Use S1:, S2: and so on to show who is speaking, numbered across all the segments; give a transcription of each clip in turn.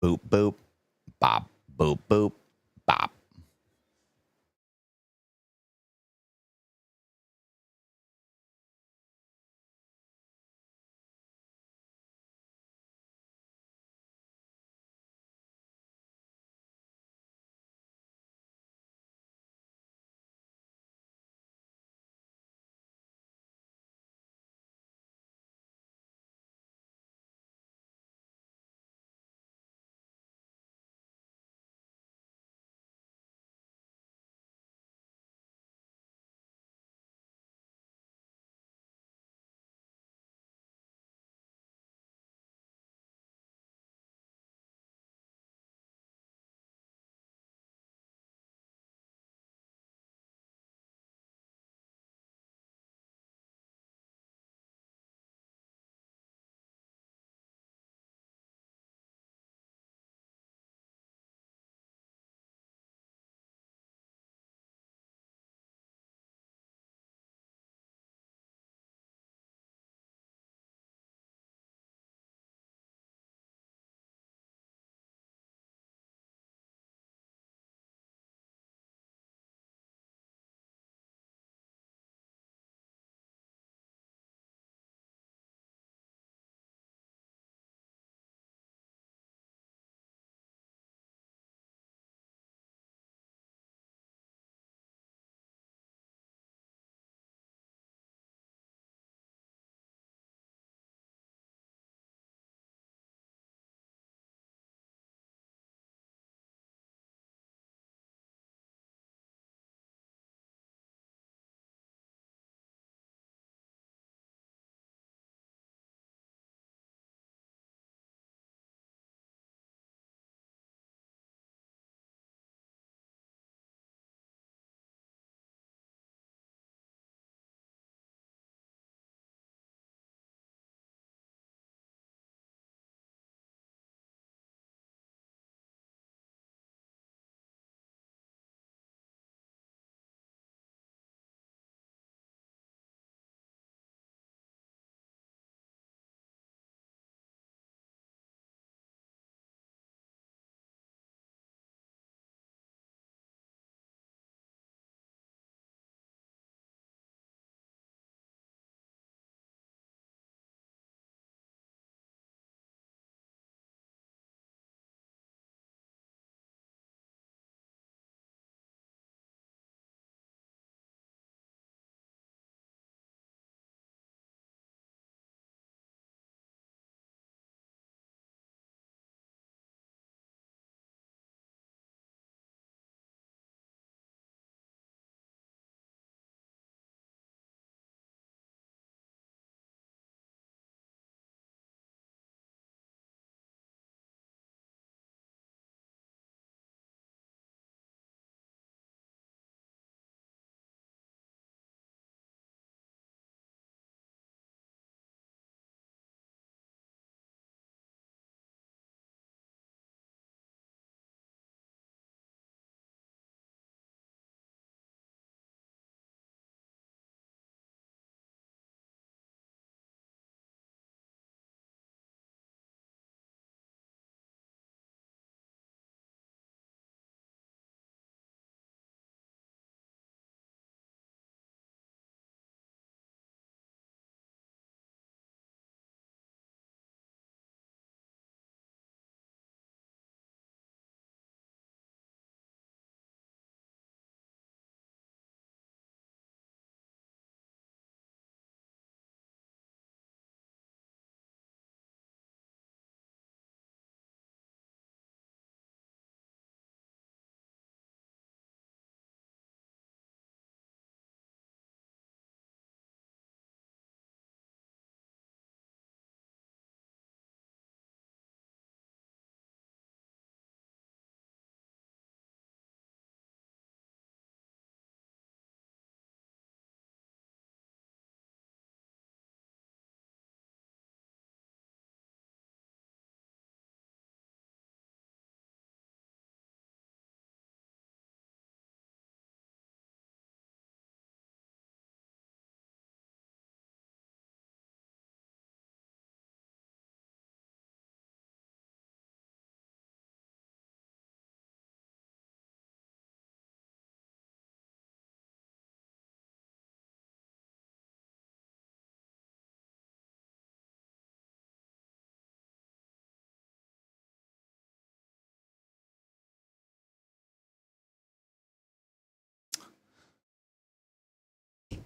S1: Boop, boop, bop, boop, boop, bop.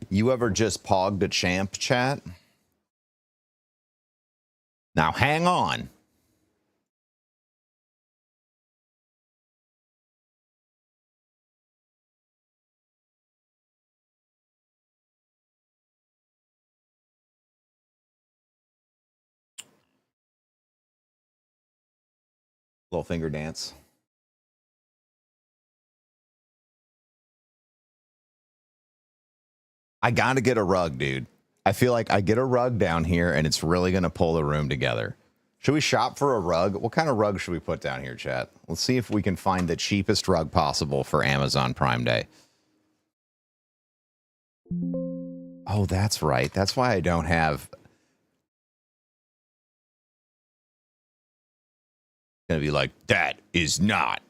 S1: You ever just pogged a champ, chat? Now hang on. Little finger dance. I gotta get a rug, dude. I feel like I get a rug down here and it's really gonna pull the room together. Should we shop for a rug? What kind of rug should we put down here, chat? Let's see if we can find the cheapest rug possible for Amazon Prime Day. Oh, that's right. That's why I don't have... Gonna be like, that is not.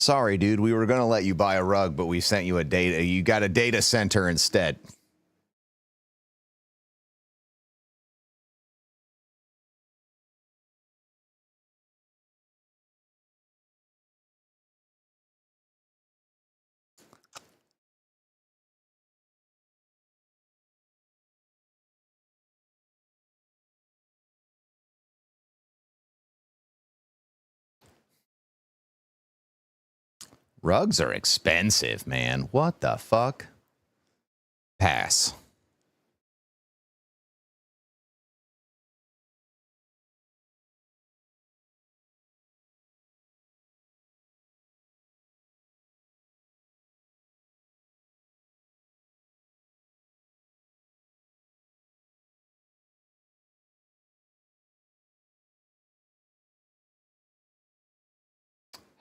S1: Sorry, dude. We were gonna let you buy a rug, but we sent you a data. You got a data center instead. Rugs are expensive, man. What the fuck? Pass.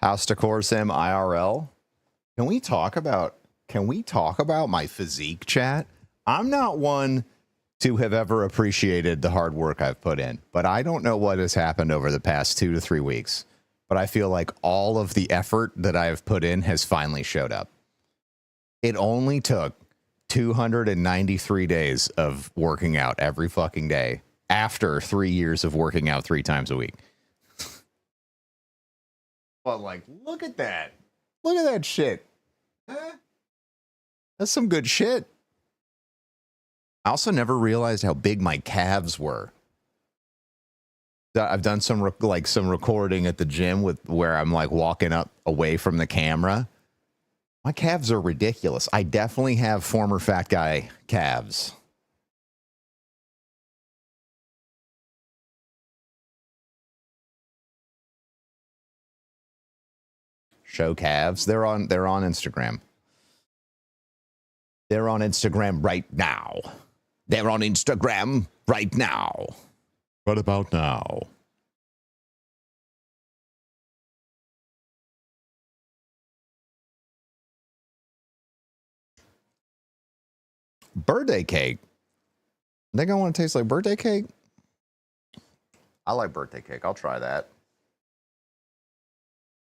S1: House Decor Sim IRL. Can we talk about my physique, chat? I'm not one to have ever appreciated the hard work I've put in, but I don't know what has happened over the past 2 to 3 weeks. But I feel like all of the effort that I have put in has finally showed up. It only took 293 days of working out every fucking day after 3 years of working out 3 times a week. But like, look at that. Look at that shit. That's some good shit. I also never realized how big my calves were. I've done some recording at the gym with where I'm like walking up away from the camera. My calves are ridiculous. I definitely have former fat guy calves. Show calves. They're on Instagram. They're on Instagram right now. They're on Instagram right now. What about now? Birthday cake. I think I want to taste like birthday cake. I like birthday cake. I'll try that.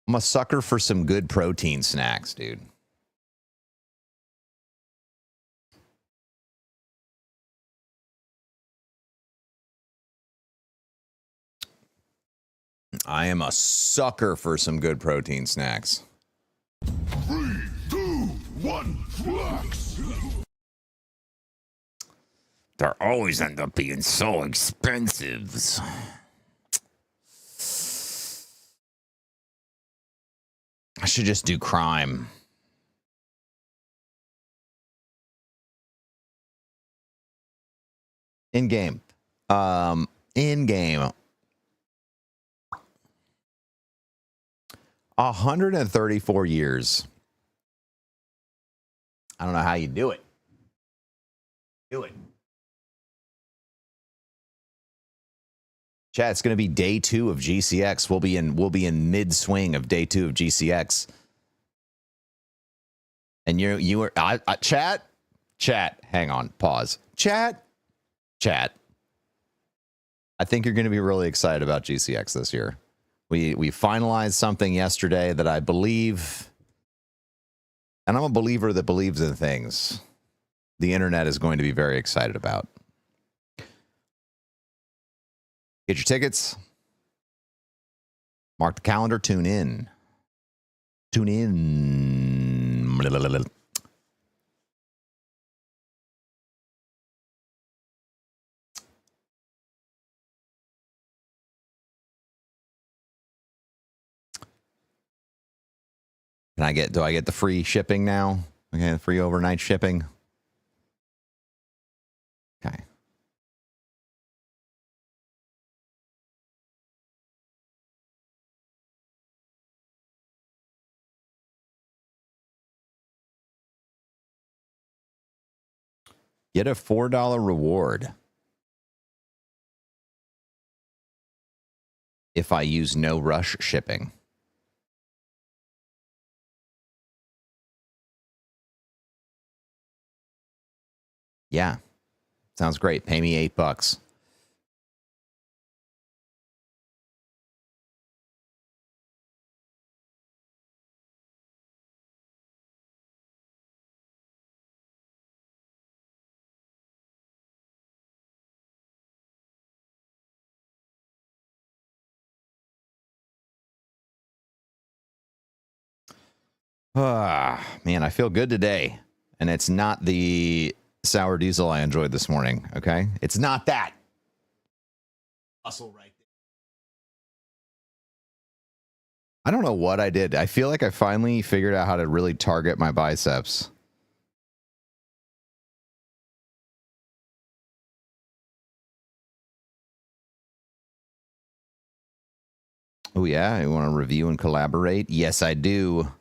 S1: I'm a sucker for some good protein snacks, dude. I am a sucker for some good protein snacks.
S2: 3, 2, 1, flex!
S1: They always end up being so expensive. I should just do crime. In game. In game. 134 years. I don't know how you do it. Do it. Chat, it's going to be day 2 of GCX. We'll be in mid swing of day 2 of GCX. And you were chat. Hang on, pause. Chat. I think you're going to be really excited about GCX this year. We finalized something yesterday that I believe, and I'm a believer that believes in things, the internet is going to be very excited about. Get your tickets. Mark the calendar. Tune in. Tune in. Do I get the free shipping now? Okay, free overnight shipping. Okay. Get a $4 reward if I use no rush shipping. Yeah. Sounds great. Pay me $8. Man, I feel good today. And it's not the sour diesel I enjoyed this morning, okay? It's not that. Muscle right there. I don't know what I did. I feel like I finally figured out how to really target my biceps. Oh, yeah? You want to review and collaborate? Yes, I do.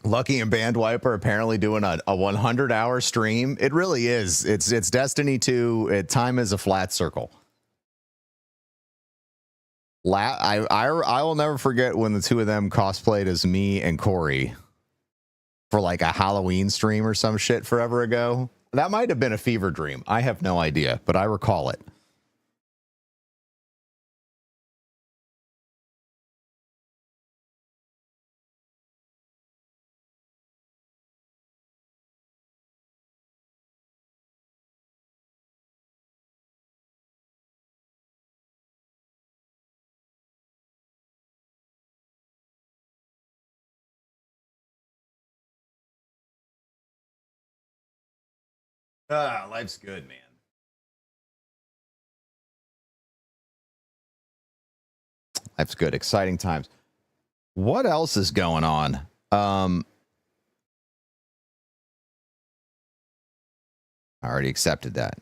S1: Lucky and Bandwiper apparently doing a 100-hour stream. It really is. It's Destiny 2. Time is a flat circle. I will never forget when the two of them cosplayed as me and Corey for like a Halloween stream or some shit forever ago. That might have been a fever dream. I have no idea, but I recall it. Life's good, man. Life's good. Exciting times. What else is going on? I already accepted that.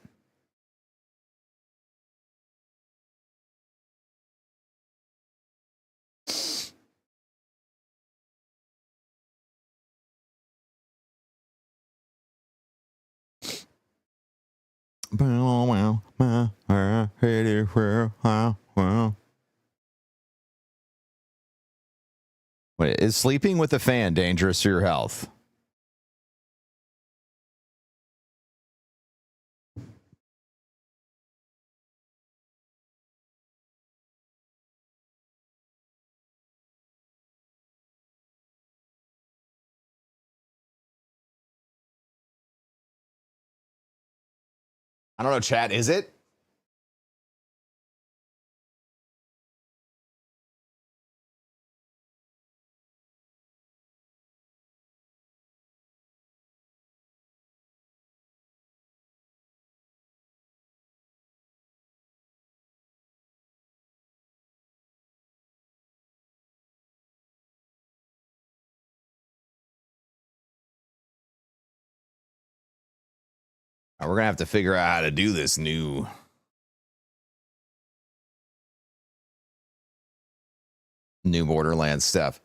S1: Wait, is sleeping with a fan dangerous to your health? I don't know, chat. Is it? We're going to have to figure out how to do this new Borderlands stuff.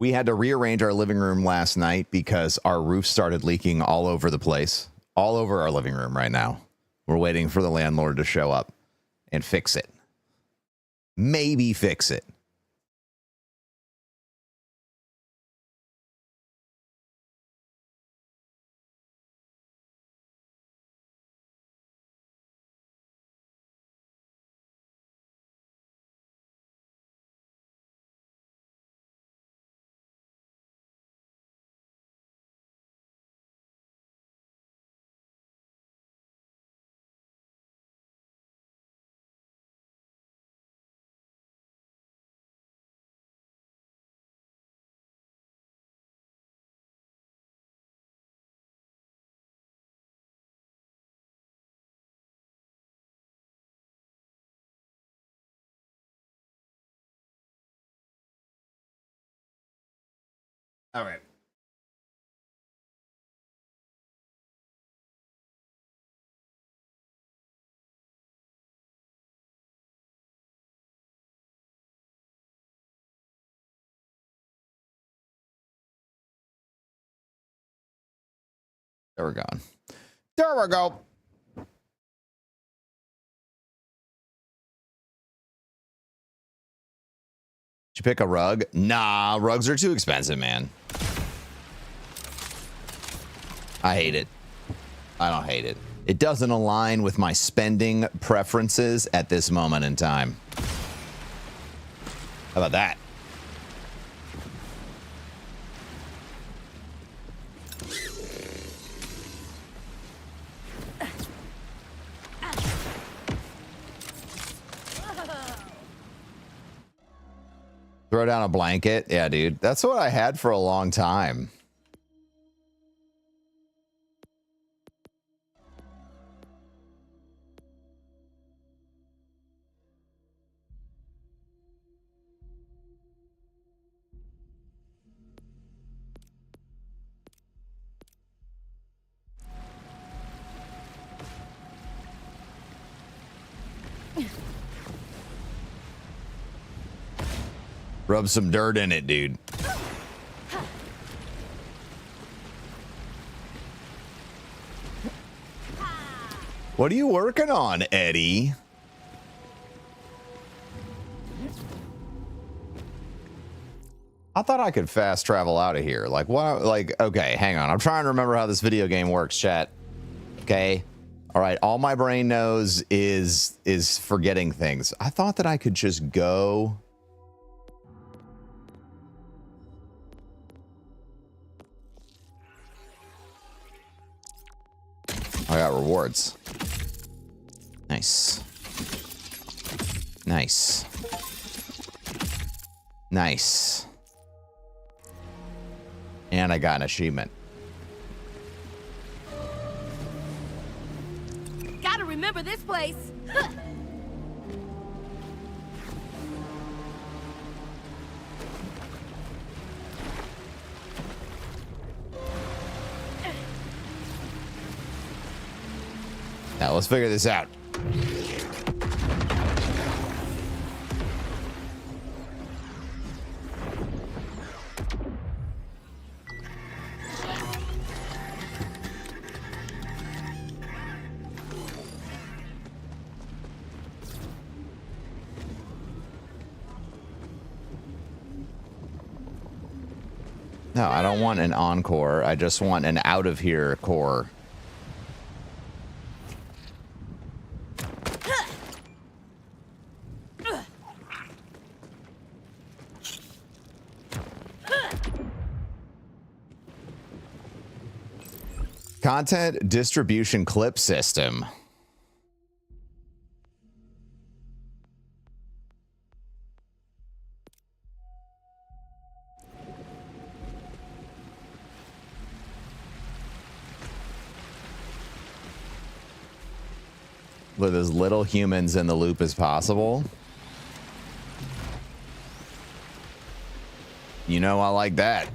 S1: We had to rearrange our living room last night because our roof started leaking all over the place, all over our living room right now. We're waiting for the landlord to show up and fix it. Maybe fix it. All right. There we go. There we go. Did you pick a rug? Nah, rugs are too expensive, man. I hate it. I don't hate it. It doesn't align with my spending preferences at this moment in time. How about that? Throw down a blanket. Yeah, dude. That's what I had for a long time. Rub some dirt in it, dude. What are you working on, Eddie? I thought I could fast travel out of here. Like, what? Like, okay, hang on. I'm trying to remember how this video game works, chat. Okay. All right. All my brain knows is forgetting things. I thought that I could just go. I got rewards. Nice. Nice. Nice. And I got an achievement.
S3: Gotta remember this place.
S1: Now let's figure this out. No, I don't want an encore. I just want an out of here core. Content distribution clip system. With as little humans in the loop as possible. You know, I like that.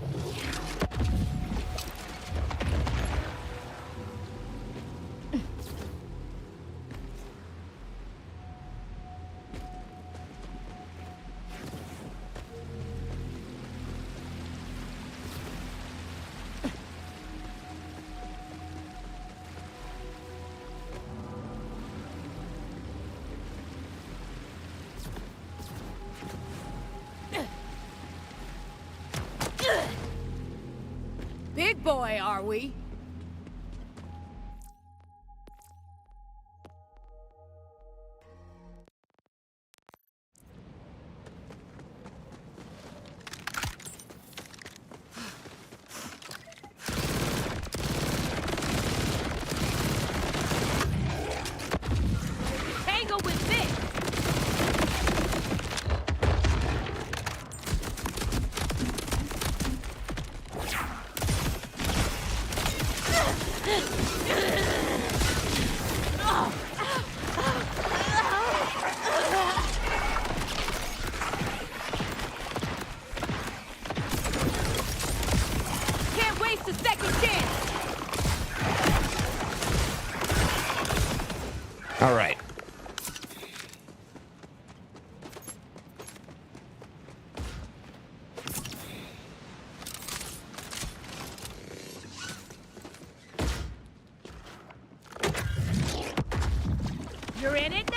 S3: big boy, are we? Tango with this! Can't waste a second chance!
S1: All right.
S3: You're in it now!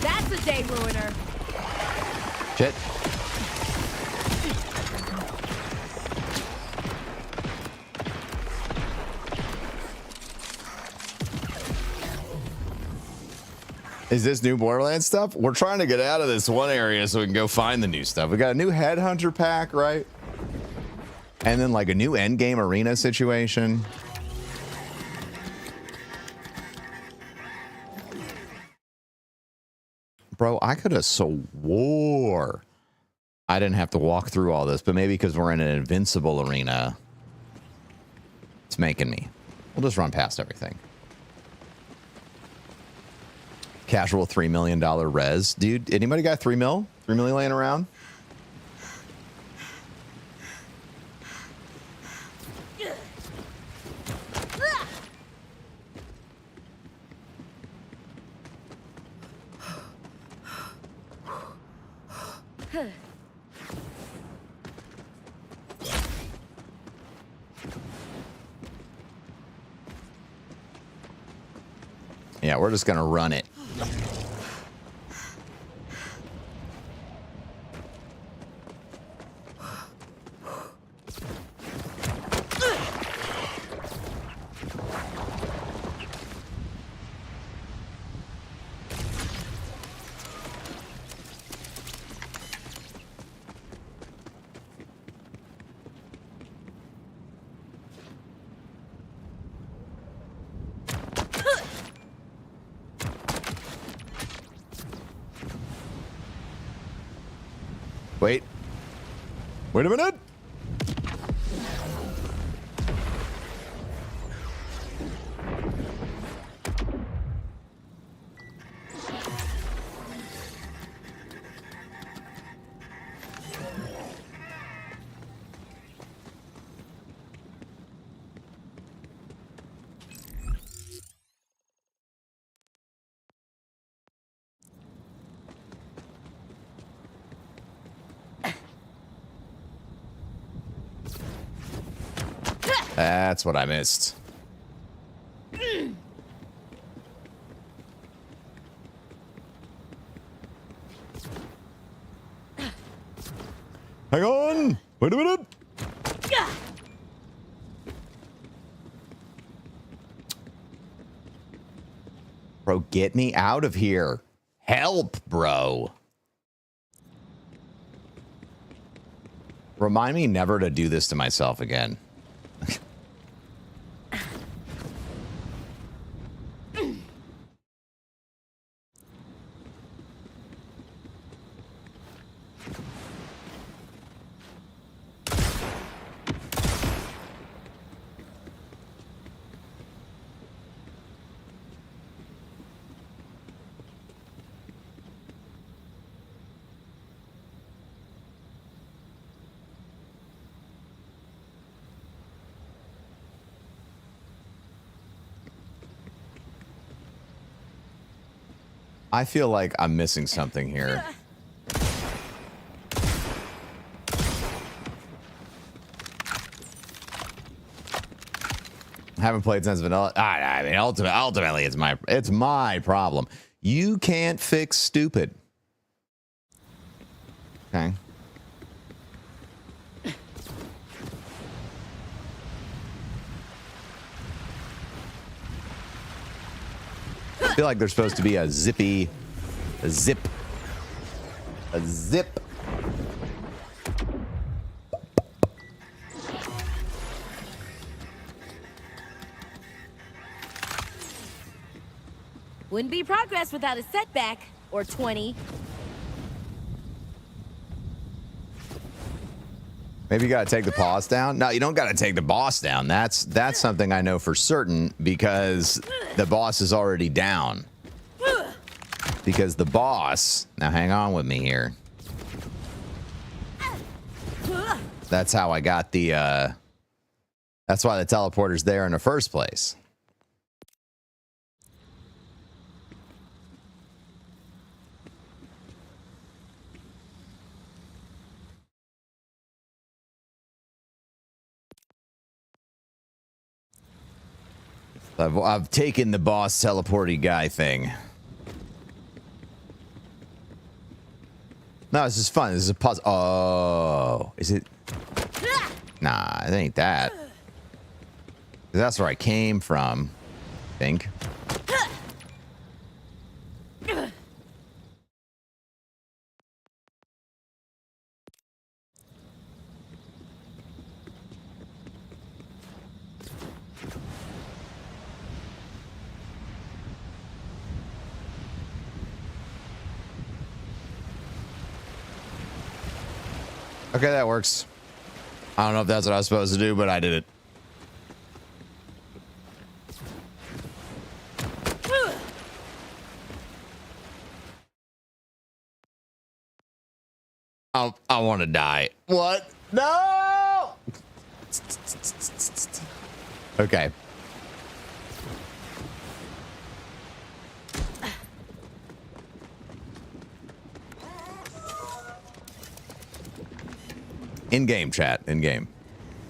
S3: That's a day ruiner.
S1: Shit. Is this new Borderlands stuff? We're trying to get out of this one area so we can go find the new stuff. We got a new Headhunter pack, right? And then like a new Endgame arena situation. Bro, I could have swore I didn't have to walk through all this, but maybe because we're in an invincible arena, it's making me. We'll just run past everything. Casual $3 million res. Dude, anybody got 3 mil? 3 million laying around? Yeah, we're just gonna run it. Wait. Wait a minute. That's what I missed. Hang on. Wait a minute. Bro, get me out of here. Help, bro. Remind me never to do this to myself again. I feel like I'm missing something here. Haven't played since vanilla. I mean, ultimately, it's my problem. You can't fix stupid. Okay. I feel like there's supposed to be a zip.
S3: Wouldn't be progress without a setback. Or 20.
S1: Maybe you got to take the boss down. No, you don't got to take the boss down. That's something I know for certain because the boss is already down. Because the boss, now hang on with me here. That's how I got the, that's why the teleporter's there in the first place. I've taken the boss teleporty guy thing. No, this is fun. This is a puzzle. Oh, is it? Nah, it ain't that. That's where I came from, I think. Okay, that works. I don't know if that's what I was supposed to do, but I did it. I want to die. What? No! Okay. In-game chat. In-game.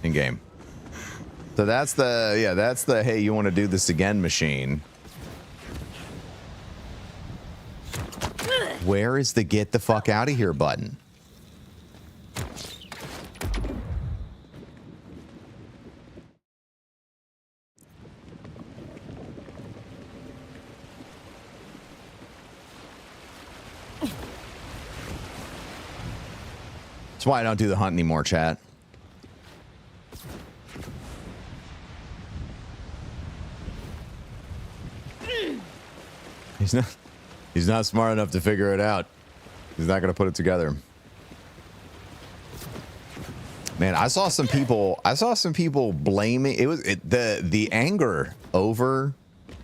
S1: In-game. So that's the, yeah, that's the, hey, you want to do this again machine. Where is the get the fuck out of here button? That's why I don't do the hunt anymore, chat. He's not smart enough to figure it out. He's not going to put it together. Man, I saw some people blaming the anger over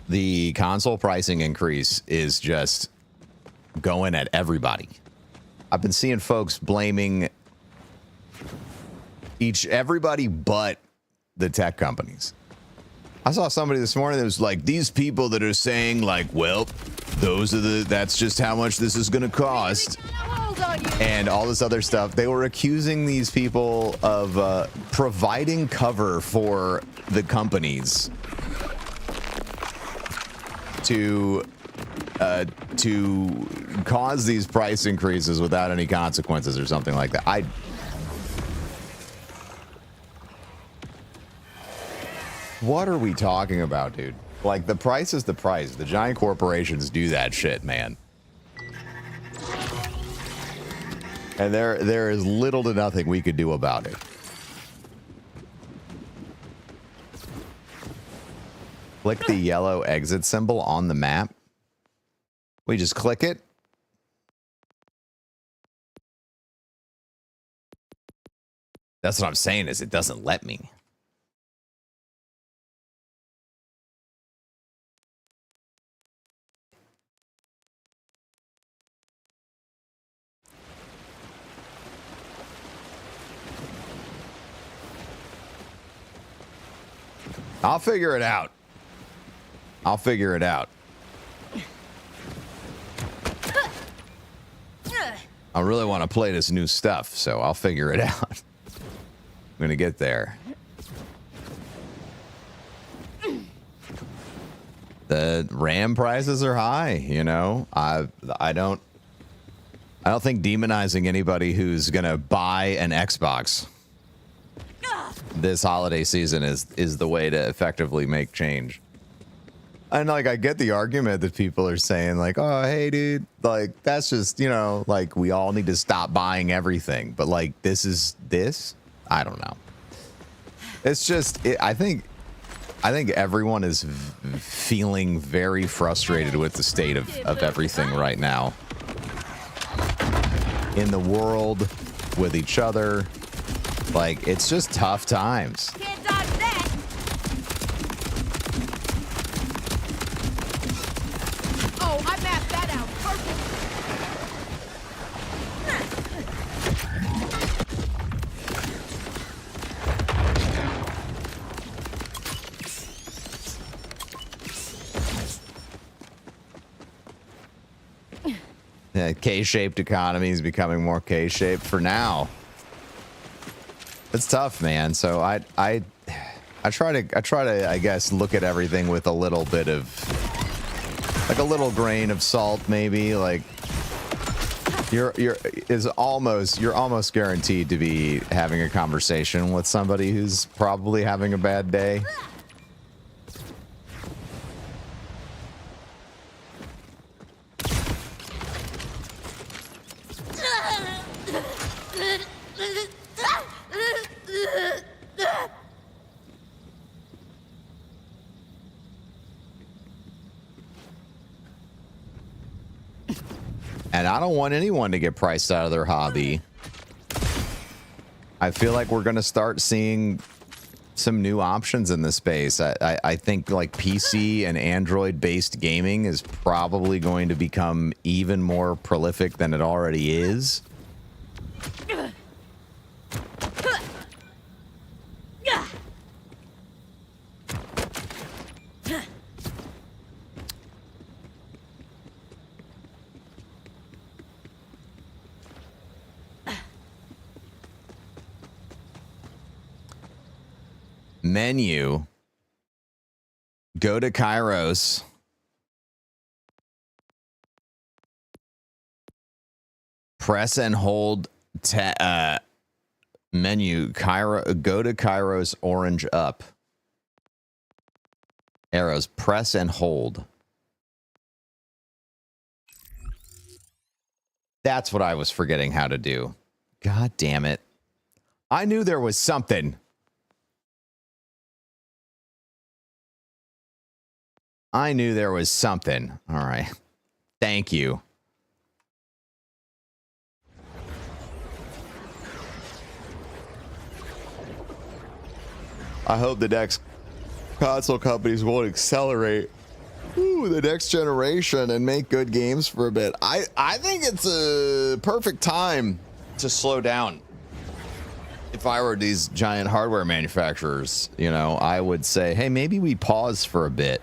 S1: the console pricing increase is just going at everybody. I've been seeing folks blaming everybody but the tech companies. I saw somebody this morning that was like, these people that are saying like, well, that's just how much this is going to cost. And all this other stuff. They were accusing these people of providing cover for the companies to cause these price increases without any consequences or something like that. What are we talking about, dude? Like, the price is the price. The giant corporations do that shit, man. And there is little to nothing we could do about it. Click the yellow exit symbol on the map. We just click it. That's what I'm saying is it doesn't let me. I'll figure it out. I'll figure it out. I really want to play this new stuff, so I'll figure it out. I'm gonna get there. The RAM prices are high, you know. I don't think demonizing anybody who's gonna buy an Xbox this holiday season is the way to effectively make change. And like, I get the argument that people are saying like, oh, hey dude, like that's just, you know, like we all need to stop buying everything. But like, I don't know. It's just, I think everyone is feeling very frustrated with the state of everything right now. In the world, with each other. Like, it's just tough times.
S3: Can't dodge that. Oh, I mapped that out. Perfect.
S1: The K-shaped economy is becoming more K-shaped for now. It's tough, man. So I try to I guess look at everything with a little bit of like a little grain of salt, maybe. Like you're almost guaranteed to be having a conversation with somebody who's probably having a bad day. And I don't want anyone to get priced out of their hobby. I feel like we're going to start seeing some new options in this space. I think like PC and Android-based gaming is probably going to become even more prolific than it already is. Menu. Go to Kairos. Press and hold menu. Go to Kairos orange up. Arrows. Press and hold. That's what I was forgetting how to do. God damn it. I knew there was something. I knew there was something. All right. Thank you. I hope the next console companies won't accelerate the next generation and make good games for a bit. I think it's a perfect time to slow down. If I were these giant hardware manufacturers, you know, I would say, hey, maybe we pause for a bit.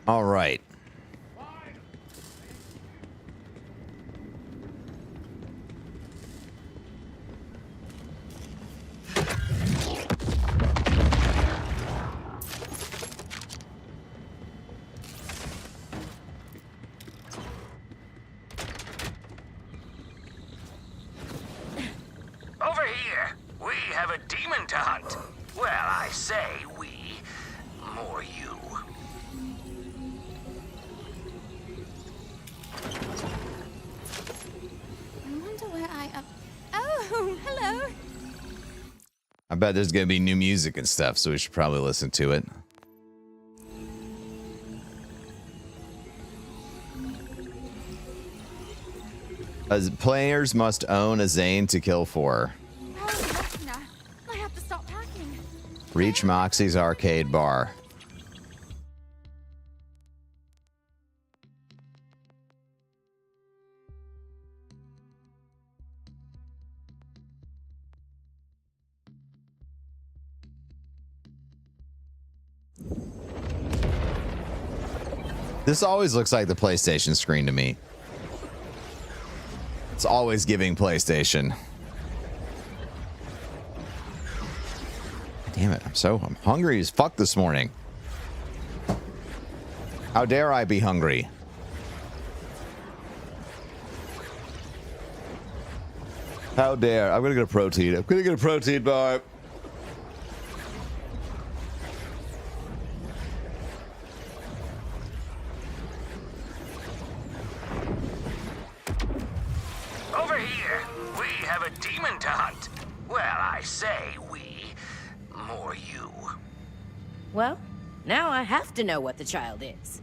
S1: All right.
S4: Over here, we have a demon to hunt. Well, I say we, more you.
S5: I wonder where Oh, hello.
S1: I bet there's going to be new music and stuff, so we should probably listen to it. As players must own a Zane to kill for.
S5: Oh,
S1: Reach Moxie's arcade bar. This always looks like the PlayStation screen to me. It's always giving PlayStation. Damn it, I'm hungry as fuck this morning. How dare I be hungry? How dare. I'm gonna get a protein. I'm gonna get a protein bar.
S4: Over here, we have a demon to hunt. Well, I say we, more you.
S6: Well, now I have to know what the child is.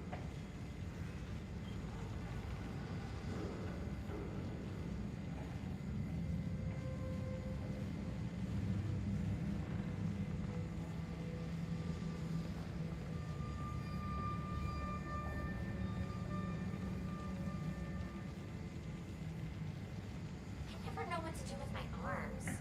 S5: I never know what to do with my arms.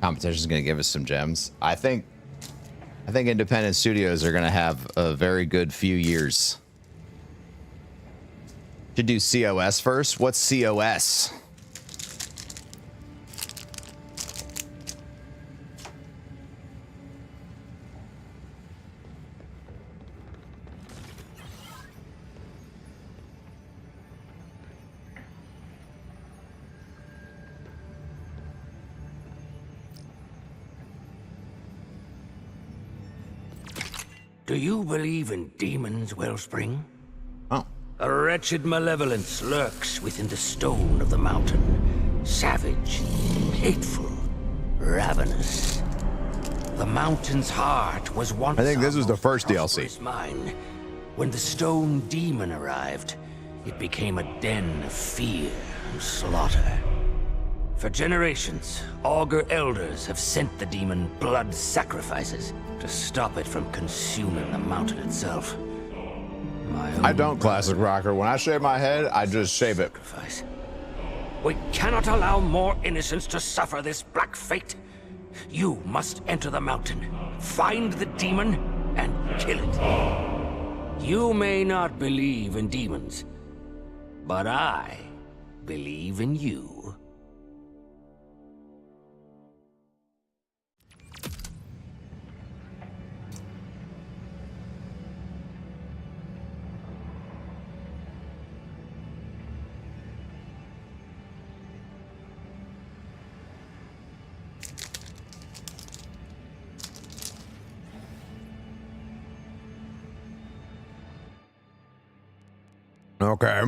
S1: Competition's gonna give us some gems. I think independent studios are gonna have a very good few years. Should do COS first. What's COS?
S4: Do you believe in demons, Wellspring?
S1: Oh.
S4: A wretched malevolence lurks within the stone of the mountain. Savage, hateful, ravenous. The mountain's heart was once
S1: I think this was the
S4: our
S1: first DLC.
S4: prosperous mine. When the stone demon arrived, it became a den of fear and slaughter. For generations, Augur elders have sent the demon blood sacrifices to stop it from consuming the mountain itself.
S1: I don't, Classic Rocker. When I shave my head, I just shave it.
S4: Sacrifice. We cannot allow more innocents to suffer this black fate. You must enter the mountain, find the demon, and kill it. You may not believe in demons, but I believe in you.
S1: Okay.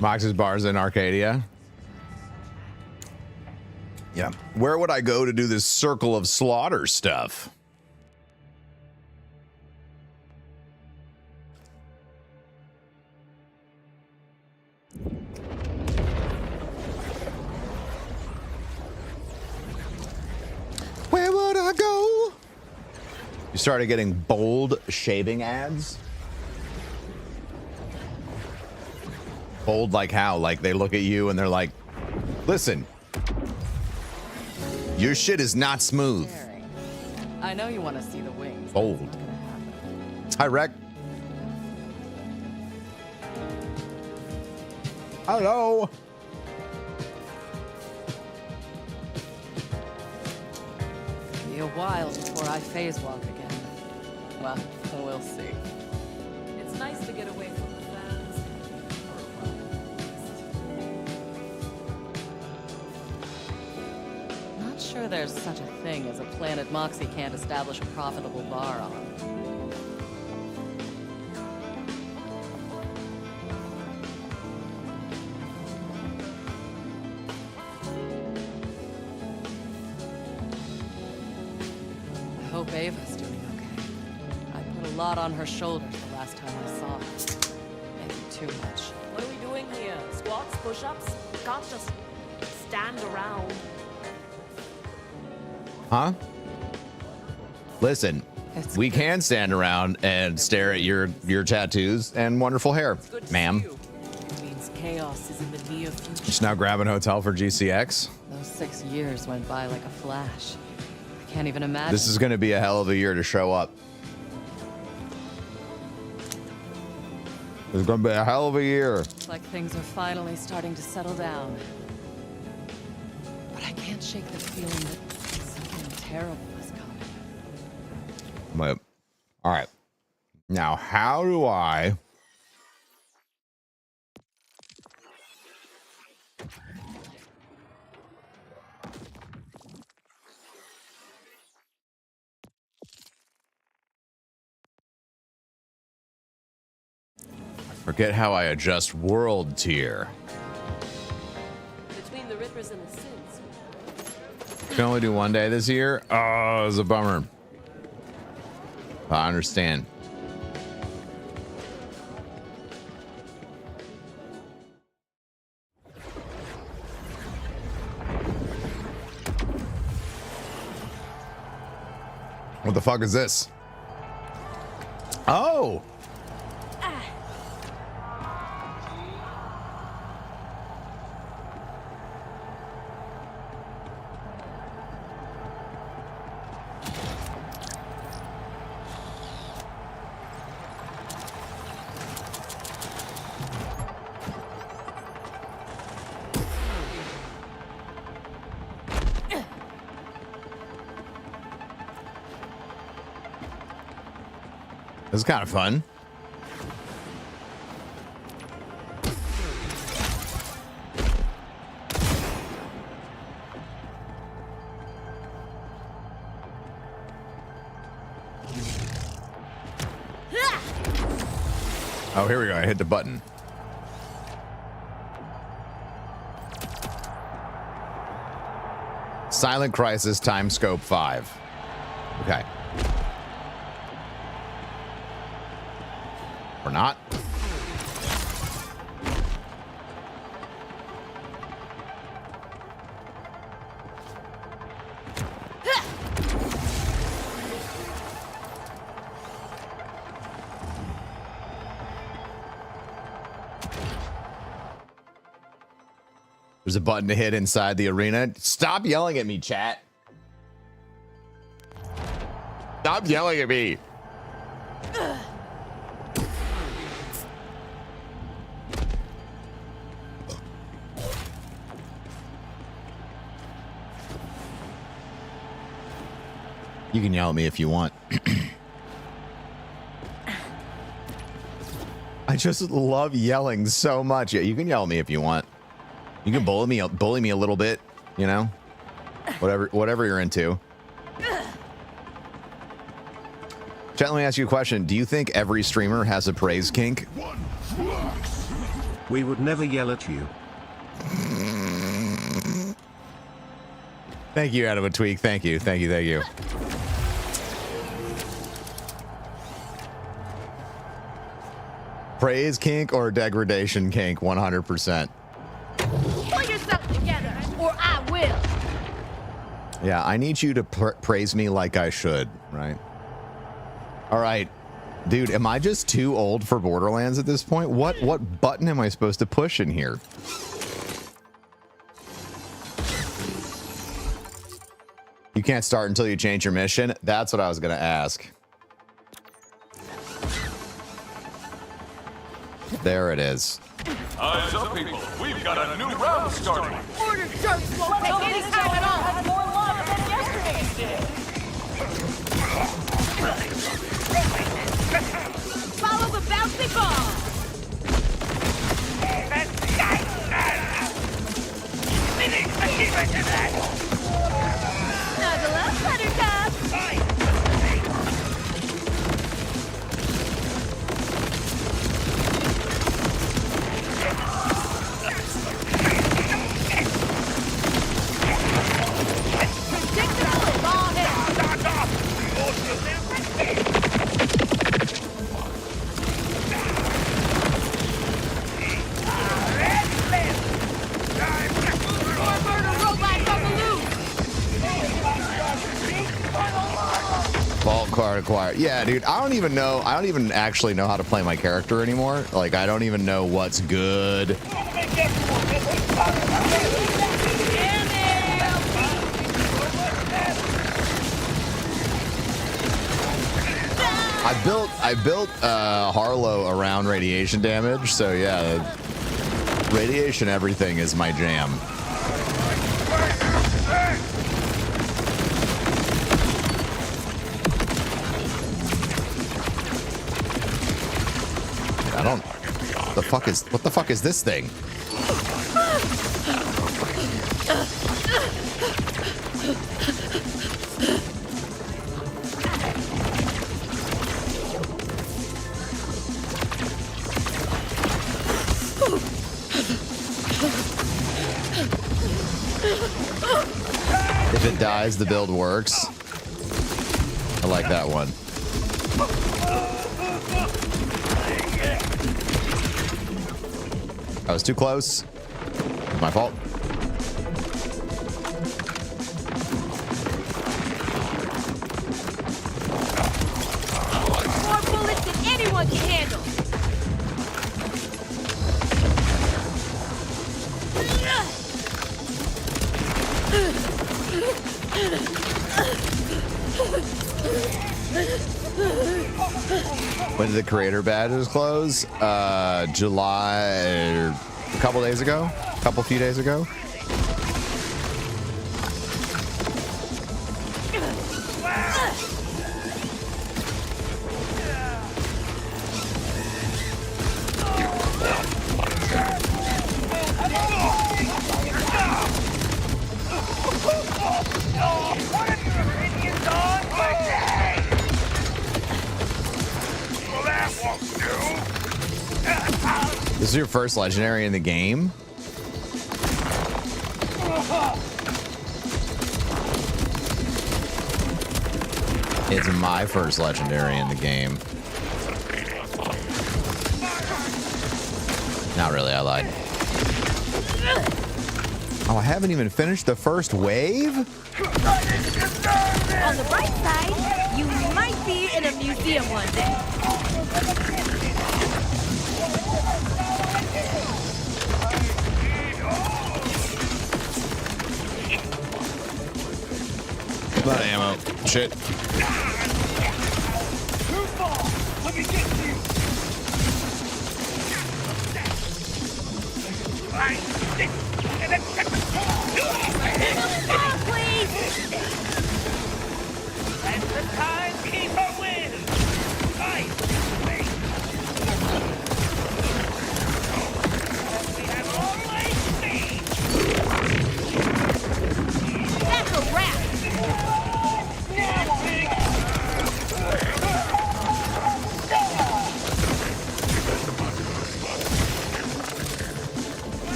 S1: Mox's bars in Arcadia. Yeah. Where would I go to do this Circle of Slaughter stuff? You started getting bold shaving ads. Bold like how? Like they look at you and they're like, listen, your shit is not smooth.
S7: I know you want to see the wings.
S1: Bold. Hi, Rec. Hello.
S7: Be a while before I phase walk again. Well, we'll see. It's nice to get away from the fans. Not sure there's such a thing as a planet Moxie can't establish a profitable bar on. I hope Ava's doing okay. I put a lot on her shoulders the last time I saw her. Maybe too much.
S8: What are we doing here? Squats, push-ups? We can't just stand around.
S1: Huh? Listen,
S7: It's
S1: we
S7: good.
S1: can stand around and stare at your tattoos and wonderful hair,
S8: Good to
S1: ma'am.
S8: see you. It means chaos is in the near future.
S1: Just now grabbing a hotel for GCX.
S7: Those 6 years went by like a flash. I can't even imagine.
S1: This is going to be a hell of a year to show up. It's going to be a hell of a year.
S7: Looks like things are finally starting to settle down. But I can't shake the feeling that something terrible is coming.
S1: But, all right. Now, how do I... Forget how I adjust world tier.
S8: Between the Rippers and the Sins.
S1: Can only do one day this year? Oh, it's a bummer. I understand. What the fuck is this? Oh! This is kind of fun. Oh, here we go. I hit the button. Silent Crisis Time Scope 5. Okay. Or not. There's a button to hit inside the arena. Stop yelling at me, chat. Stop yelling at me. You can yell at me if you want. I just love yelling so much. Yeah, you can yell at me if you want. You can bully me a little bit, you know? Whatever you're into. Chat, let me ask you a question. Do you think every streamer has a praise kink?
S2: One flux.
S9: We would never yell at you.
S1: Thank you, Adam a Tweak. Thank you. Thank you. Thank you. Praise kink or degradation kink? 100%.
S3: Pull yourself together, or I will.
S1: Yeah, I need you to praise me like I should, right? All right, dude, am I just too old for Borderlands at this point? What button am I supposed to push in here? You can't start until you change your mission. That's what I was gonna ask. There it is.
S2: Eyes up, people. We've got a new round starting.
S3: Order jerks won't take any time at all.
S8: Had more luck than yesterday's did.
S3: Follow the bouncing ball. Snuggle up, Buttercup. Predictable ball hit. More murder robots on the loose.
S1: Vault card acquired. Yeah, dude, I don't even actually know how to play my character anymore. Like, I don't even know what's good. I built Harlow around radiation damage, so yeah, radiation everything is my jam. I don't. What the fuck is this thing? If it dies, the build works. I like that one. I was too close. My fault.
S3: More bullets than anyone can handle.
S1: When did the creator badges close? July, a couple days ago, few days ago. This is your first legendary in the game? It's my first legendary in the game. Not really, I lied. Oh, I haven't even finished the first wave?
S3: On the bright side, you might be in a museum one day.
S1: A lot of ammo. Shit.
S3: That's a wrap.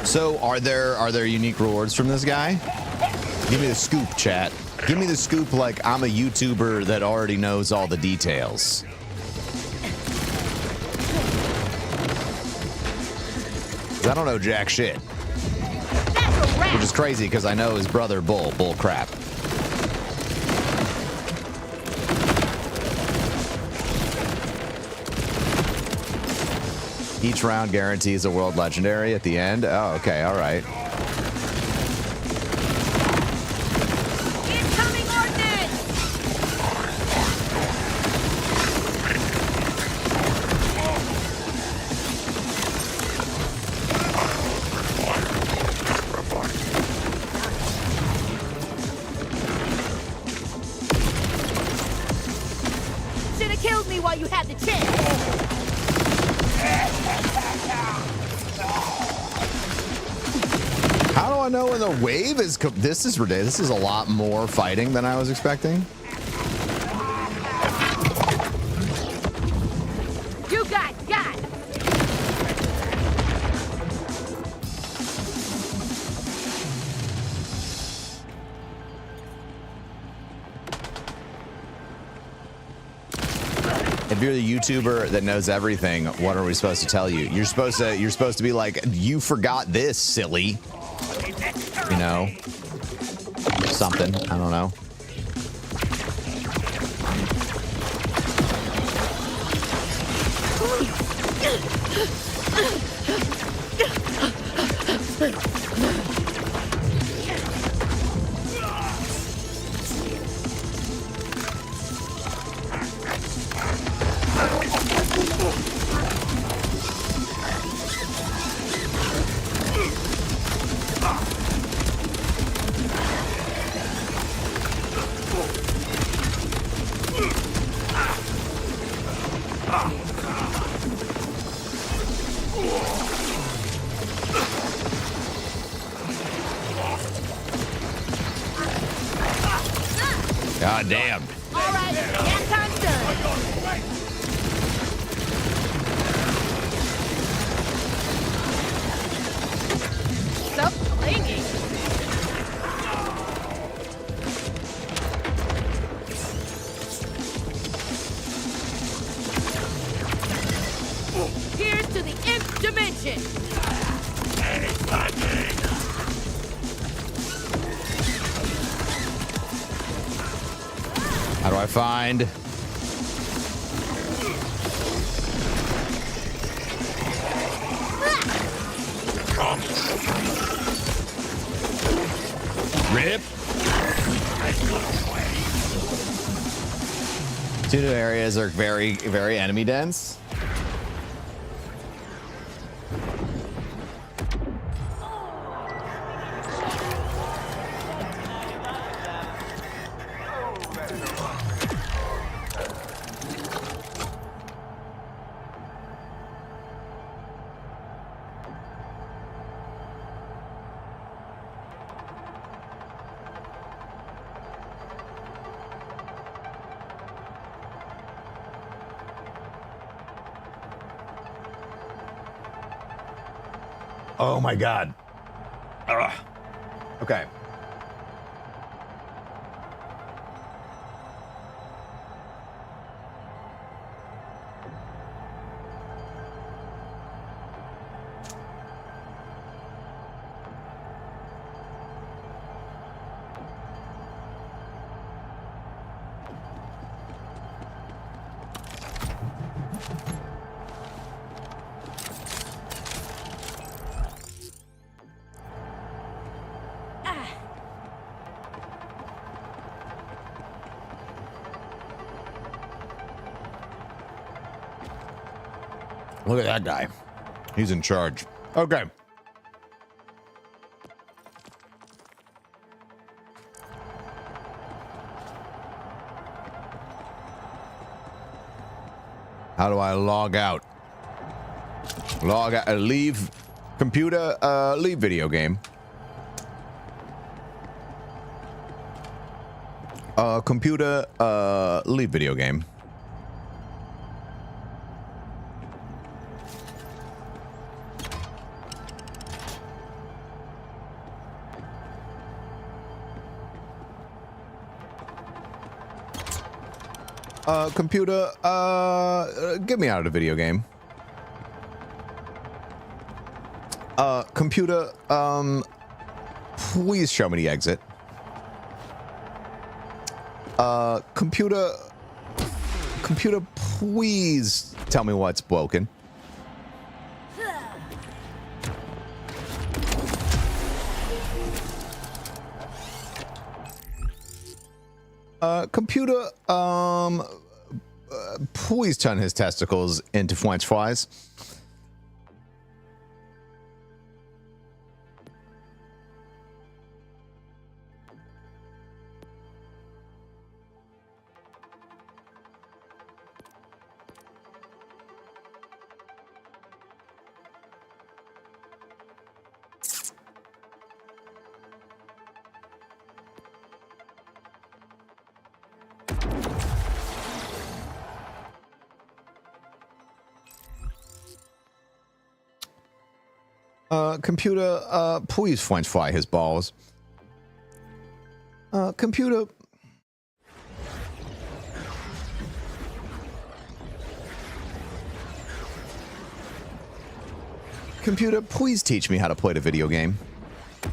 S1: So are there unique rewards from this guy? Give me the scoop, chat. Give me the scoop like I'm a YouTuber that already knows all the details. I don't know jack shit. Which is crazy because I know his brother Bull crap. Each round guarantees a world legendary at the end. Oh, okay, all right.
S3: Incoming ordnance! Should have killed me while you had the chance.
S1: How do I know when the wave is? This is ridiculous. This is a lot more fighting than I was expecting.
S3: You got.
S1: If you're the YouTuber that knows everything, what are we supposed to tell you? You're supposed to be like, you forgot this, silly. You know, something. I don't know. God damn.
S3: All right, that time's done. Stop clinging. Here's to the nth dimension.
S1: How do I find? Rip. Two new areas are very, very enemy dense. Oh my God. Ugh. Okay. Look at that guy. He's in charge. Okay. How do I log out? Log out, leave computer, leave video game. Computer, leave video game. Computer, get me out of the video game. Computer, please show me the exit. Computer, please tell me what's broken. Computer, please turn his testicles into French fries. Computer, please French fry his balls. Computer. Computer, please teach me how to play the video game.
S7: I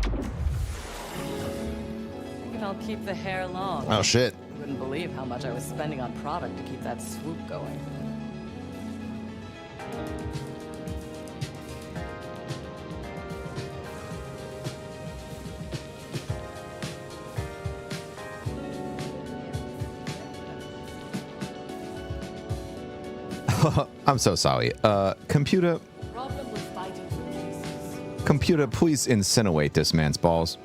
S7: think I'll keep the hair long.
S1: Oh, shit.
S7: You wouldn't believe how much I was spending on product to keep that swoop going.
S1: I'm so sorry. Computer.
S7: Problem with fighting for pieces.
S1: Computer, please incinerate this man's balls.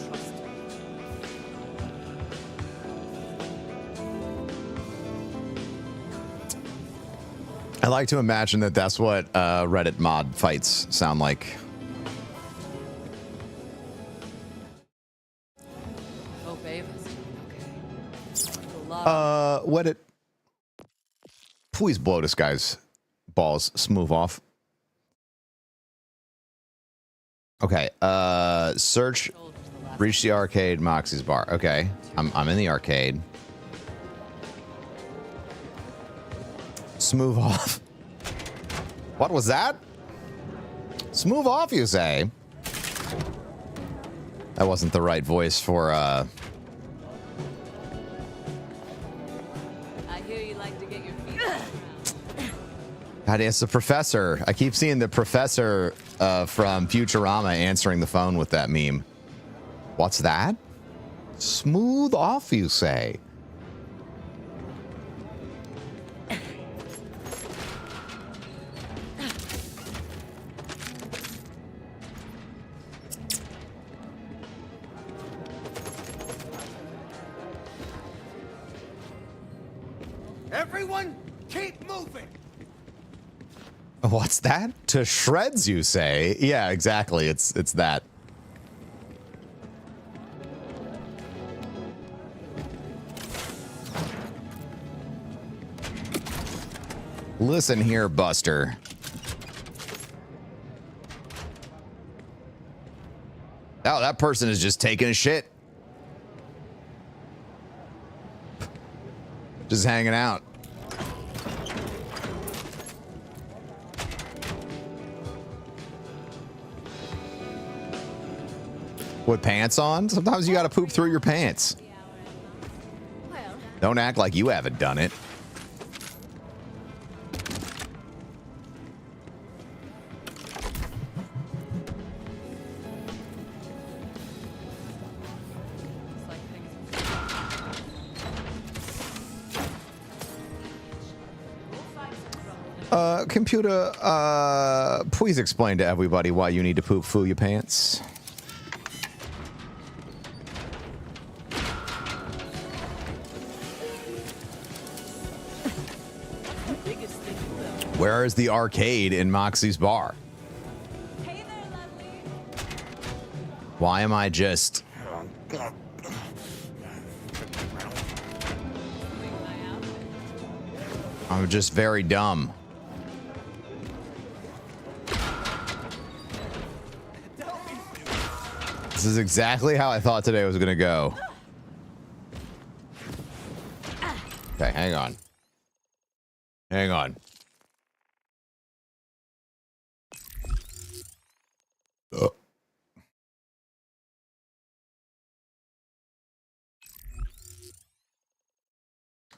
S7: Trust me.
S1: I like to imagine that that's what Reddit mod fights sound like.
S7: Hope Ava's doing okay.
S1: What it? Please blow this guy's balls smooth off. Okay. Search. Reach the arcade, Moxie's bar. Okay. I'm in the arcade. Smooth off. What was that? Smooth off, you say? That wasn't the right voice for
S7: I hear you like to get your feet on the ground.
S1: God, it's the professor. I keep seeing the professor from Futurama answering the phone with that meme. What's that? Smooth off, you say?
S4: Everyone, keep moving.
S1: What's that? To shreds, you say? Yeah, exactly. It's that. Listen here, Buster. Oh, that person is just taking a shit. Just hanging out. With pants on? Sometimes you gotta poop through your pants. Don't act like you haven't done it. Computer, please explain to everybody why you need to poop through your pants. Where is the arcade in Moxie's bar?
S3: Hey there, lovely.
S1: Why am I just... I'm just very dumb. This is exactly how I thought today was going to go. Okay, hang on. Hang on.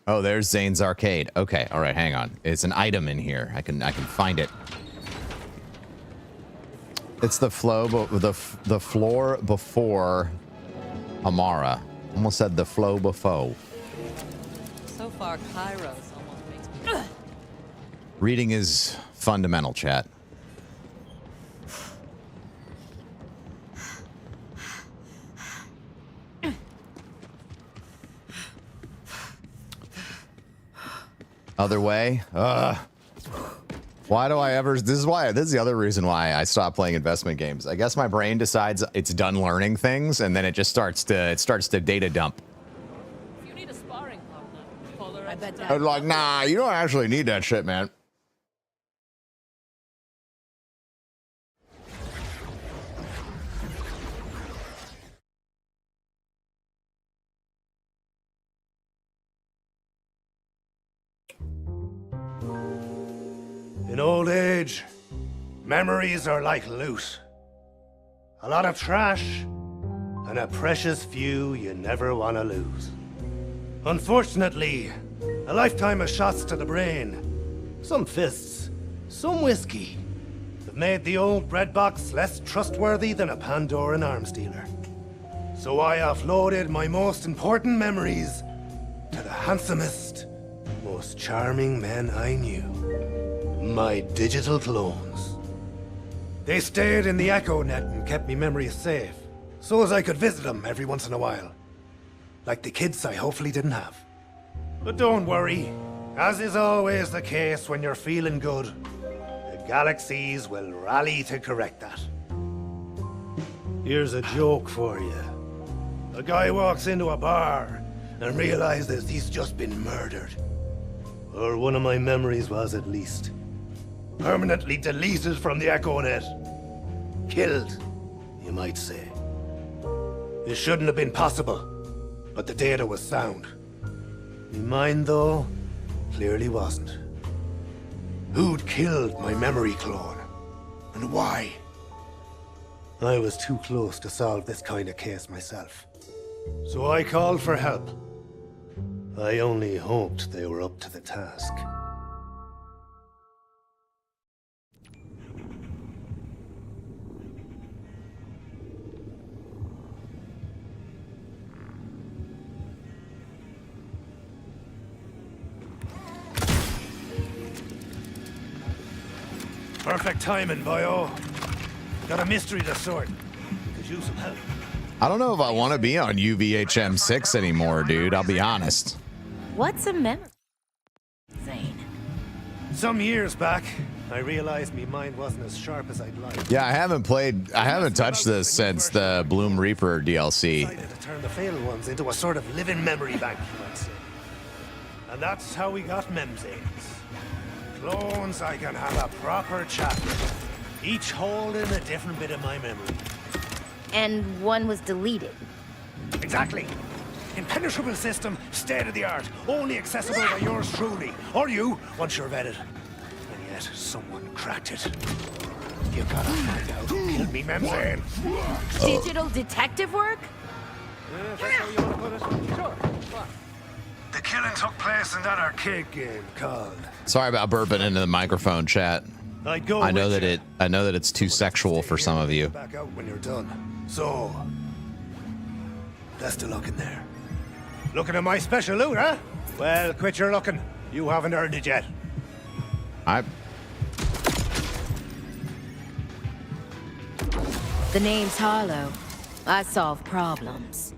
S1: Oh, there's Zane's Arcade. Okay, all right, hang on. It's an item in here. I can find it. It's the the floor before Amara. Almost said the flow before.
S7: So far, Kairos almost makes me...
S1: Reading is fundamental, chat. Other way. Why do I ever? This is the other reason why I stopped playing investment games. I guess my brain decides it's done learning things, and then it just starts to data dump.
S8: If you need a sparring partner, holler
S6: I
S8: at
S6: bet
S8: Dad.
S1: I was like, nah, you don't actually need that shit, man.
S10: In old age, memories are like loot. A lot of trash, and a precious few you never want to lose. Unfortunately, a lifetime of shots to the brain, some fists, some whiskey, have made the old bread box less trustworthy than a Pandoran arms dealer. So I offloaded my most important memories to the handsomest, most charming men I knew. My digital clones. They stayed in the Echo Net and kept me memories safe, so as I could visit them every once in a while. Like the kids I hopefully didn't have. But don't worry, as is always the case when you're feeling good, the galaxies will rally to correct that. Here's a joke for you. A guy walks into a bar and realizes he's just been murdered. Or one of my memories was, at least. Permanently deleted from the Echo Net. Killed, you might say. It shouldn't have been possible, but the data was sound. My mind, though, clearly wasn't. Who'd killed my memory clone? And why? I was too close to solve this kind of case myself. So I called for help. I only hoped they were up to the task. Perfect timing, boyo. Got a mystery to sort. Could use some help.
S1: I don't know if I want to be on UVHM 6 anymore, dude. I'll be honest.
S6: What's a memory? Zane.
S10: Some years back, I realized my mind wasn't as sharp as I'd like.
S1: Yeah, I haven't touched this since the Bloom Reaper DLC.
S10: Decided to turn the failed ones into a sort of living memory bank, you might say. And that's how we got Memzanes. Clones I can have a proper chat with, each holding a different bit of my memory.
S6: And one was deleted.
S10: Exactly. Impenetrable system, state of the art, only accessible by yours truly, or you, once you're vetted. And yet, someone cracked it. You gotta find out who killed me, Memzane.
S6: Digital detective work?
S10: If that's how you want to put it, sure. Fine. The killing took place in that arcade game called...
S1: Sorry about burping into the microphone, chat.
S10: I'd go
S1: I know
S10: with
S1: that
S10: you.
S1: I know that it's too sexual for some of you.
S10: Back out when you're done. So, best of luck in there. Looking at my special loot, huh? Well, quit your looking. You haven't earned it yet.
S6: The name's Harlow. I solve problems.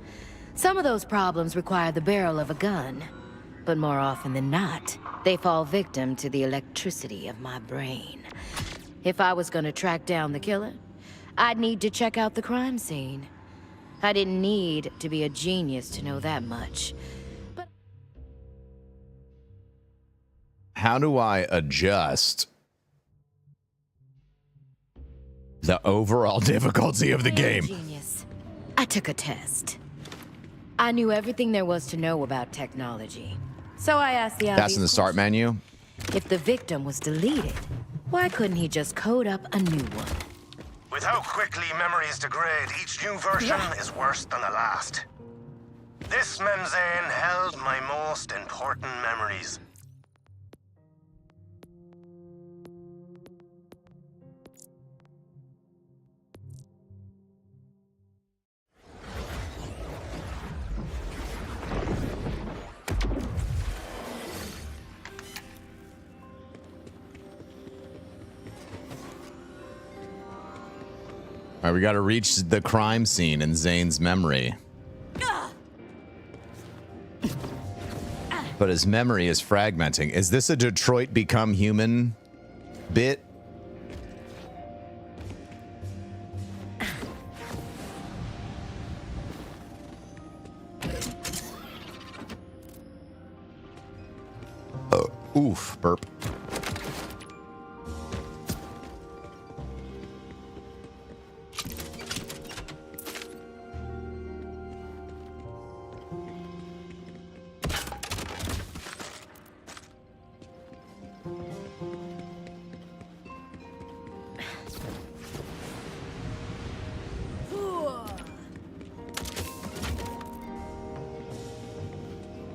S6: Some of those problems require the barrel of a gun, but more often than not, they fall victim to the electricity of my brain. If I was gonna track down the killer, I'd need to check out the crime scene. I didn't need to be a genius to know that much. But
S1: How do I adjust the overall difficulty of the game?
S6: Genius. I took a test. I knew everything there was to know about technology. So I asked the
S1: That's in the
S6: obvious
S1: start
S6: question.
S1: menu.
S6: If the victim was deleted, why couldn't he just code up a new one?
S10: With how quickly memories degrade, each new version is worse than the last. This Memzane held my most important memories.
S1: All right, we got to reach the crime scene in Zane's memory. But his memory is fragmenting. Is this a Detroit Become Human bit? Oh, oof, burp.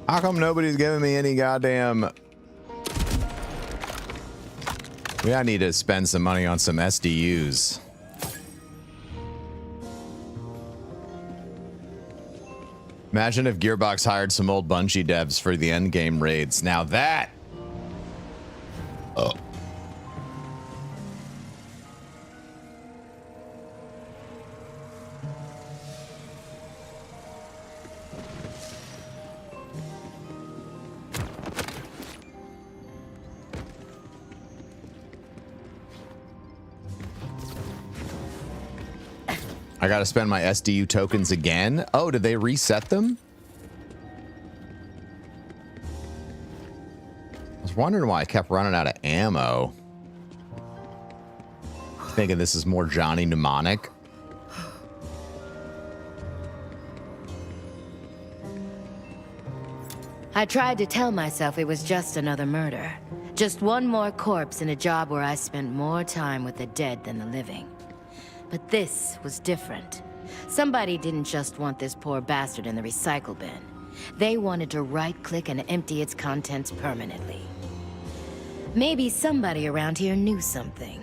S1: How come nobody's giving me any goddamn... I need to spend some money on some SDUs. Imagine if Gearbox hired some old Bungie devs for the Endgame raids. Now that... Oh. I gotta spend my SDU tokens again? Oh, did they reset them? I was wondering why I kept running out of ammo. Thinking this is more Johnny Mnemonic.
S6: I tried to tell myself it was just another murder. Just one more corpse in a job where I spent more time with the dead than the living. But this was different. Somebody didn't just want this poor bastard in the recycle bin. They wanted to right-click and empty its contents permanently. Maybe somebody around here knew something.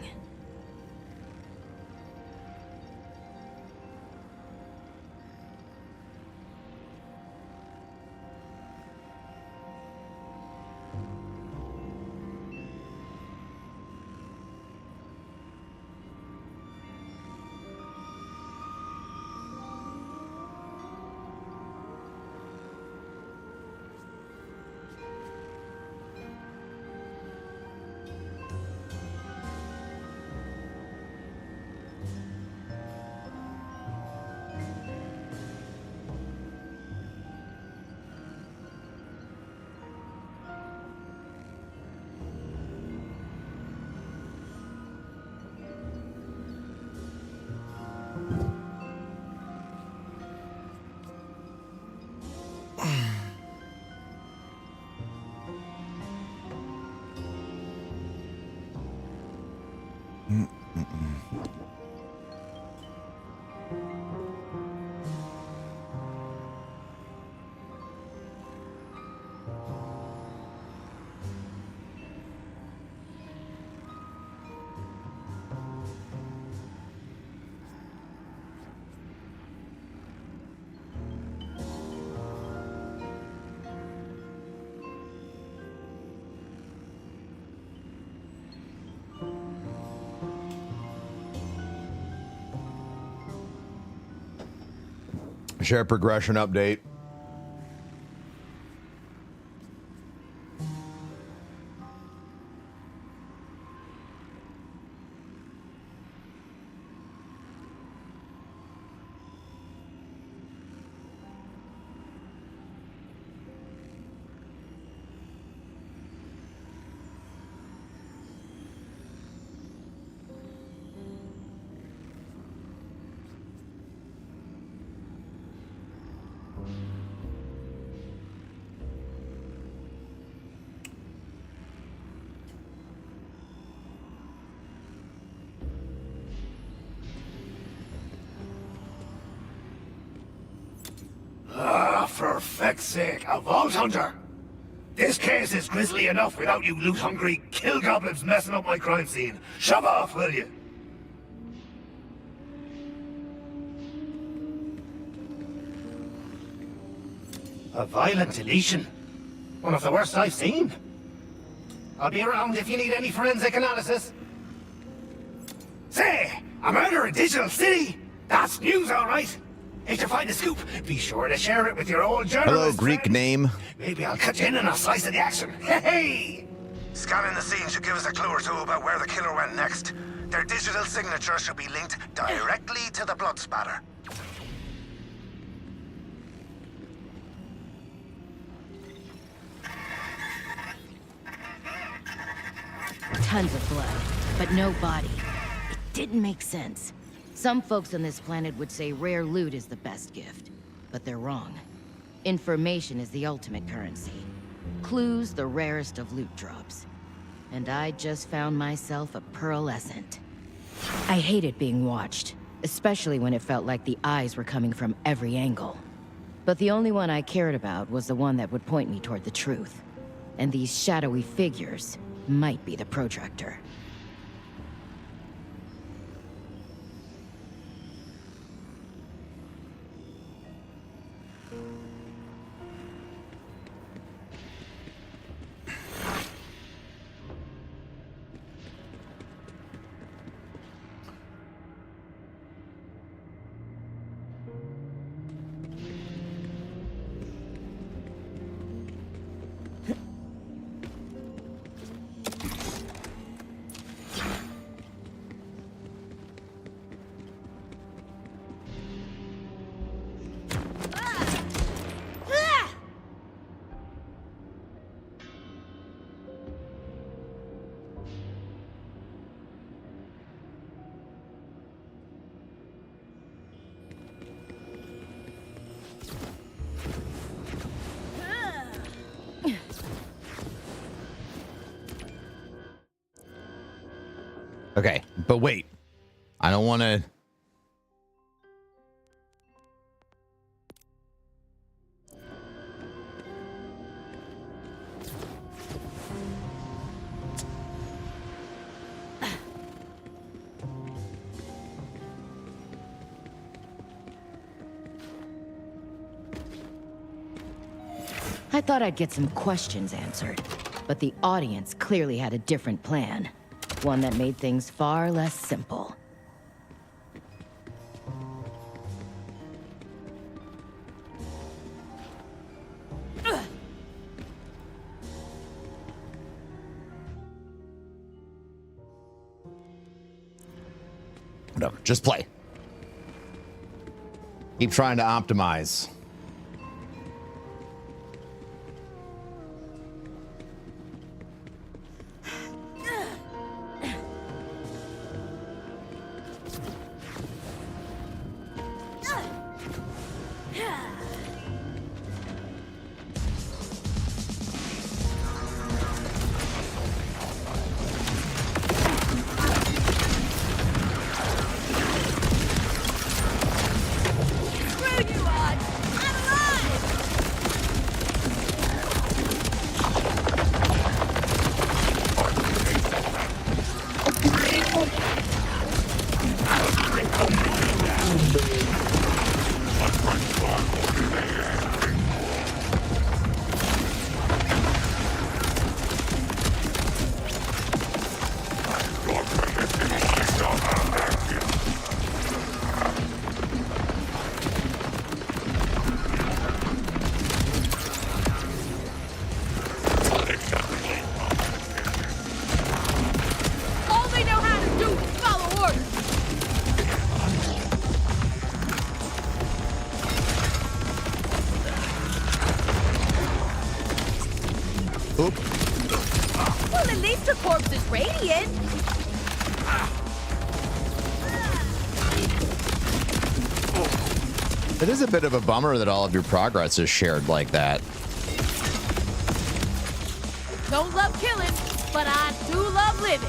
S6: Share progression update.
S10: feck's sake, a vault hunter! This case is grisly enough without you loot-hungry kill goblins messing up my crime scene. Shove off, will you? A violent deletion. One of the worst I've seen. I'll be around if you need any forensic analysis. Say, a murder in Digital City? That's news, all right. If you find a scoop, be sure to share it with your old journalist.
S1: Hello, Greek
S10: friend.
S1: name.
S10: Maybe I'll cut you in on a slice of the action. Hey! Scanning the scene should give us a clue or two about where the killer went next. Their digital signature should be linked directly to the blood spatter.
S6: Tons of blood, but no body. It didn't make sense. Some folks on this planet would say rare loot is the best gift, but they're wrong. Information is the ultimate currency. Clues the rarest of loot drops. And I just found myself a pearlescent. I hated being watched, especially when it felt like the eyes were coming from every angle. But the only one I cared about was the one that would point me toward the truth. And these shadowy figures might be the protractor.
S1: Okay, but wait. I don't want to...
S6: I thought I'd get some questions answered, but the audience clearly had a different plan. One that made things far less simple.
S1: Whatever, just play. Keep trying to optimize.
S3: Well, at least her corpse is radiant.
S1: It is a bit of a bummer that all of your progress is shared like that.
S3: Don't love killing, but I do love living.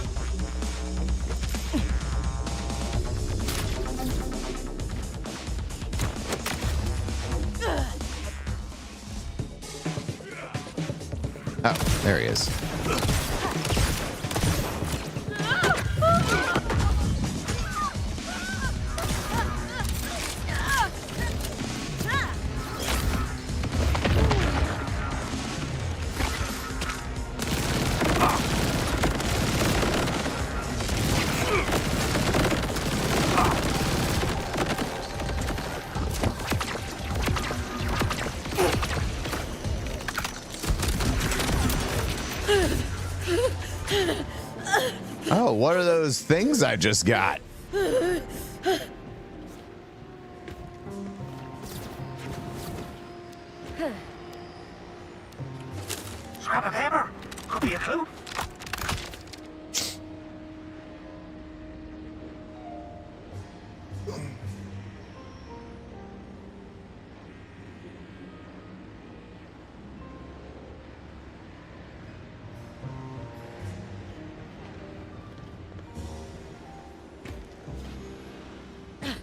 S1: There he is. Oh, what are those things I just got?
S4: Scrap of paper? Could be a clue.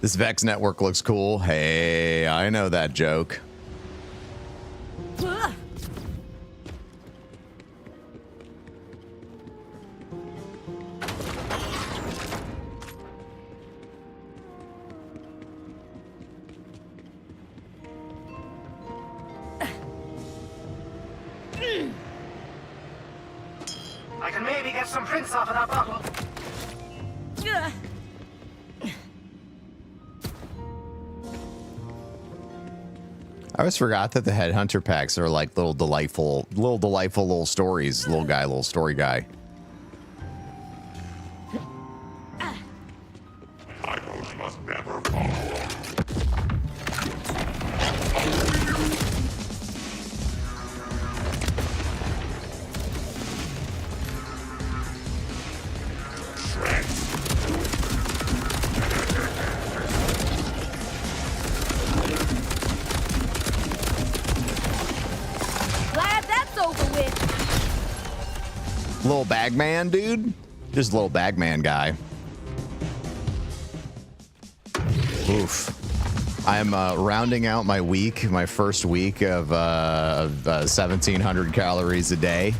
S1: This Vex network looks cool. Hey, I know that joke.
S4: I can maybe get some prints off of that bottle.
S1: I always forgot that the headhunter packs are like little delightful little stories. Little story guy.
S2: Must never fall.
S3: Glad that's over with.
S1: Little bagman, dude. Just little bagman guy. Oof. I'm rounding out my week, my first week of 1,700 calories a day.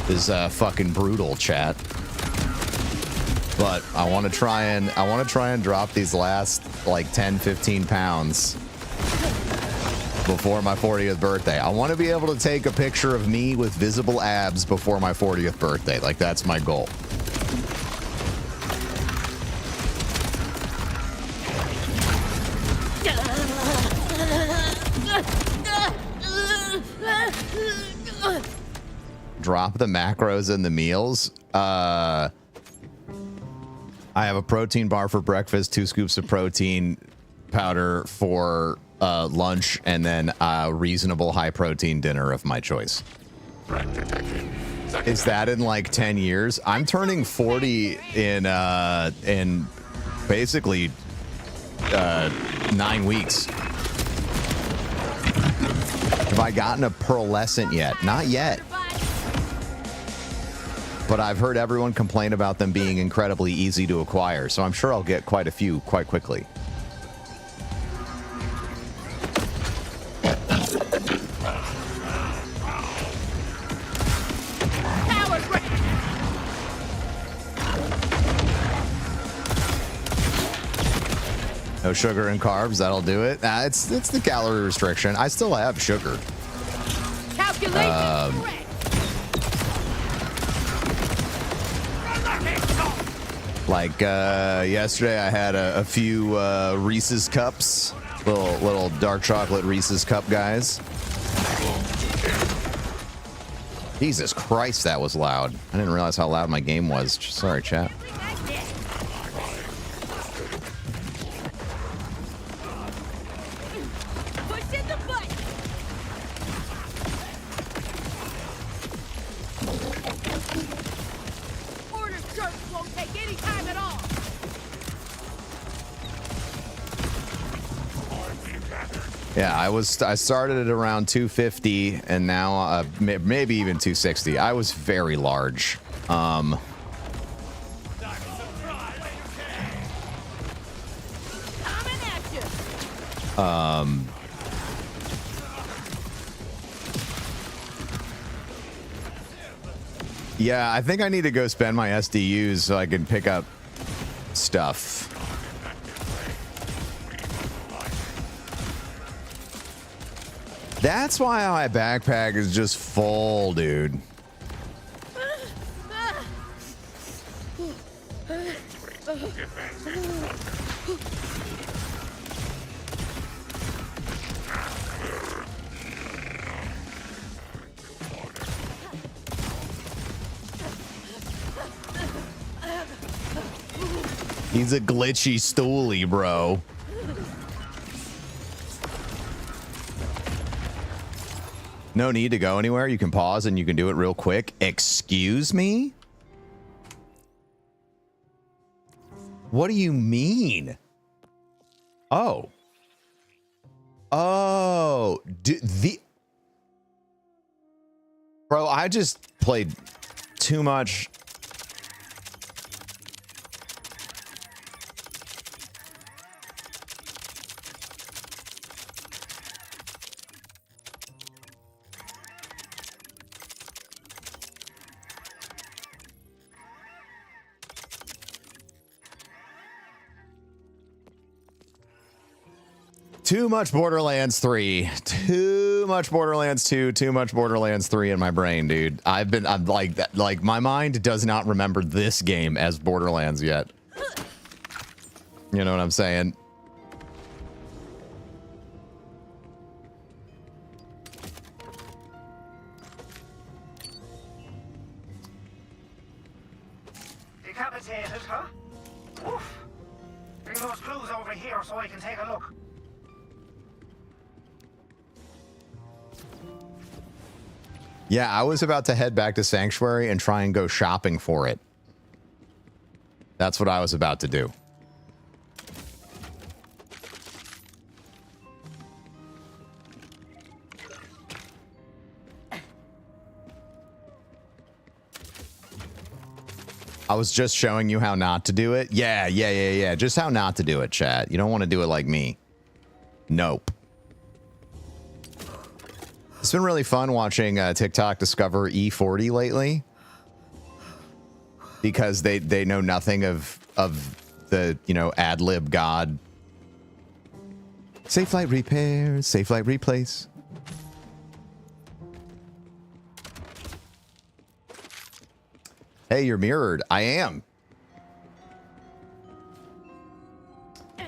S1: Is fucking brutal, chat. But I want to try and drop these last like 10-15 pounds before my 40th birthday. I want to be able to take a picture of me with visible abs before my 40th birthday. Like, that's my goal. Drop the macros in the meals. I have a protein bar for breakfast, 2 scoops of protein powder for lunch, and then a reasonable high protein dinner of my choice. Is that in like 10 years? I'm turning 40 in basically 9 weeks. Have I gotten a pearlescent yet? Not yet. But I've heard everyone complain about them being incredibly easy to acquire, so I'm sure I'll get quite a few quite quickly. No sugar and carbs, that'll do it. It's the calorie restriction. I still have sugar.
S3: Calculation correct.
S1: Like yesterday, I had a few Reese's cups, little dark chocolate Reese's cup guys. Jesus Christ, that was loud. I didn't realize how loud my game was. Sorry, chat. Yeah, I started at around 250, and now maybe even 260. I was very large. Yeah, I think I need to go spend my SDUs so I can pick up stuff. That's why my backpack is just full, dude. He's a glitchy stoolie, bro. No need to go anywhere. You can pause and you can do it real quick. Excuse me? What do you mean? Oh. Oh. Bro, I just played too much. Too much Borderlands 3, too much Borderlands 2, too much Borderlands 3 in my brain, dude. I'm like that. Like my mind does not remember this game as Borderlands yet. You know what I'm saying?
S11: Decapitated, huh? Oof. Bring those clues over here so I can take a look.
S1: Yeah, I was about to head back to Sanctuary and try and go shopping for it. That's what I was about to do. I was just showing you how not to do it. Yeah. Just how not to do it, chat. You don't want to do it like me. Nope. It's been really fun watching TikTok discover E40 lately because they know nothing of the, you know, ad lib god. Safe flight repair, safe flight replace. Hey, you're mirrored. I am.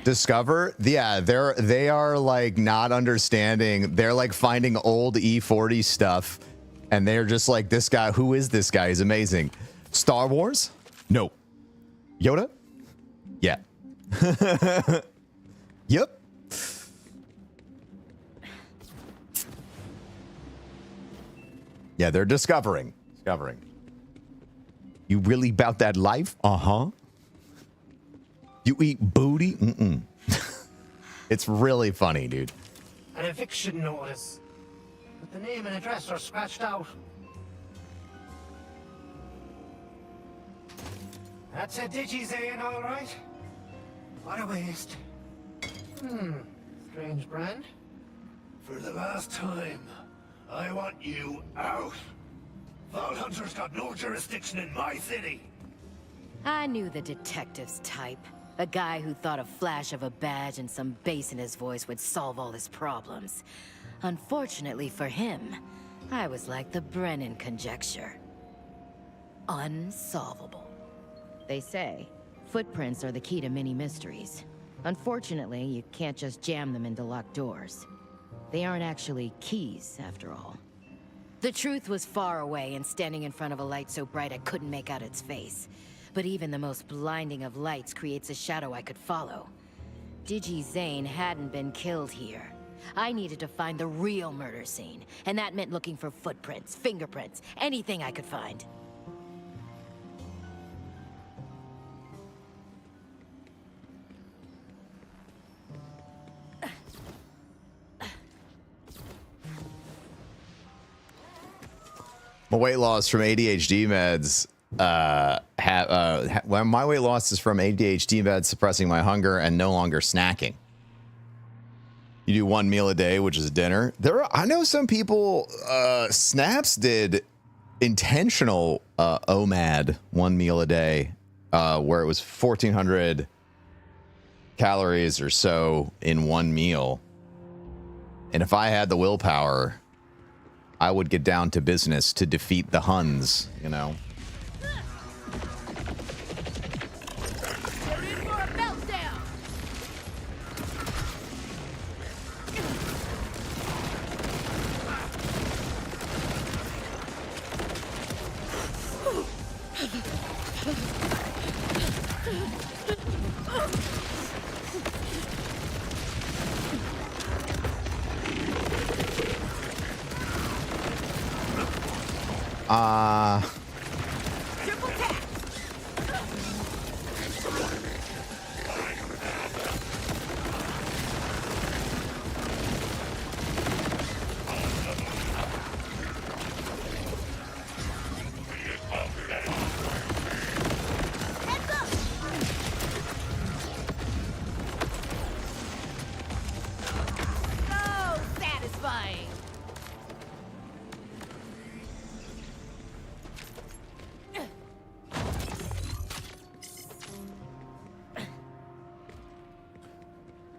S1: Discover, yeah, they are like not understanding. They're like finding old E40 stuff, and they're just like, this guy. Who is this guy? He's amazing. Star Wars? No. Yoda? Yeah. Yep. Yeah, they're discovering. You really about that life? Uh-huh. You eat booty? Mm-mm. It's really funny, dude.
S11: An eviction notice. But the name and address are scratched out. That's a Digizane, all right. What a waste. Strange brand.
S10: For the last time, I want you out. Vault Hunter's got no jurisdiction in my city.
S6: I knew the detective's type. A guy who thought a flash of a badge and some bass in his voice would solve all his problems. Unfortunately for him, I was like the Brennan conjecture. Unsolvable. They say, footprints are the key to many mysteries. Unfortunately, you can't just jam them into locked doors. They aren't actually keys, after all. The truth was far away and standing in front of a light so bright I couldn't make out its face. But even the most blinding of lights creates a shadow I could follow. Digizane hadn't been killed here. I needed to find the real murder scene, and that meant looking for footprints, fingerprints, anything I could find.
S1: My weight loss from ADHD meds. Well, my weight loss is from ADHD meds suppressing my hunger and no longer snacking. You do one meal a day, which is dinner. I know some people, Snaps did intentional OMAD, 1 meal a day, where it was 1,400 calories or so in one meal. And if I had the willpower, I would get down to business to defeat the Huns, you know.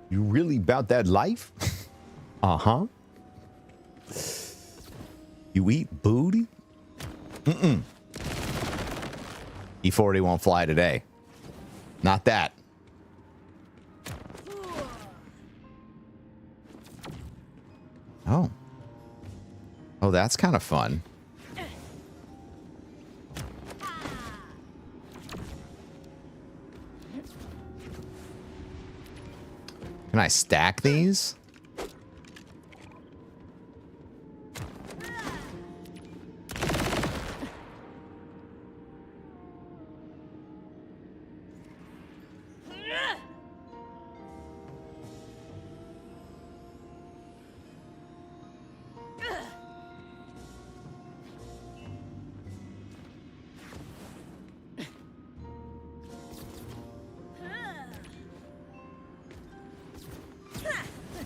S1: You really about that life? Uh-huh. You eat booty? Mm-mm. E40 won't fly today. Not that. Oh. Oh, that's kind of fun. Can I stack these?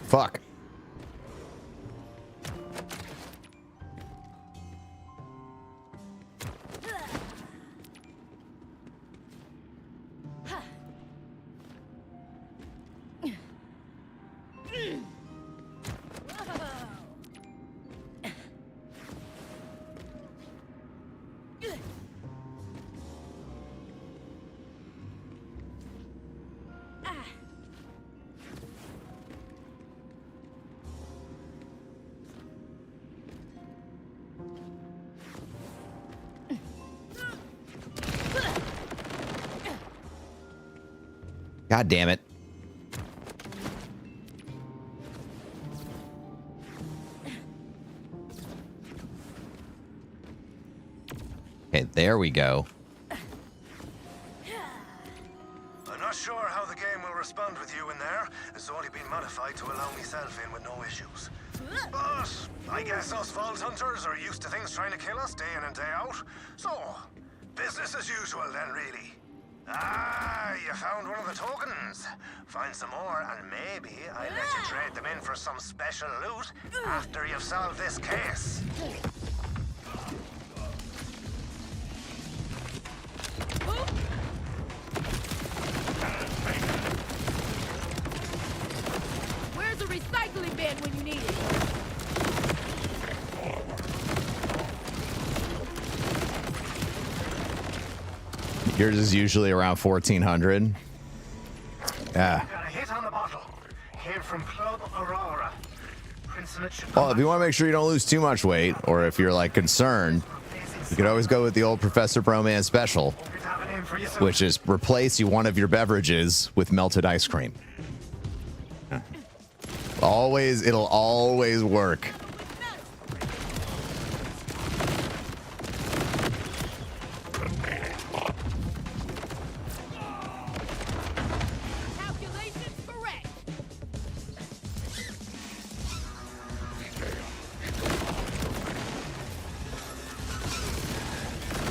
S1: Fuck. God damn it. Okay, there we go.
S10: I'm not sure how the game will respond with you in there. It's only been modified to allow myself in with no issues. But I guess us Vault Hunters are used to things trying to kill us day in and day out. So, business as usual then, really. Ah, you found one of the tokens. Find some more and maybe I'll let you trade them in for some special loot after you've solved this case.
S3: Where's the recycling bin when you need it?
S1: Yours is usually around 1,400. Yeah.
S11: Got a hit on the bottle. Came from Club Aurora.
S1: Well, if you want to make sure you don't lose too much weight, or if you're like concerned, you could always go with the old Professor Broman special, which is replace one of your beverages with melted ice cream. It'll always work.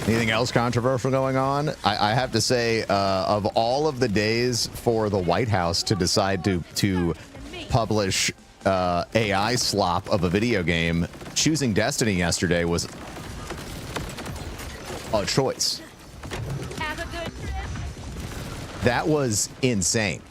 S1: Anything else controversial going on? I have to say, of all of the days for the White House to decide to publish AI slop of a video game, choosing Destiny yesterday was a choice.
S3: Have a good trip.
S1: That was insane.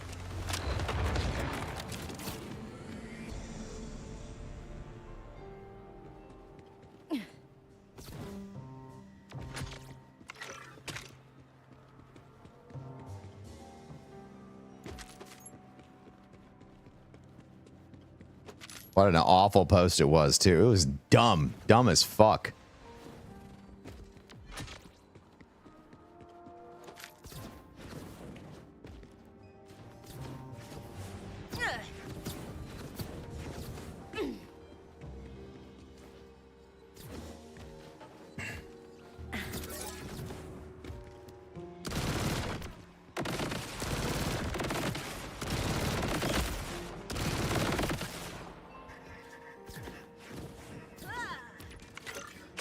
S1: What an awful post it was, too. It was dumb. Dumb as fuck.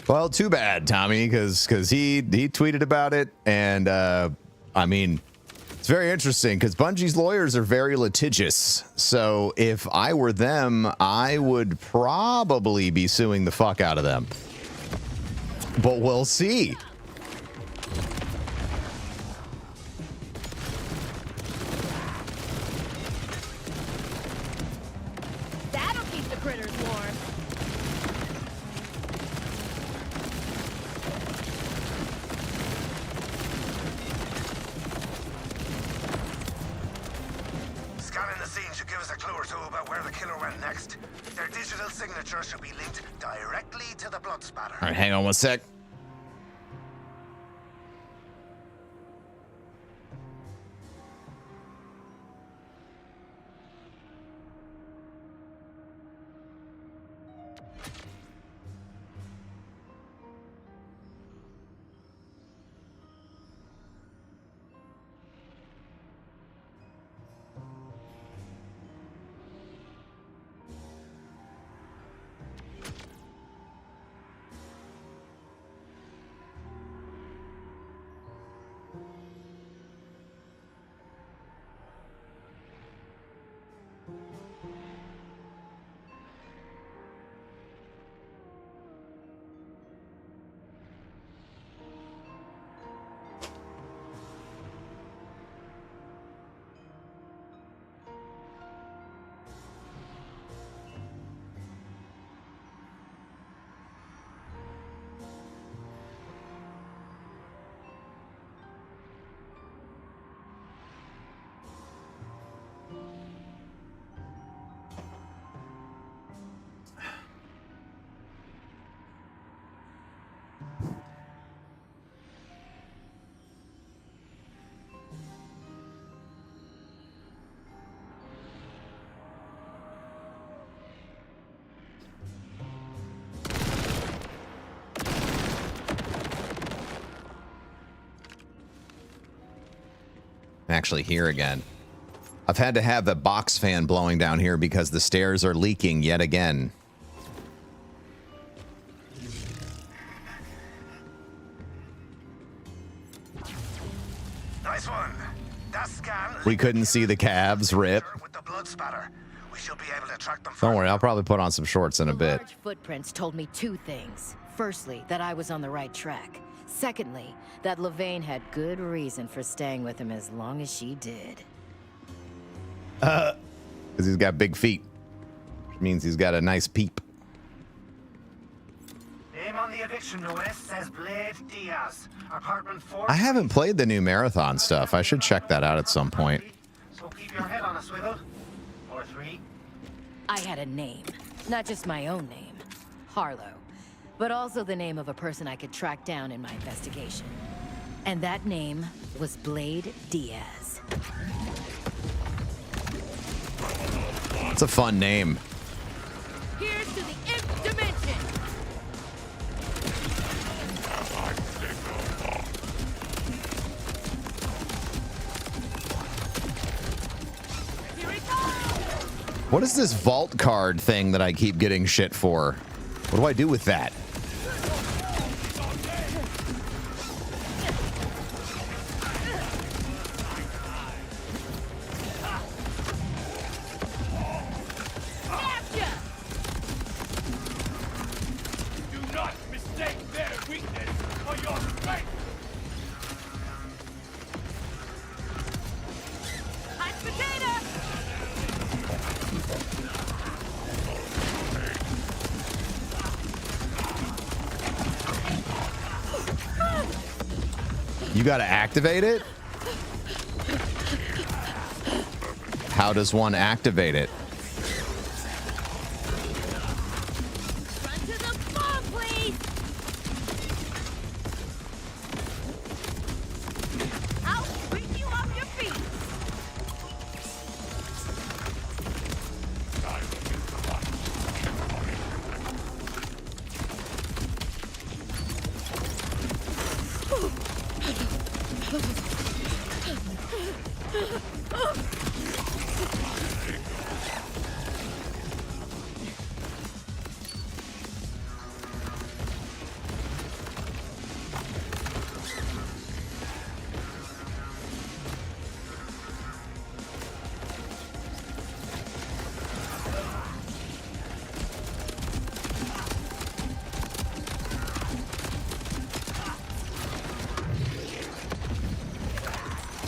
S1: Well, too bad, Tommy, because he tweeted about it, and I mean, it's very interesting because Bungie's lawyers are very litigious. So if I were them, I would probably be suing the fuck out of them. But we'll see.
S3: That'll keep the critters warm.
S11: Scanning the scene should give us a clue or two about where the killer went next. Their digital signature should be linked directly to the blood spatter.
S1: All right, hang on one sec. Actually here again. I've had to have the box fan blowing down here because the stairs are leaking yet again.
S11: Nice one. That scan.
S1: We couldn't see the calves rip.
S11: With the blood spatter, we should be able to track them.
S1: Don't worry, I'll probably put on some shorts in a bit.
S6: Large footprints told me two things. Firstly, that I was on the right track. Secondly, that Levane had good reason for staying with him as long as she did.
S1: Because he's got big feet. Which means he's got a nice peep.
S11: Name on the eviction notice says Blade Diaz. Apartment 4.
S1: I haven't played the new marathon stuff. I should check that out at some point.
S11: So keep your head on a swivel. Or 3.
S6: I had a name. Not just my own name. Harlow. But also the name of a person I could track down in my investigation. And that name was Blade Diaz.
S1: It's a fun name.
S3: Here's to the Nth dimension. Here it comes.
S1: What is this vault card thing that I keep getting shit for? What do I do with that?
S2: Do not mistake their weakness for your strength.
S1: You got to activate it? How does one activate it?
S3: Run to the ball, please. I'll sweep you off your feet.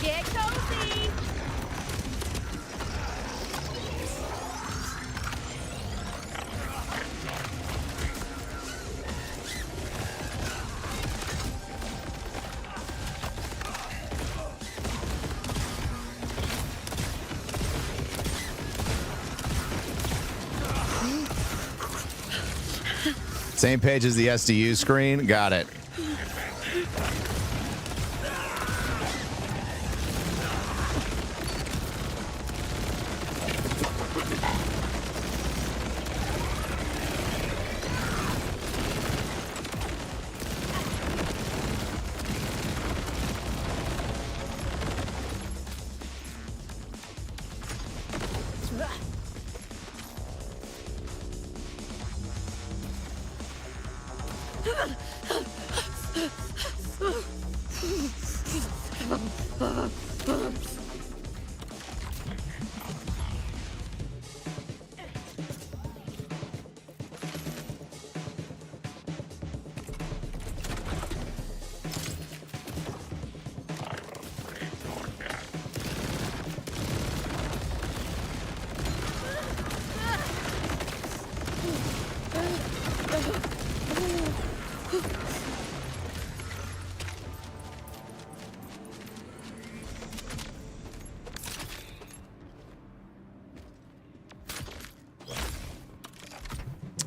S3: Get cozy.
S1: Same page as the SDU screen. Got it.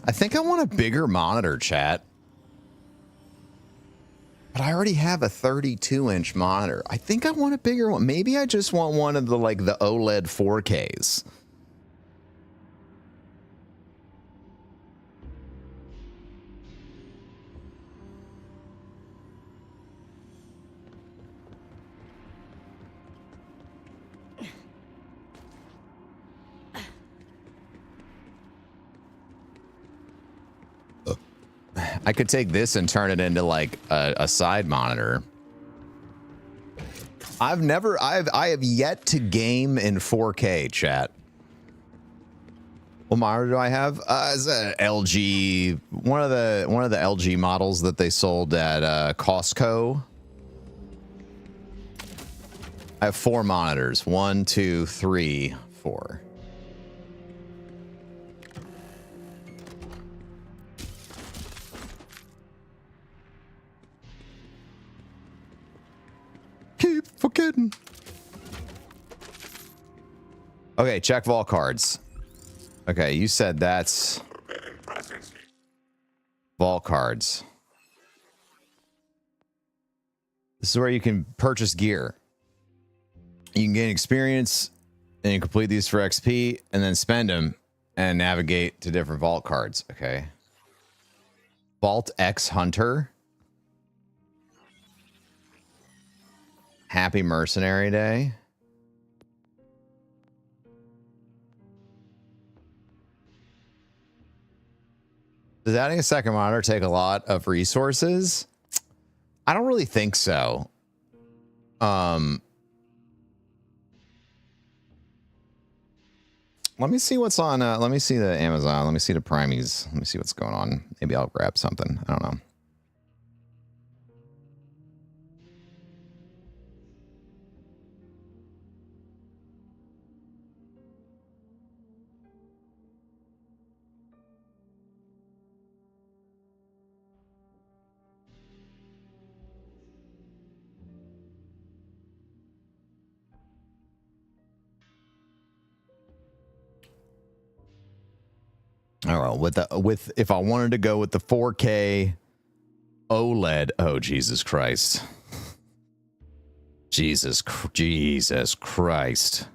S1: I think I want a bigger monitor, chat. But I already have a 32-inch monitor. I think I want a bigger one. Maybe I just want one of the the OLED 4Ks. I could take this and turn it into like a side monitor. I have yet to game in 4K, chat. What monitor do I have? It's a LG, one of the LG models that they sold at Costco. I have 4 monitors. 1, 2, 3, 4. Keep forgetting. Okay, check vault cards. Okay, you said that's vault cards. This is where you can purchase gear. You can gain experience and you complete these for XP and then spend them and navigate to different vault cards. Okay. Vault X Hunter. Happy Mercenary Day. Does adding a second monitor take a lot of resources? I don't really think so. Let me see what's on. Let me see the Amazon. Let me see the Primies. Let me see what's going on. Maybe I'll grab something. I don't know. don't know, with if I wanted to go with the 4K OLED, oh Jesus Christ. Jesus Christ.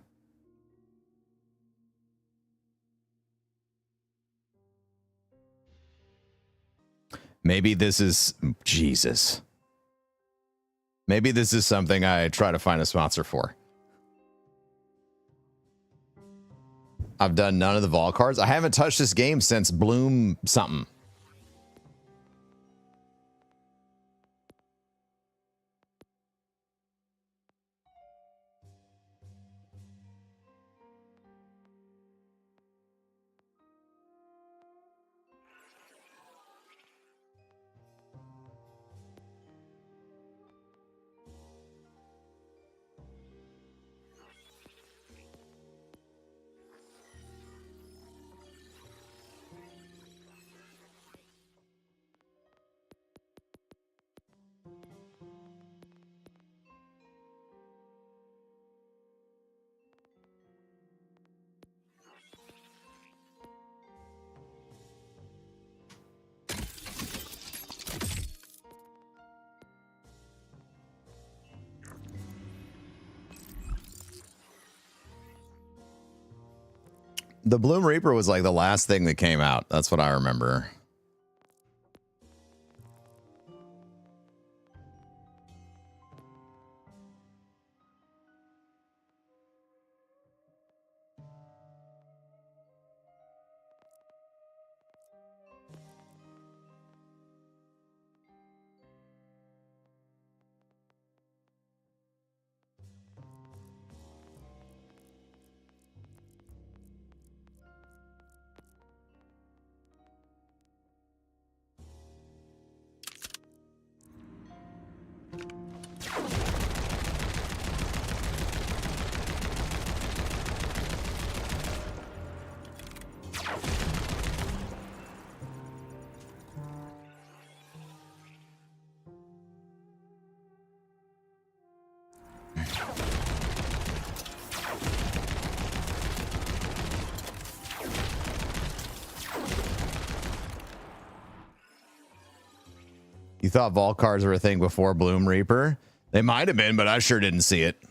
S1: Maybe this is Jesus. Maybe this is something I try to find a sponsor for. I've done none of the Vol cards. I haven't touched this game since Bloom something. The Bloom Reaper was like the last thing that came out. That's what I remember. You thought Vault cards were a thing before Bloom Reaper? They might have been, but I sure didn't see it.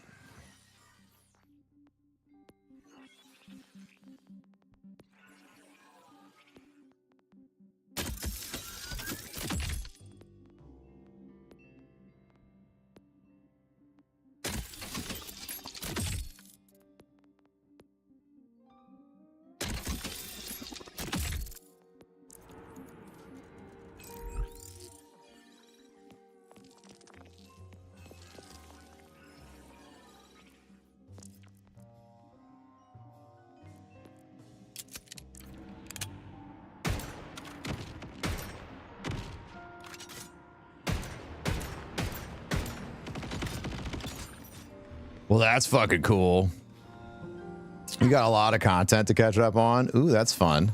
S1: Well, that's fucking cool. You got a lot of content to catch up on. Ooh, that's fun.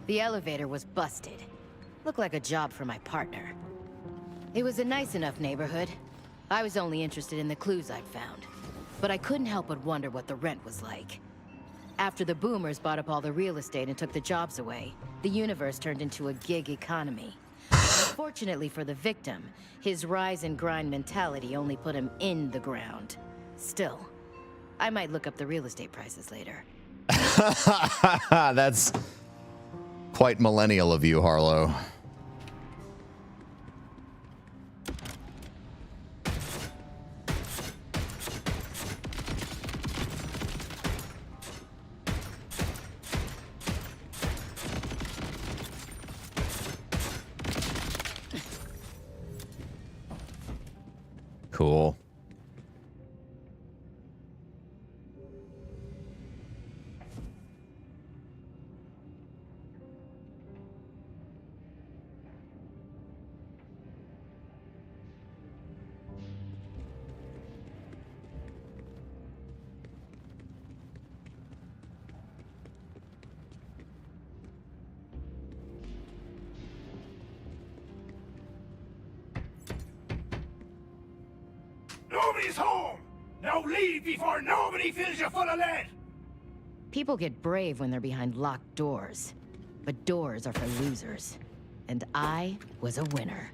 S6: The elevator was busted. Looked like a job for my partner. It was a nice enough neighborhood. I was only interested in the clues I'd found. But I couldn't help but wonder what the rent was like. After the boomers bought up all the real estate and took the jobs away, the universe turned into a gig economy. Unfortunately for the victim, his rise and grind mentality only put him in the ground. Still, I might look up the real estate prices later.
S1: That's quite millennial of you, Harlow. Cool.
S10: Nobody's home! Now leave before nobody fills you full of lead!
S6: People get brave when they're behind locked doors. But doors are for losers. And I was a winner.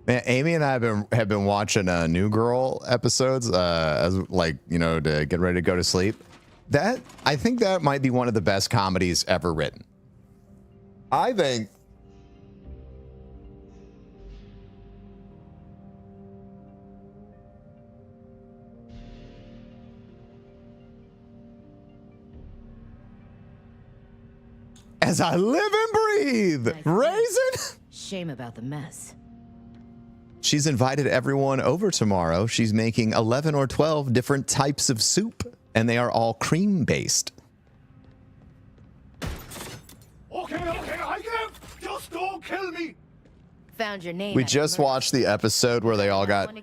S1: Man, Amy and I have been watching New Girl episodes, as like, you know, to get ready to go to sleep. I think that might be one of the best comedies ever written. I think. As I live and breathe, Raisin.
S6: Shame about the mess.
S1: She's invited everyone over tomorrow. She's making 11 or 12 different types of soup, and they are all cream-based.
S10: Okay, I give! Just don't kill me!
S6: Found your name.
S1: We just watched the episode where they all got,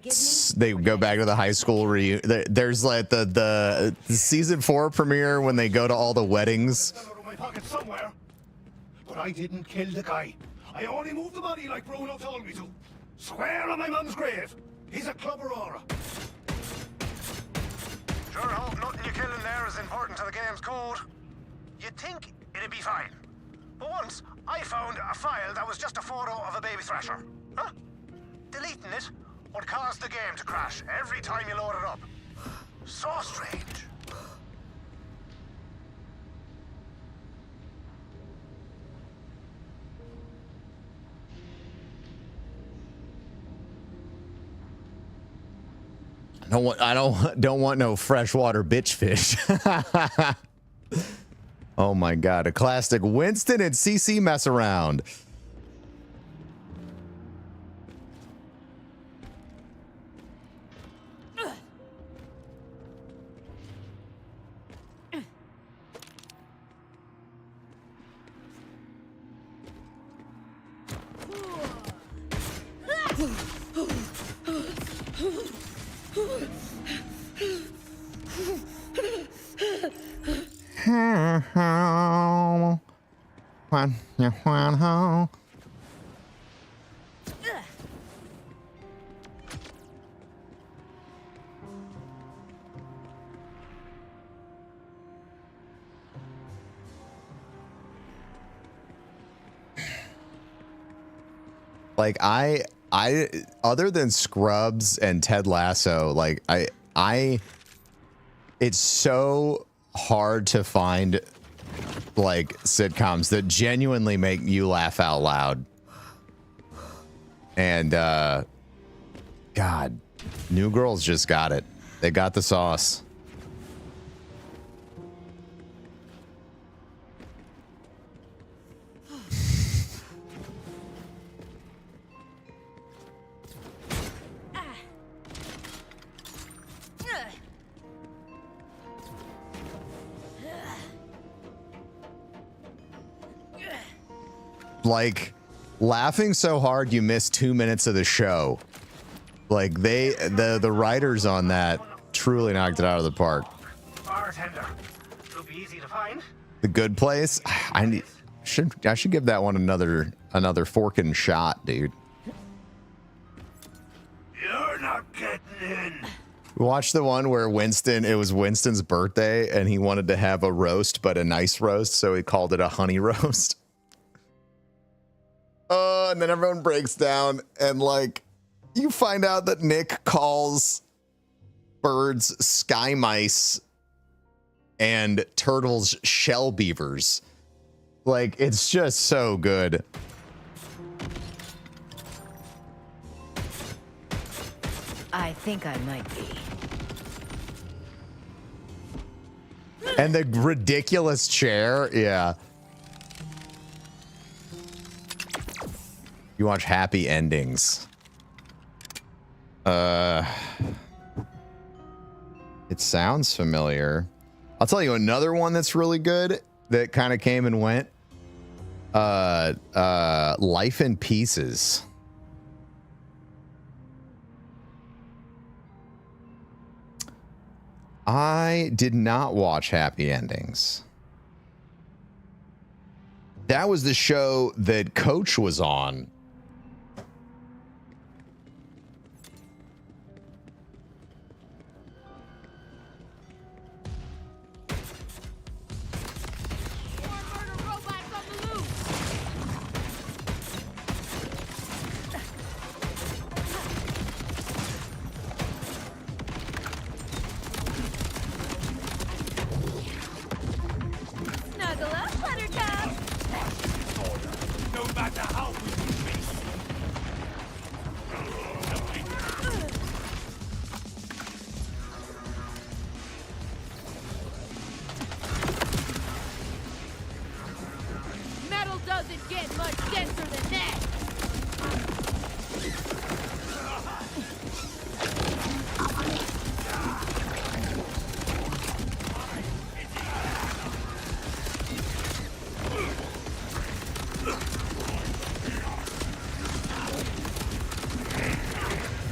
S1: they go back to the high school reunion. There's like the season 4 premiere when they go to all the weddings.
S10: Out of my pocket somewhere. But I didn't kill the guy. I only moved the body like Bruno told me to. Square on my mum's grave. He's a club aurora.
S11: Sure hope nothing you kill in there is important to the game's code. You'd think it'd be fine. But once, I found a file that was just a photo of a baby thrasher. Huh? Deleting it would cause the game to crash every time you load it up. So strange.
S1: I don't want no freshwater bitch fish. Oh my god, a classic Winston and CC mess around. Like I other than Scrubs and Ted Lasso, like it's so hard to find like sitcoms that genuinely make you laugh out loud. And God, New Girl's just got it. They got the sauce. Like laughing so hard you miss 2 minutes of the show. Like the writers on that truly knocked it out of the park.
S10: Bartender. It'll be easy to find.
S1: The Good Place. I should give that one another forking shot, dude.
S10: You're not getting in.
S1: Watch the one where it was Winston's birthday and he wanted to have a roast, but a nice roast, so he called it a honey roast. And then everyone breaks down, and like you find out that Nick calls birds sky mice and turtles shell beavers. Like, it's just so good.
S6: I think I might be.
S1: And the ridiculous chair, yeah. You watch Happy Endings. It sounds familiar. I'll tell you another one that's really good that kind of came and went. Life in Pieces. I did not watch Happy Endings. That was the show that Coach was on
S3: doesn't get much denser than that.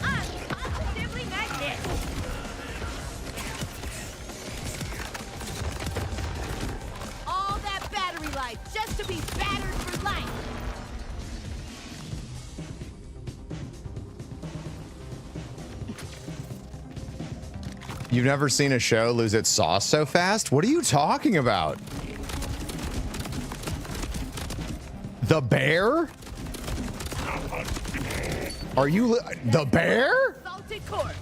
S3: I'm positively magnetic. All that battery life just to be battered for life.
S1: You've never seen a show lose its sauce so fast? What are you talking about? The bear? Are you the bear?
S3: Salted corpse.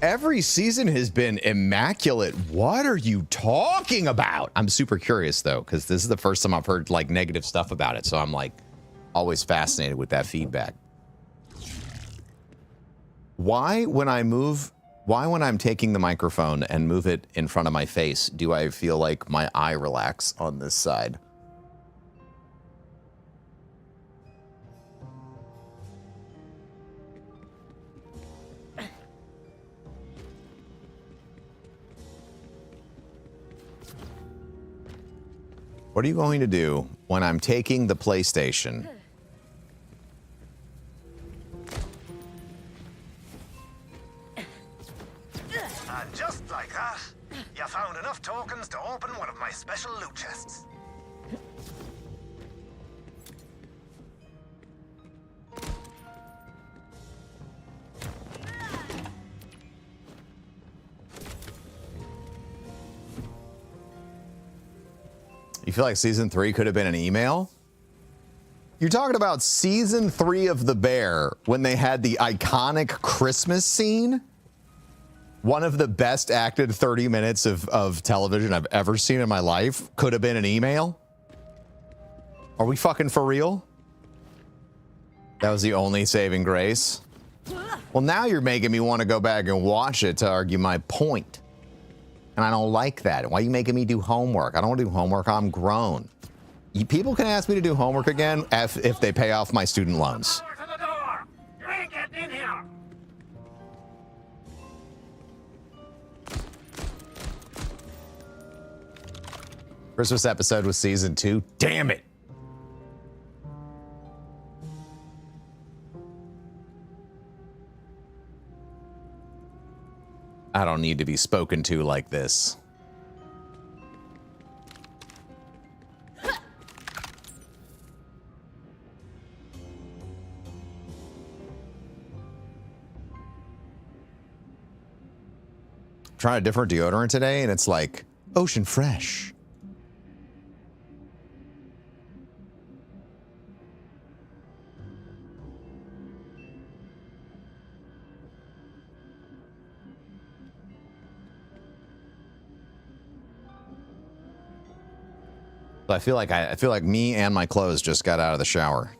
S1: Every season has been immaculate. What are you talking about? I'm super curious though, because this is the first time I've heard like negative stuff about it. So I'm like always fascinated with that feedback. Why when I'm taking the microphone and move it in front of my face, do I feel like my eye relax on this side? What are you going to do when I'm taking the PlayStation?
S11: And just like that, you found enough tokens to open one of my special loot chests.
S1: You feel like season 3 could have been an email? You're talking about season 3 of The Bear when they had the iconic Christmas scene? One of the best acted 30 minutes of television I've ever seen in my life could have been an email? Are we fucking for real? That was the only saving grace? Well, now you're making me want to go back and watch it to argue my point. And I don't like that. Why are you making me do homework? I don't want to do homework. I'm grown. People can ask me to do homework again if they pay off my student loans.
S4: To the door! You ain't getting in here!
S1: Christmas episode was season 2. Damn it. I don't need to be spoken to like this. Trying a different deodorant today, and it's like Ocean Fresh. I feel like me and my clothes just got out of the shower.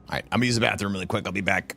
S1: All right, I'm gonna use the bathroom really quick. I'll be back.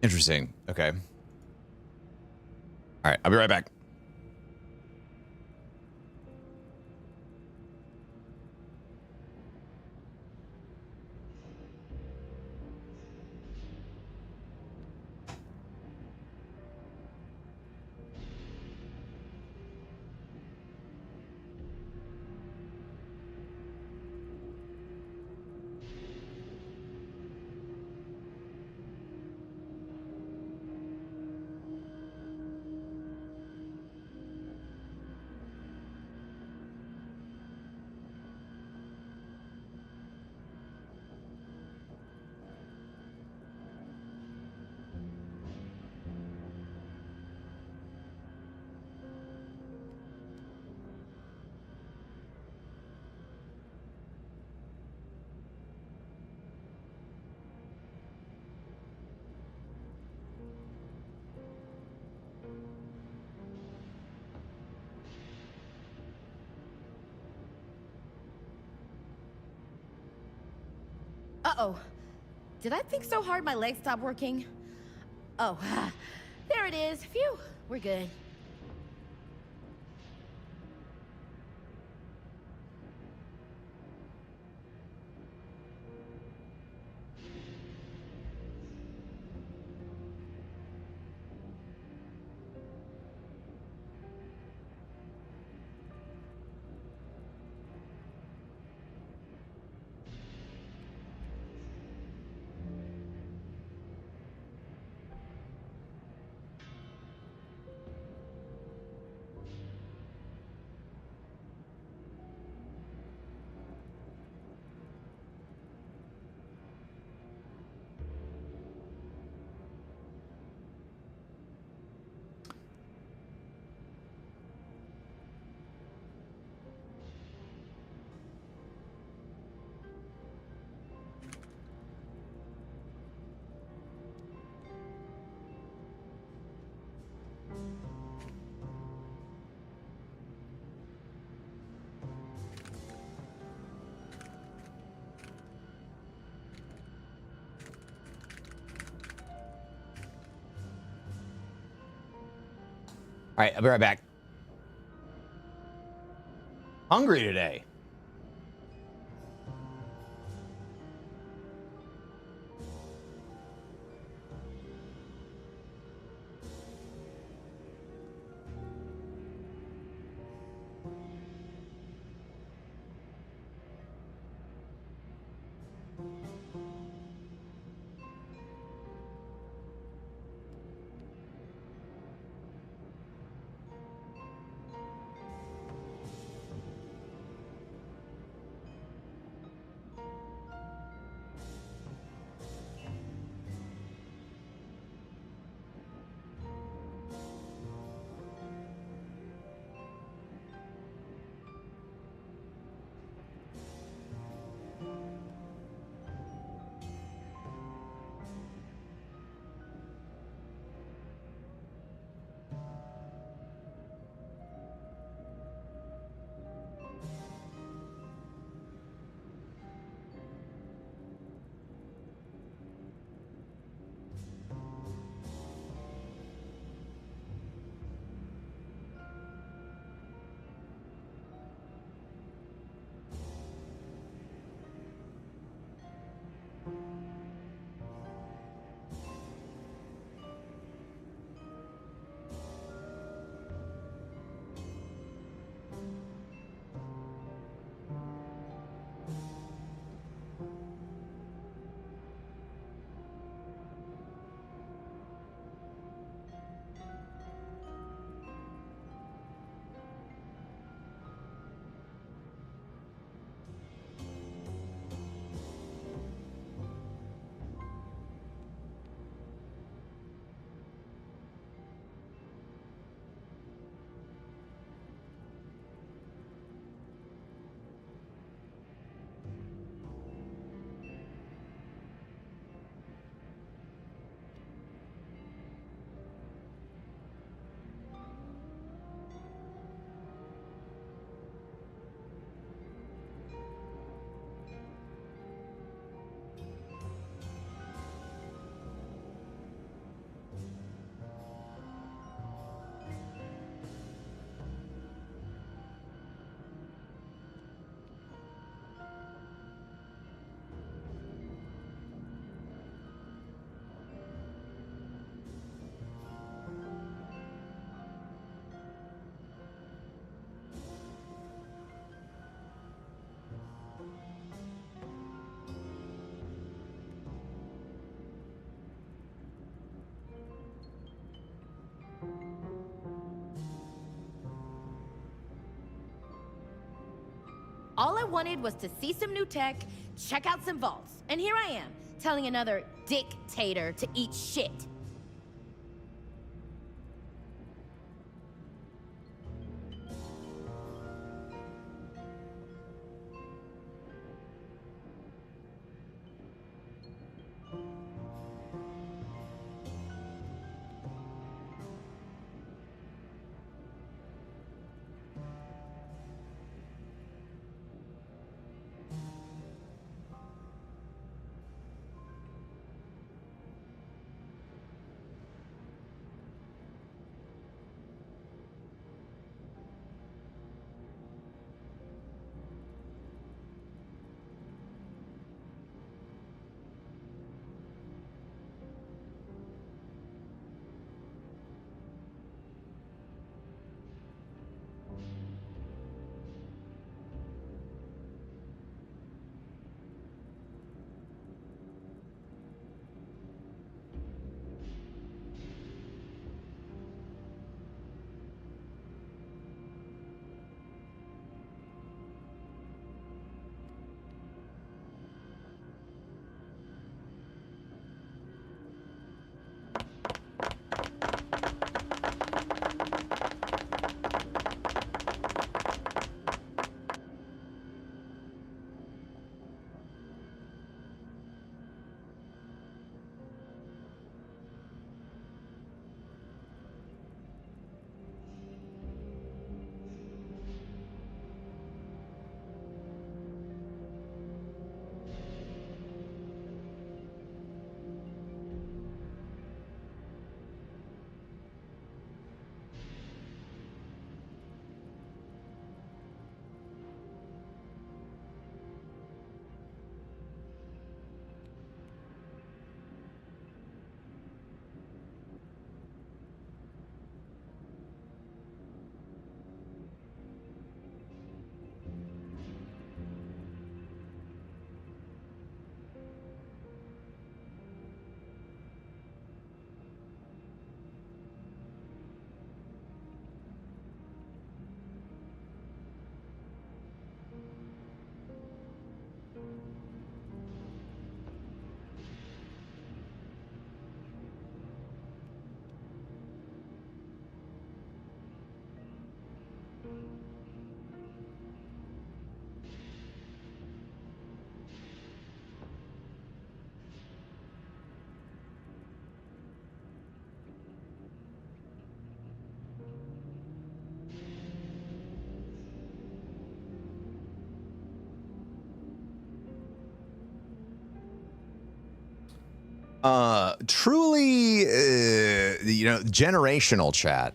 S1: Interesting. Okay. All right, I'll be right back.
S3: Uh-oh. Did I think so hard my legs stopped working? Oh, there it is. Phew, we're good.
S1: All right, I'll be right back. Hungry today.
S3: All I wanted was to see some new tech, check out some vaults, and here I am, telling another dictator to eat shit.
S1: Truly, generational chat.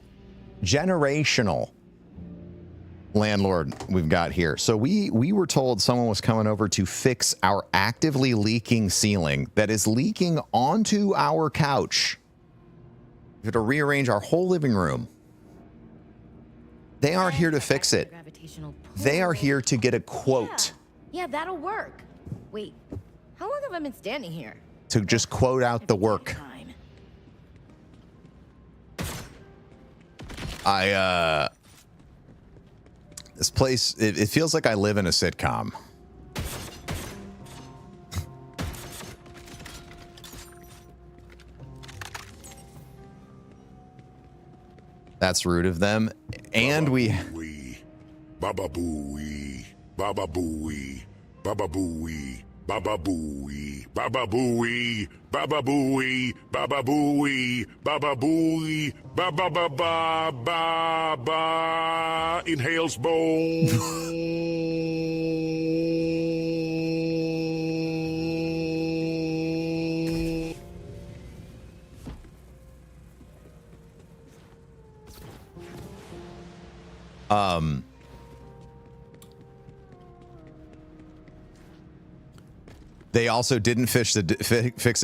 S1: Generational landlord we've got here. So we were told someone was coming over to fix our actively leaking ceiling that is leaking onto our couch. We have to rearrange our whole living room. They aren't here to fix it. They are here to get a quote.
S3: Yeah, that'll work. Wait, how long have I been standing here?
S1: To just quote out the work. This place, it feels like I live in a sitcom. That's rude of them. And we...
S12: Baba booey, baba booey, baba booey, baba booey, baba booey, baba booey, baba booey, baba booey, baba ba ba ba ba, inhales bone.
S1: They also didn't fix the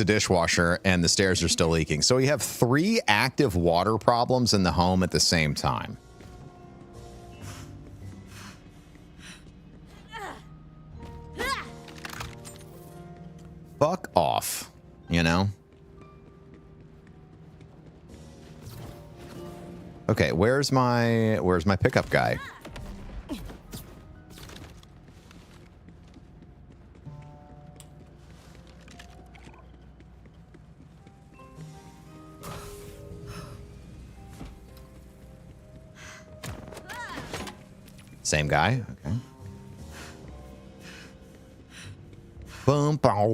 S1: dishwasher, and the stairs are still leaking. So we have 3 active water problems in the home at the same time. Fuck off, you know? Okay, where's my pickup guy? Same guy? Okay. Boom, bow.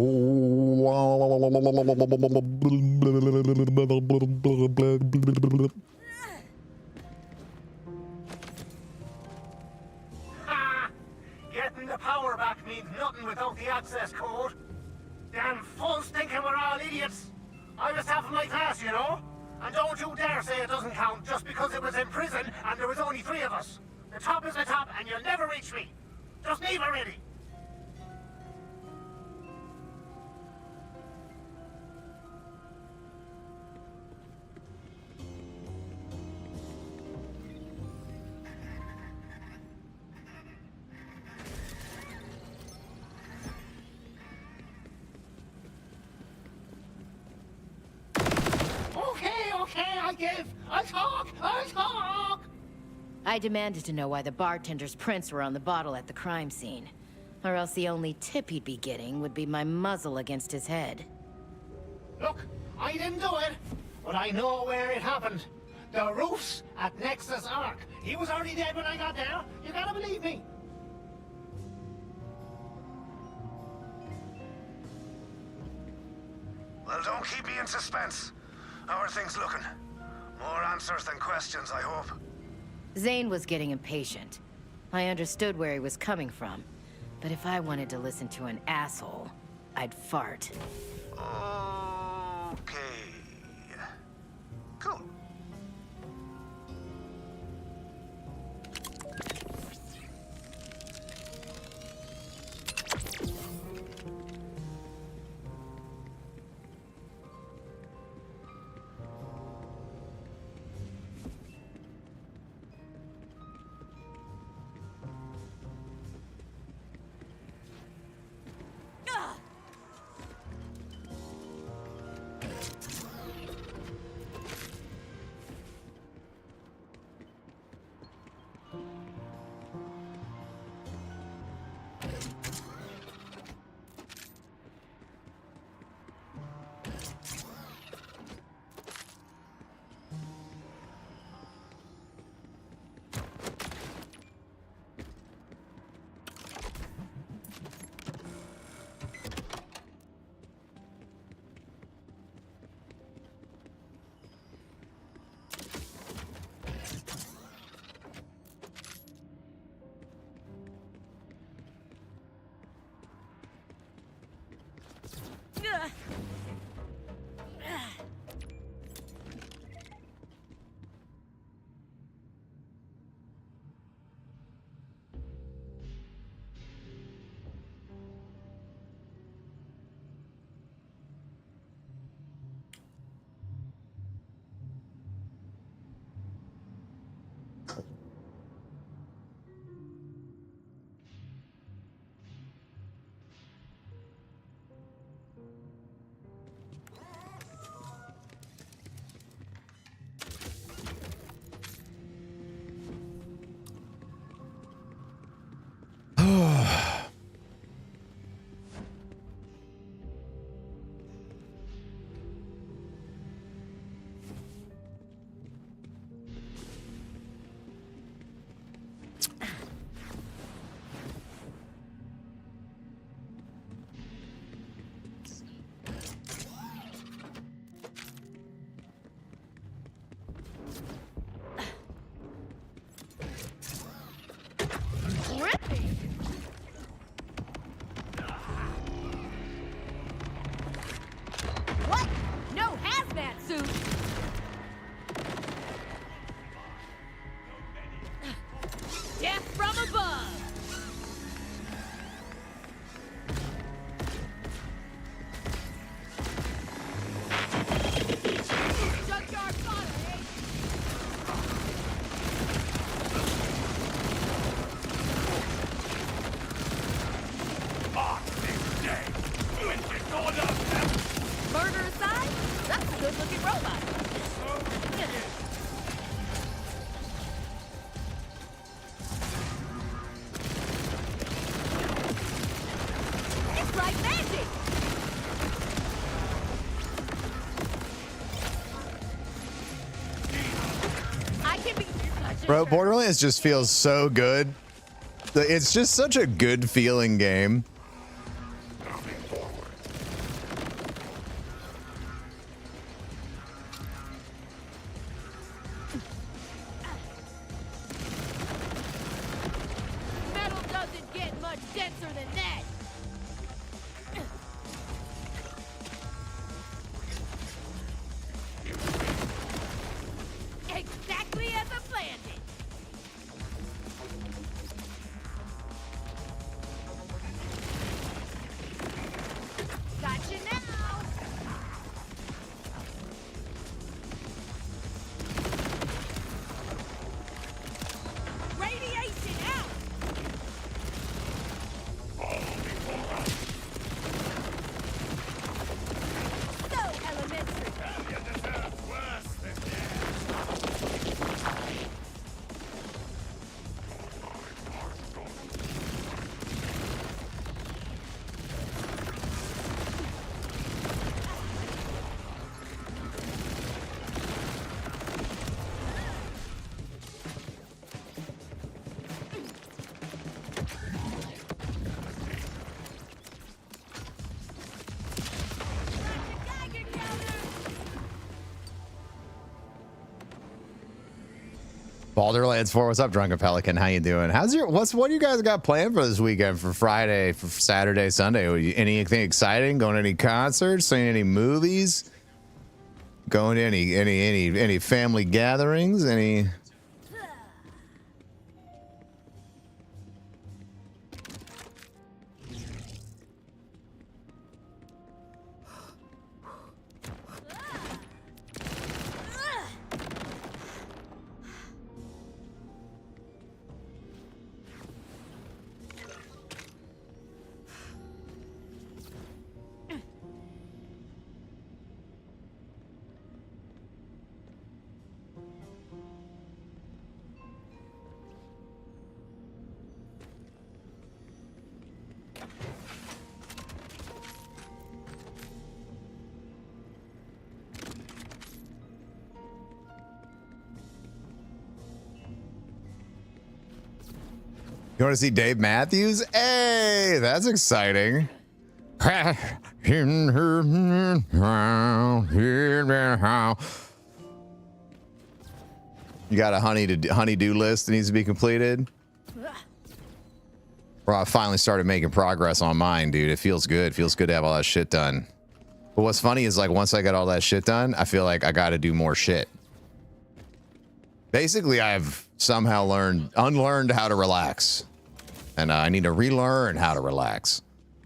S11: Getting the power back means nothing without the access code. Damn fools thinking we're all idiots. I was half of my class, you know? And don't you dare say it doesn't count just because it was in prison and there was only 3 of us. The top is the top and you'll never reach me. Just leave already. Okay, I give. I'll talk.
S6: I demanded to know why the bartender's prints were on the bottle at the crime scene. Or else the only tip he'd be getting would be my muzzle against his head.
S11: Look, I didn't do it, but I know where it happened. The roofs at Nexus Arc. He was already dead when I got there. You gotta believe me. Well, don't keep me in suspense. How are things looking? More answers than questions, I hope.
S6: Zane was getting impatient. I understood where he was coming from. But if I wanted to listen to an asshole, I'd fart.
S11: Okay. Cool.
S3: What? No hazmat suit! Death from above! Junkyard fodder, eh? Murder aside, that's a good-looking robot. It's like magic. I can be such a
S1: Bro, Borderlands just feels so good It's just such a good feeling game.
S3: Metal doesn't get much denser than that. Exactly as I planned it. Gotcha now. Radiation out. So elementary.
S1: Borderlands 4, what's up, Drunken Pelican? How you doing? What do you guys got planned for this weekend, for Friday, for Saturday, Sunday? Anything exciting? Going to any concerts? Seeing any movies? Going to any family gatherings? Any? You want to see Dave Matthews? Hey, that's exciting. You got a honey-do list that needs to be completed? Well, I finally started making progress on mine, dude. It feels good. It feels good to have all that shit done. But what's funny is, like, once I got all that shit done, I feel like I got to do more shit. Basically, I've somehow unlearned how to relax. And I need to relearn how to relax.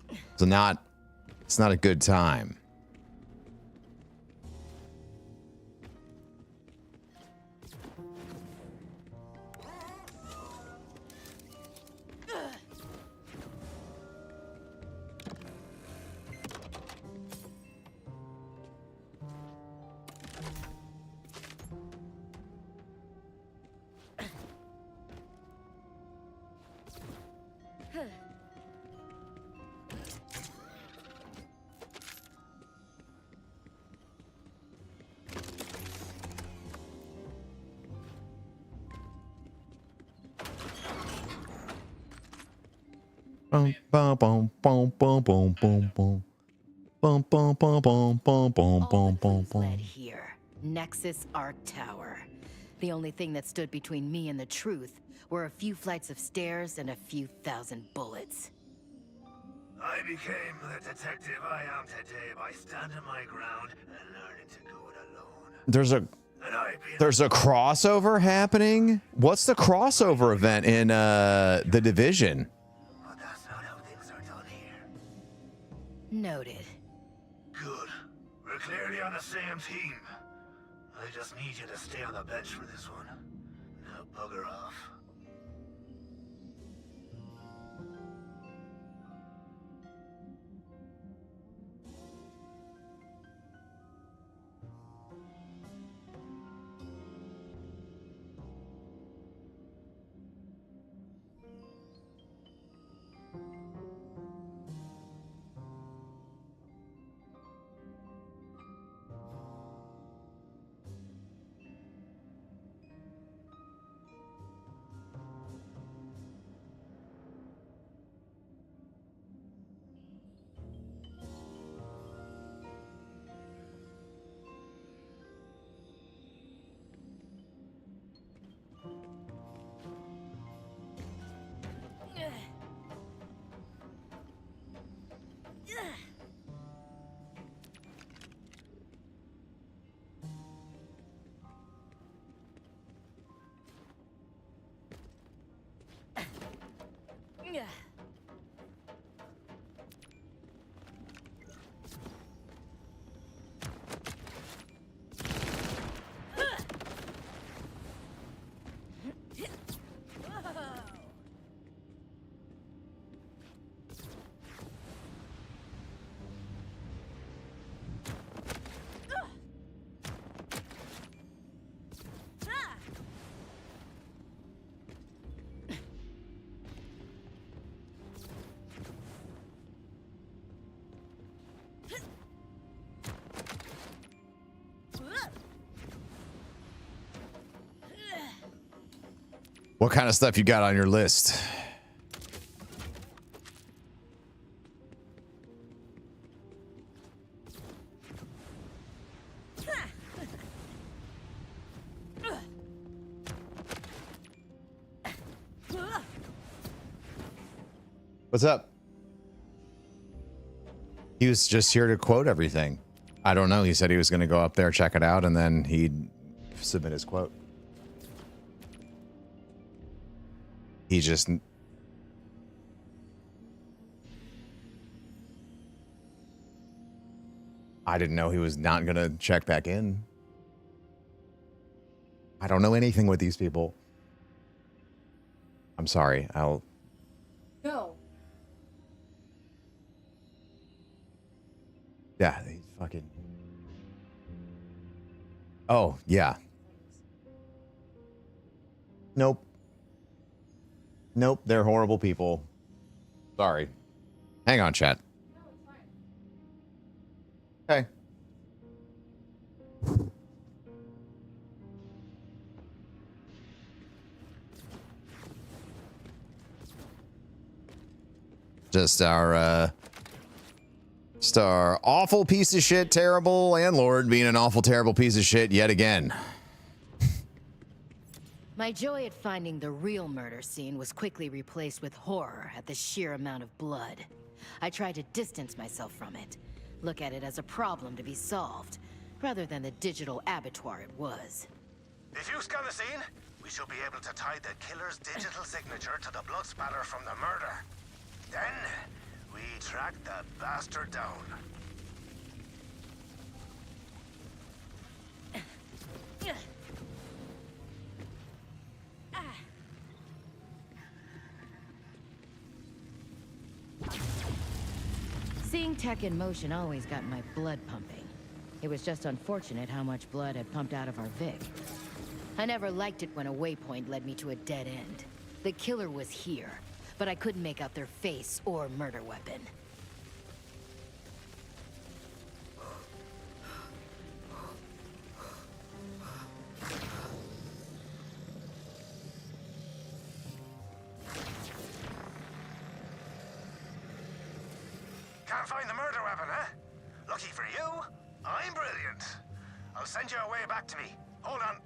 S1: It's not a good time. Boom, boom, boom, boom, boom, boom, boom. Boom, boom, boom, boom, boom, boom, boom, boom, boom.
S6: Here, Nexus Arc Tower. The only thing that stood between me and the truth were a few flights of stairs and a few thousand bullets.
S10: I became the detective I am today by standing my ground and learning to go it alone.
S1: There's a crossover happening? What's the crossover event in The Division?
S10: But that's not how things are done here.
S6: Noted.
S10: Good. We're clearly on the same team. I just need you to stay on the bench for this one. Now bugger off.
S1: What kind of stuff you got on your list? What's up? He was just here to quote everything. I don't know. He said he was going to go up there, check it out, and then he'd submit his quote. He just... I didn't know he was not going to check back in. I don't know anything with these people. I'm sorry. I'll...
S7: No.
S1: Yeah, he's fucking... Oh, yeah. Nope. Nope, they're horrible people. Sorry. Hang on, chat. Okay. Just our awful piece of shit, terrible landlord being an awful, terrible piece of shit yet again.
S6: My joy at finding the real murder scene was quickly replaced with horror at the sheer amount of blood. I tried to distance myself from it, look at it as a problem to be solved, rather than the digital abattoir it was.
S11: If you scan the scene, we should be able to tie the killer's digital signature to the blood spatter from the murder. Then, we track the bastard down.
S6: Seeing tech in motion always got my blood pumping. It was just unfortunate how much blood had pumped out of our Vic. I never liked it when a waypoint led me to a dead end. The killer was here, but I couldn't make out their face or murder weapon.
S11: Can't find the murder weapon, huh? Lucky for you, I'm brilliant. I'll send you a way back to me. Hold on.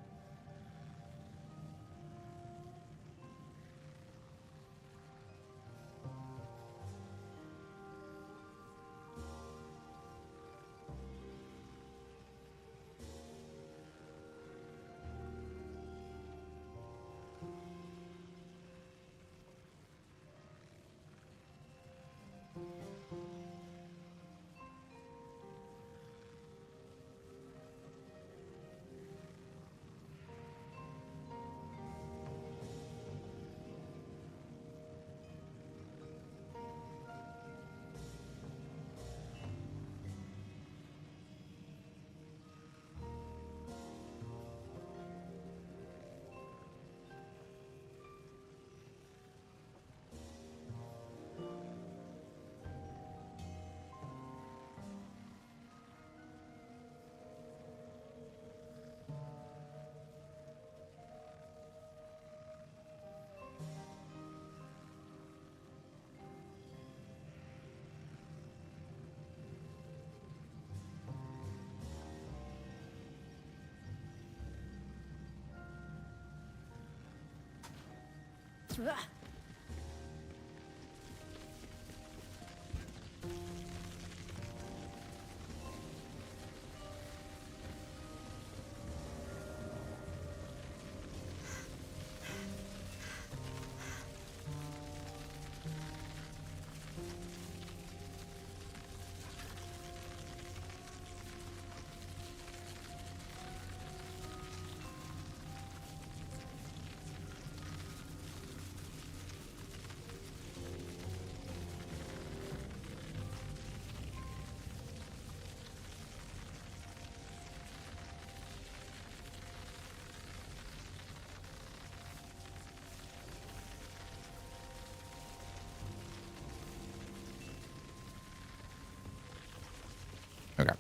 S1: Okay.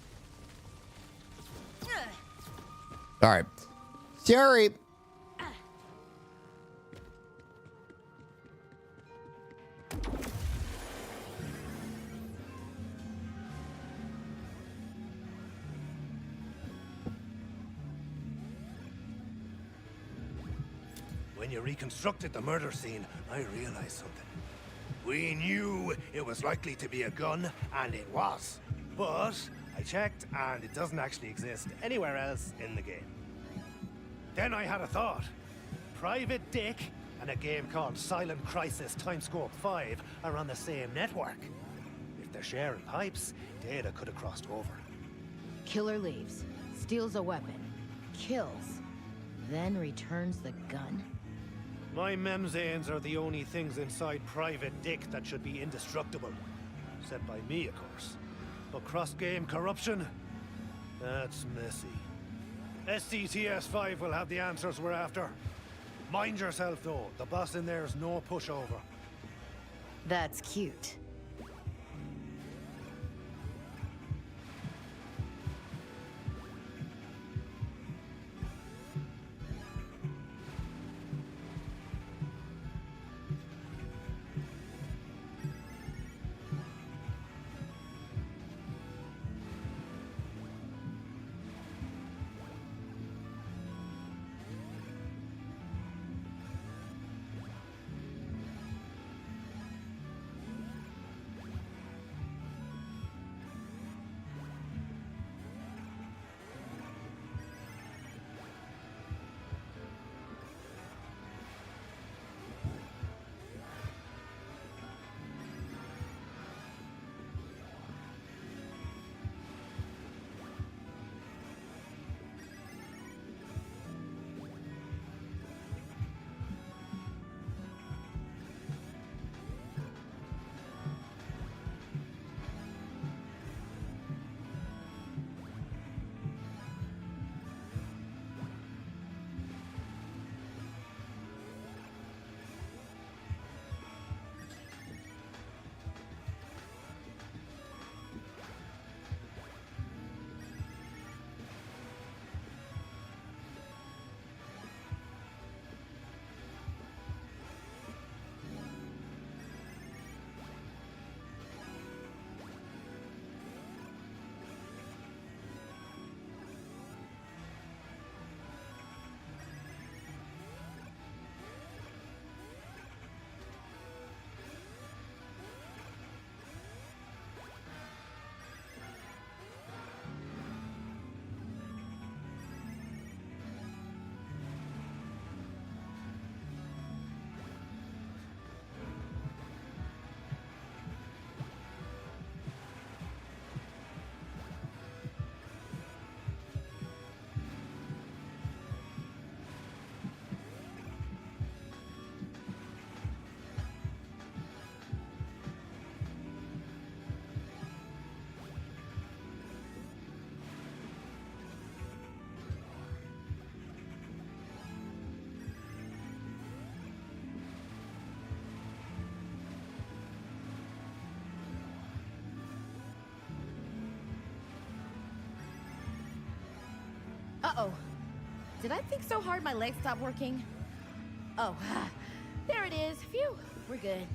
S1: All right. Sorry.
S10: When you reconstructed the murder scene, I realized something. We knew it was likely to be a gun, and it was. But I checked, and it doesn't actually exist anywhere else in the game. Then I had a thought. Private Dick and a game called Silent Crisis Timescope 5 are on the same network. If they're sharing pipes, data could have crossed over.
S6: Killer leaves, steals a weapon, kills, then returns the gun?
S10: My memzanes are the only things inside Private Dick that should be indestructible. Said by me, of course. But cross-game corruption? That's messy. SCTS-5 will have the answers we're after. Mind yourself, though. The boss in there is no pushover.
S6: That's cute.
S3: Uh-oh. Did I think so hard my legs stopped working? Oh, there it is. Phew, we're good.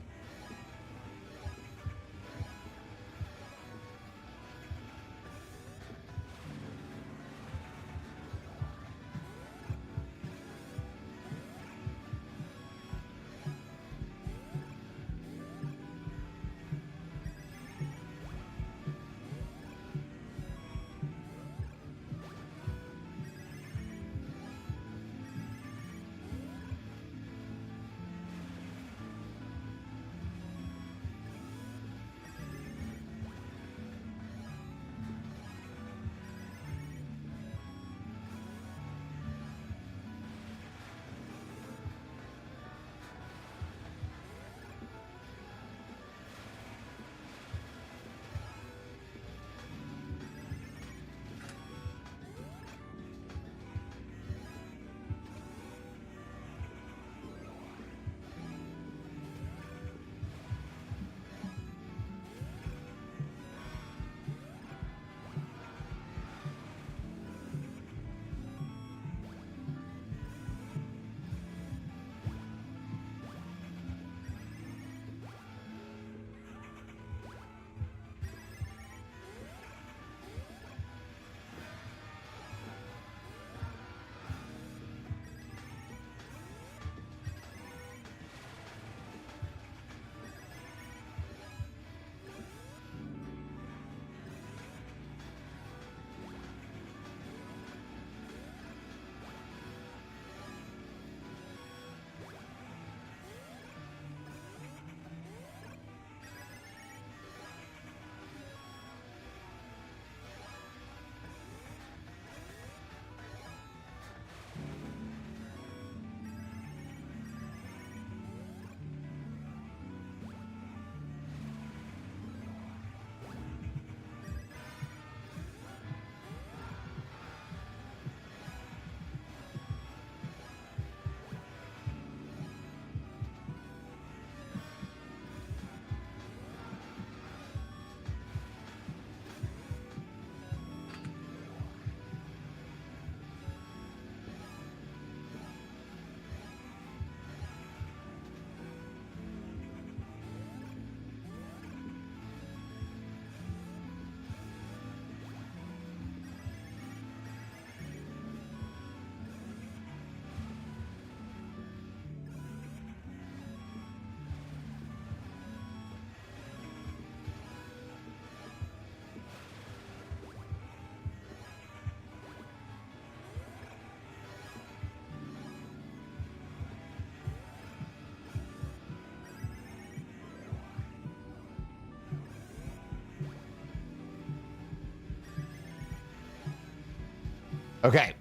S1: Okay.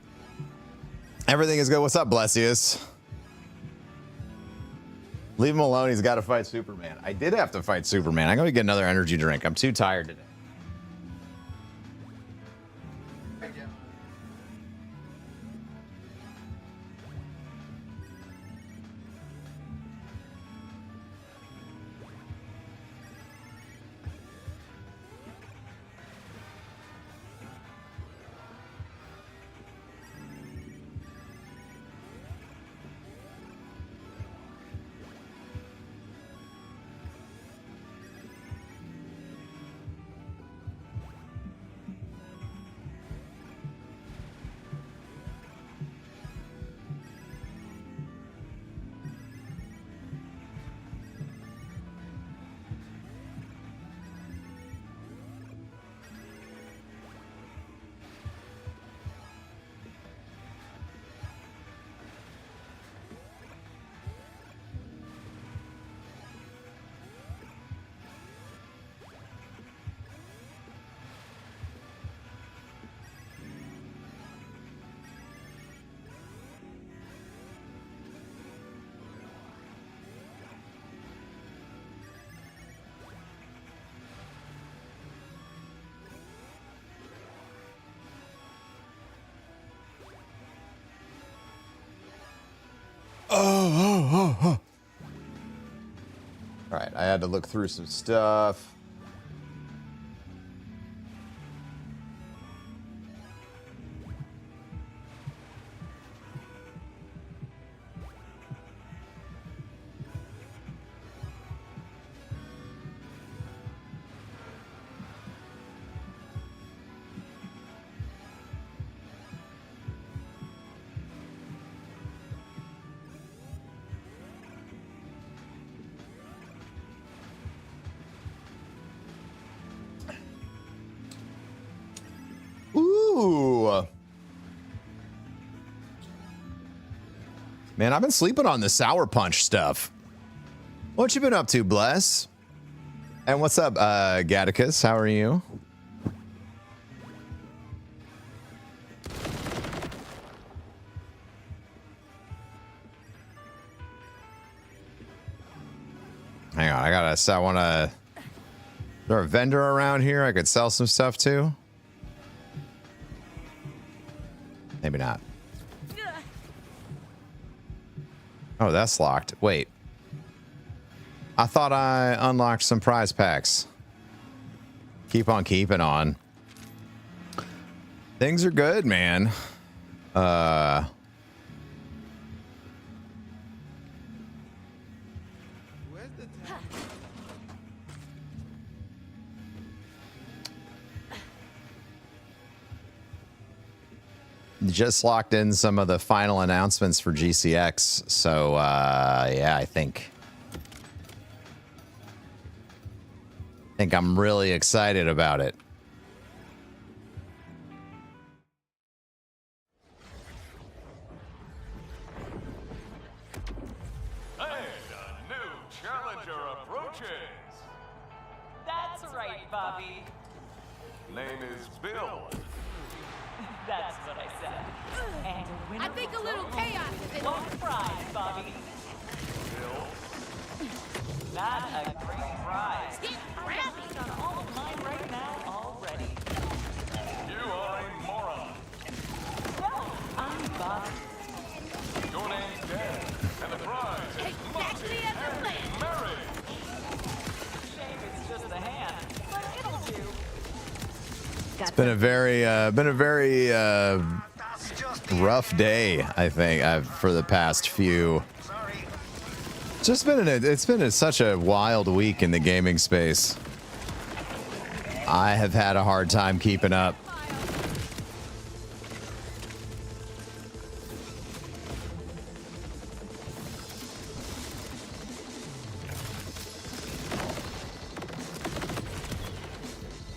S1: Everything is good. What's up, Blessius? Leave him alone. He's got to fight Superman. I did have to fight Superman. I'm going to get another energy drink. I'm too tired today. Oh. All right, I had to look through some stuff. Ooh. Man, I've been sleeping on the Sour Punch stuff. What you been up to, Bless? And what's up, Gattakus? How are you? Hang on, I wanna... Is there a vendor around here I could sell some stuff to? Maybe not. Oh, that's locked. Wait. I thought I unlocked some prize packs. Keep on keeping on. Things are good, man. Just locked in some of the final announcements for GCX. So, yeah, I think I'm really excited about it.
S2: And a new challenger approaches.
S8: That's right, Bobby.
S2: Name is Bill.
S8: That's what I said. And a winner
S3: I think a little chaos is in
S8: one prize, Bobby.
S2: Bill.
S8: Not a great prize. I've done all of mine right now already.
S2: You are a moron.
S8: Well, I'm Bobby.
S2: Your name's dead. And the prize is
S3: Exactly as I planned.
S2: marriage.
S8: Shame it's just a hand, but it'll do.
S1: It's been a very rough day, I think, for the past few. It's been such a wild week in the gaming space. I have had a hard time keeping up.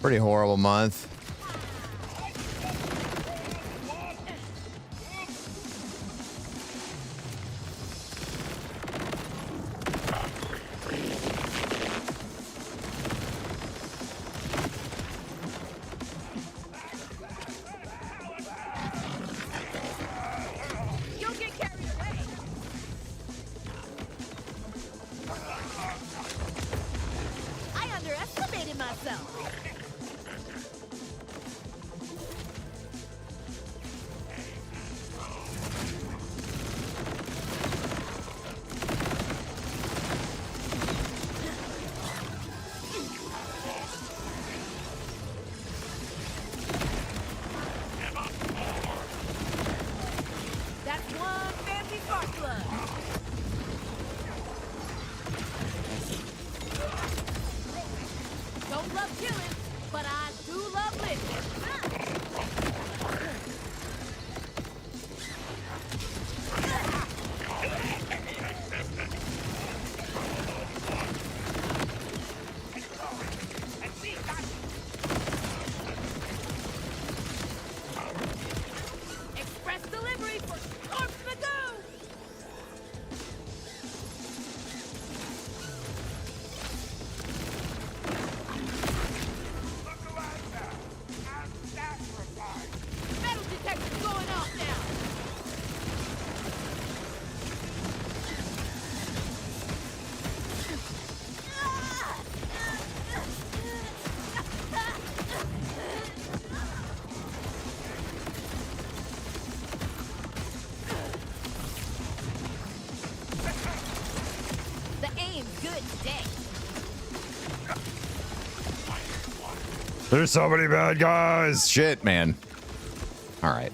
S1: Pretty horrible month. There's so many bad guys. Shit, man. All right.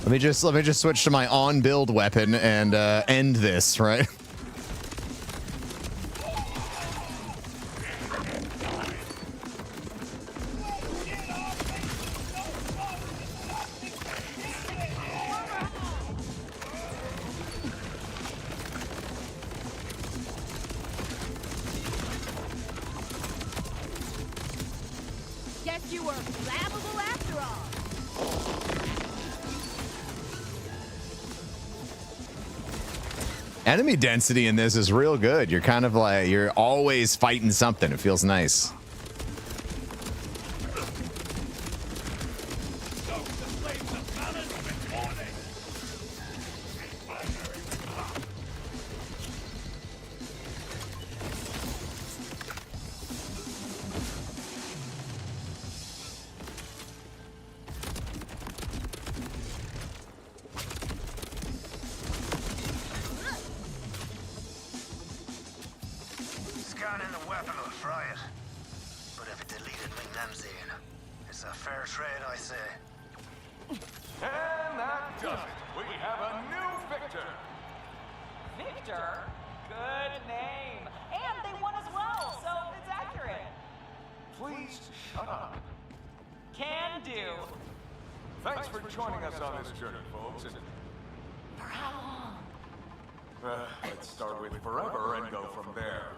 S1: Let me just switch to my on build weapon and end this, right?
S3: Guess you were flammable after all.
S1: Enemy density in this is real good. You're kind of like, you're always fighting something. It feels nice.
S11: Scanning the weapon will fry it. But if it deleted me Namzine, it's a fair trade, I say.
S2: And that does it. We have a new victor.
S8: Victor? Good name. And they won as well, so it's accurate.
S2: Please shut up.
S8: Can do.
S2: Thanks for joining us on this journey, folks. And
S8: For how long?
S2: let's start with forever and go from there.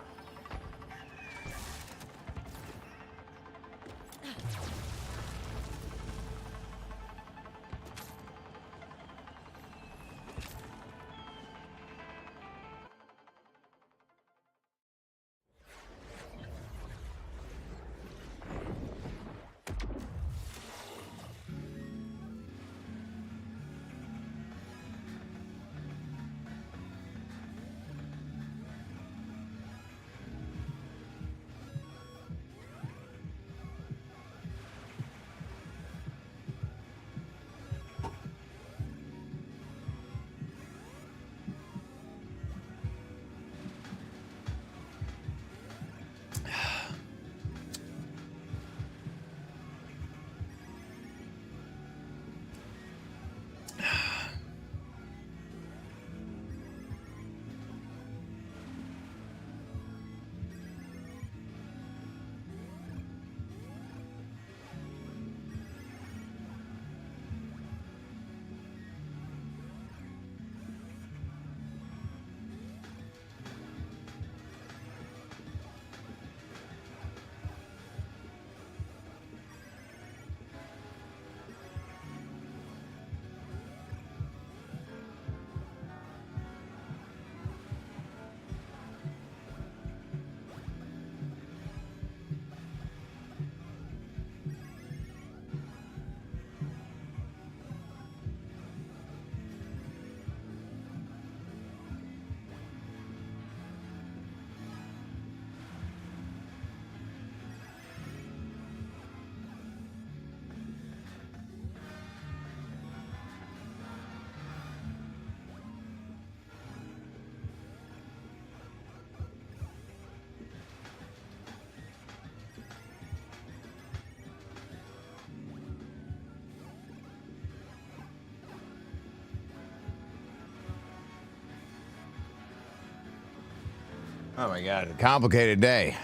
S1: Oh my god, complicated day.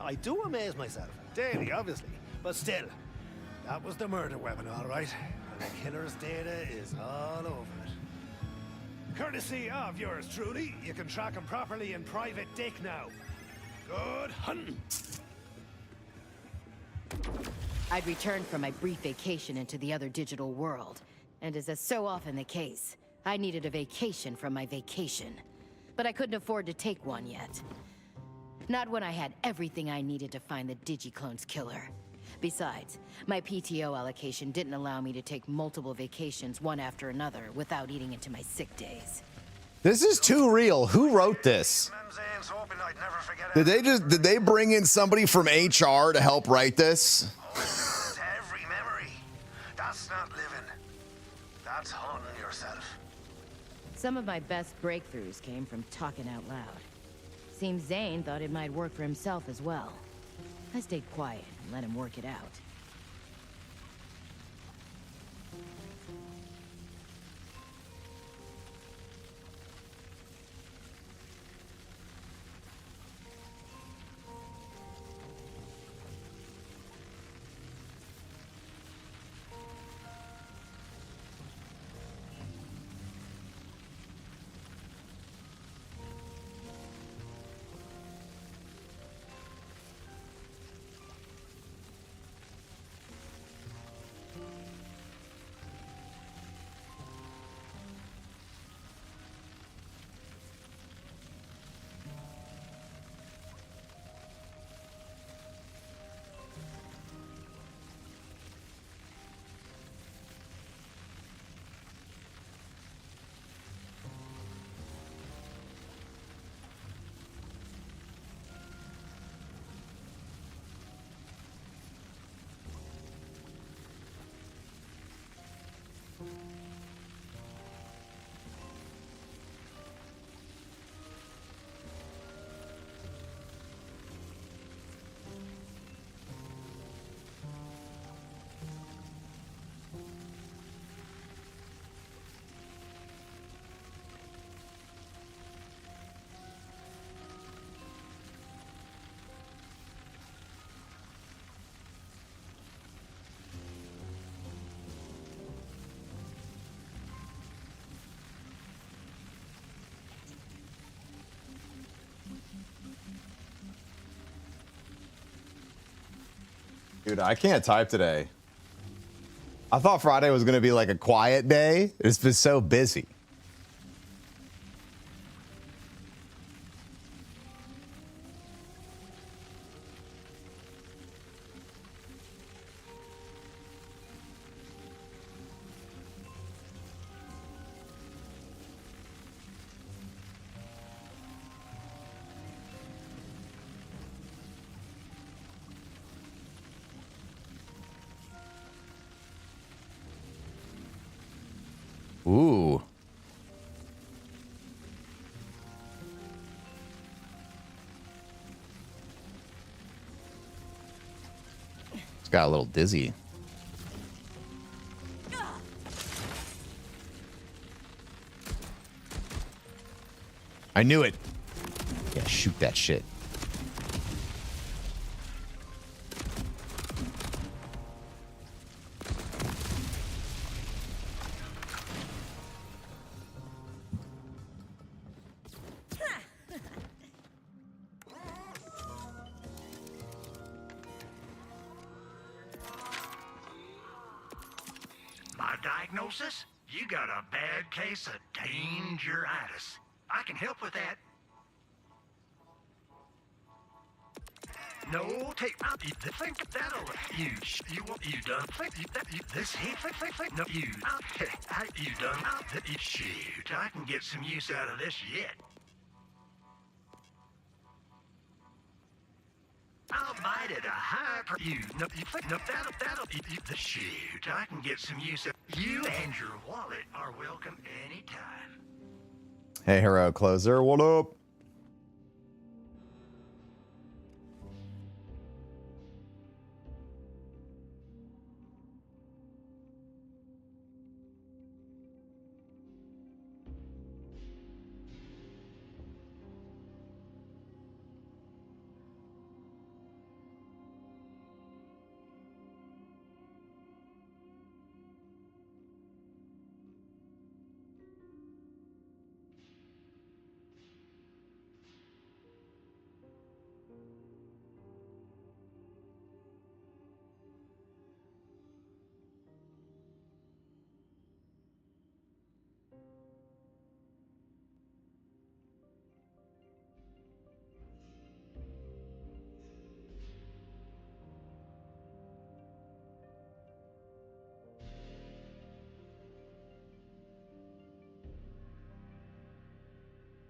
S10: I do amaze myself. Daily, obviously. But still, that was the murder weapon, all right. And the killer's data is all over it. Courtesy of yours truly, you can track him properly in Private Dick now. Good hunting.
S6: I'd returned from my brief vacation into the other digital world. And as is so often the case, I needed a vacation from my vacation. But I couldn't afford to take one yet. Not when I had everything I needed to find the Digiclone's killer. Besides, my PTO allocation didn't allow me to take multiple vacations one after another without eating into my sick days.
S1: This is too real. Who wrote this? Did they bring in somebody from HR to help write this?
S11: Every memory. That's not living. That's haunting yourself.
S6: Some of my best breakthroughs came from talking out loud. Seems Zane thought it might work for himself as well. I stayed quiet and let him work it out.
S1: Dude, I can't type today. I thought Friday was going to be like a quiet day. It's been so busy. Ooh. It's got a little dizzy. I knew it. Yeah, shoot that shit.
S13: Diagnosis? You got a bad case of dangeritis. I can help with that. No, take out. You think that'll you done think that this here think no you you done that you shoot. I can get some use out of this yet. I'll bite at a high you no you think no that'll the shoot. I can get some use of you and your wallet are welcome anytime.
S1: Hey, Hero Closer, what up?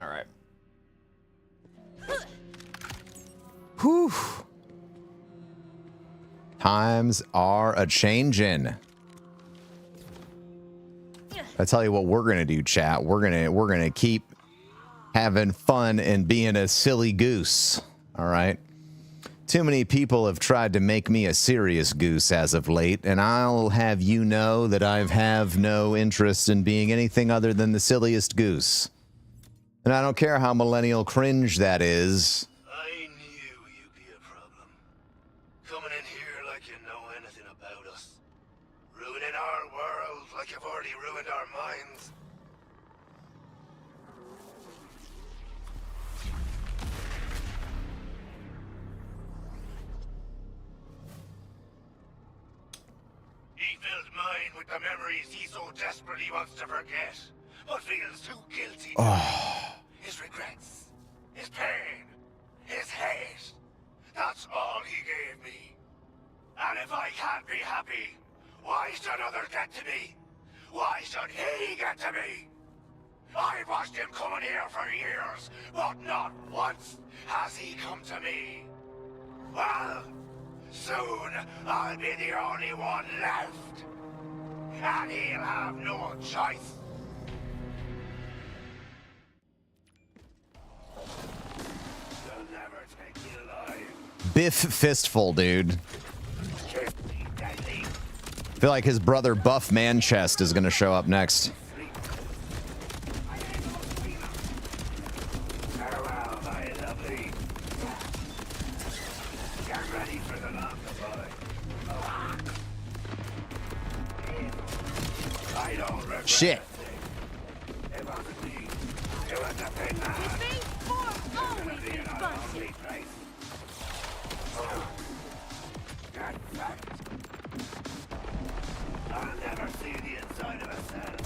S1: All right. Whew. Times are a changin'. I tell you what we're gonna do, chat. We're gonna keep having fun and being a silly goose. All right. Too many people have tried to make me a serious goose as of late, and I'll have you know that I have no interest in being anything other than the silliest goose. And I don't care how millennial cringe that is.
S10: I knew you'd be a problem. Coming in here like you know anything about us. Ruining our world like you've already ruined our minds. He filled mine with the memories he so desperately wants to forget, but feels too guilty. His regrets, his pain, his hate. That's all he gave me. And if I can't be happy, why should others get to me? Why should he get to me? I've watched him coming here for years, but not once has he come to me. Well, soon I'll be the only one left. And he'll have no choice. They'll never take me alive.
S1: Biff Fistful, dude. I feel like his brother Buff Manchest is gonna show up next.
S10: Farewell, my lovely. Get ready for the afterlife. I don't regret
S1: Shit.
S10: it wasn't me. It was the big man.
S3: Always
S10: Be in a lovely place. Get back. I'll never see the inside of a cell.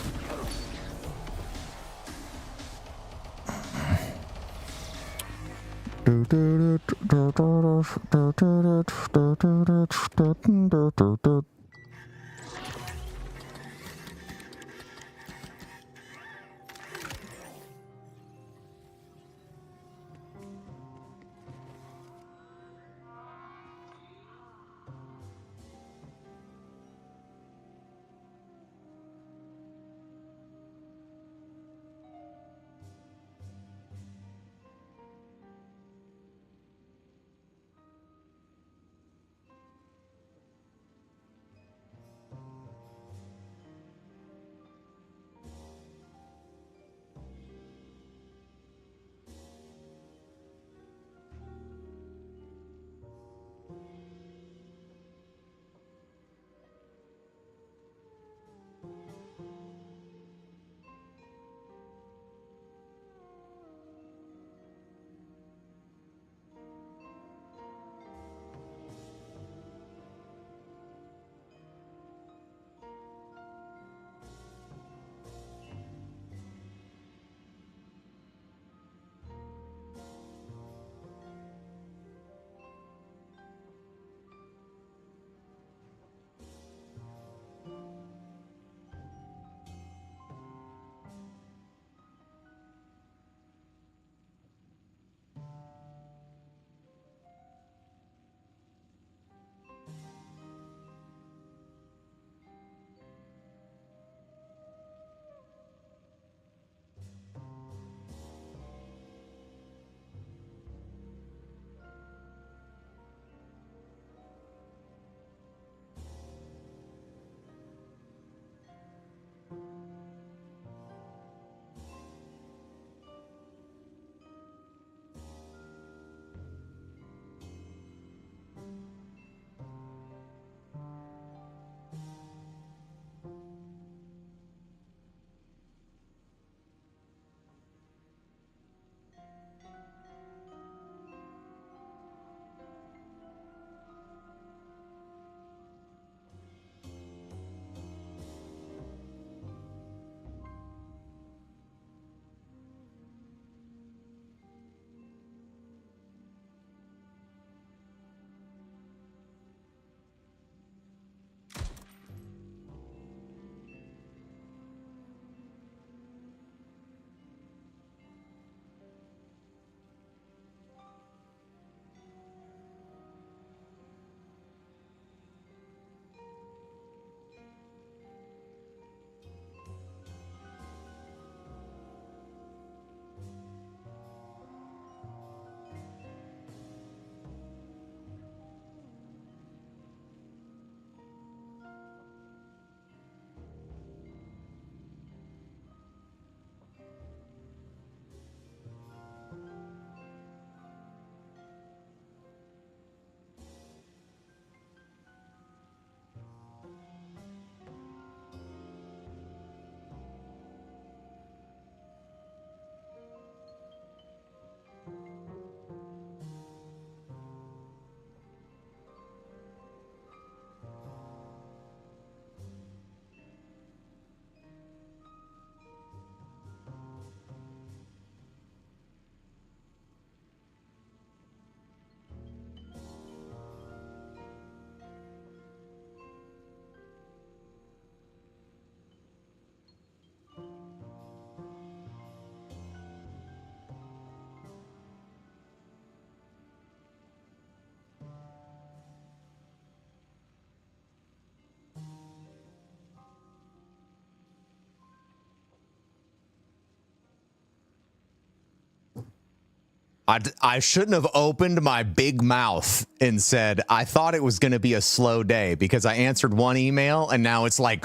S1: I shouldn't have opened my big mouth and said I thought it was going to be a slow day because I answered one email and now it's like.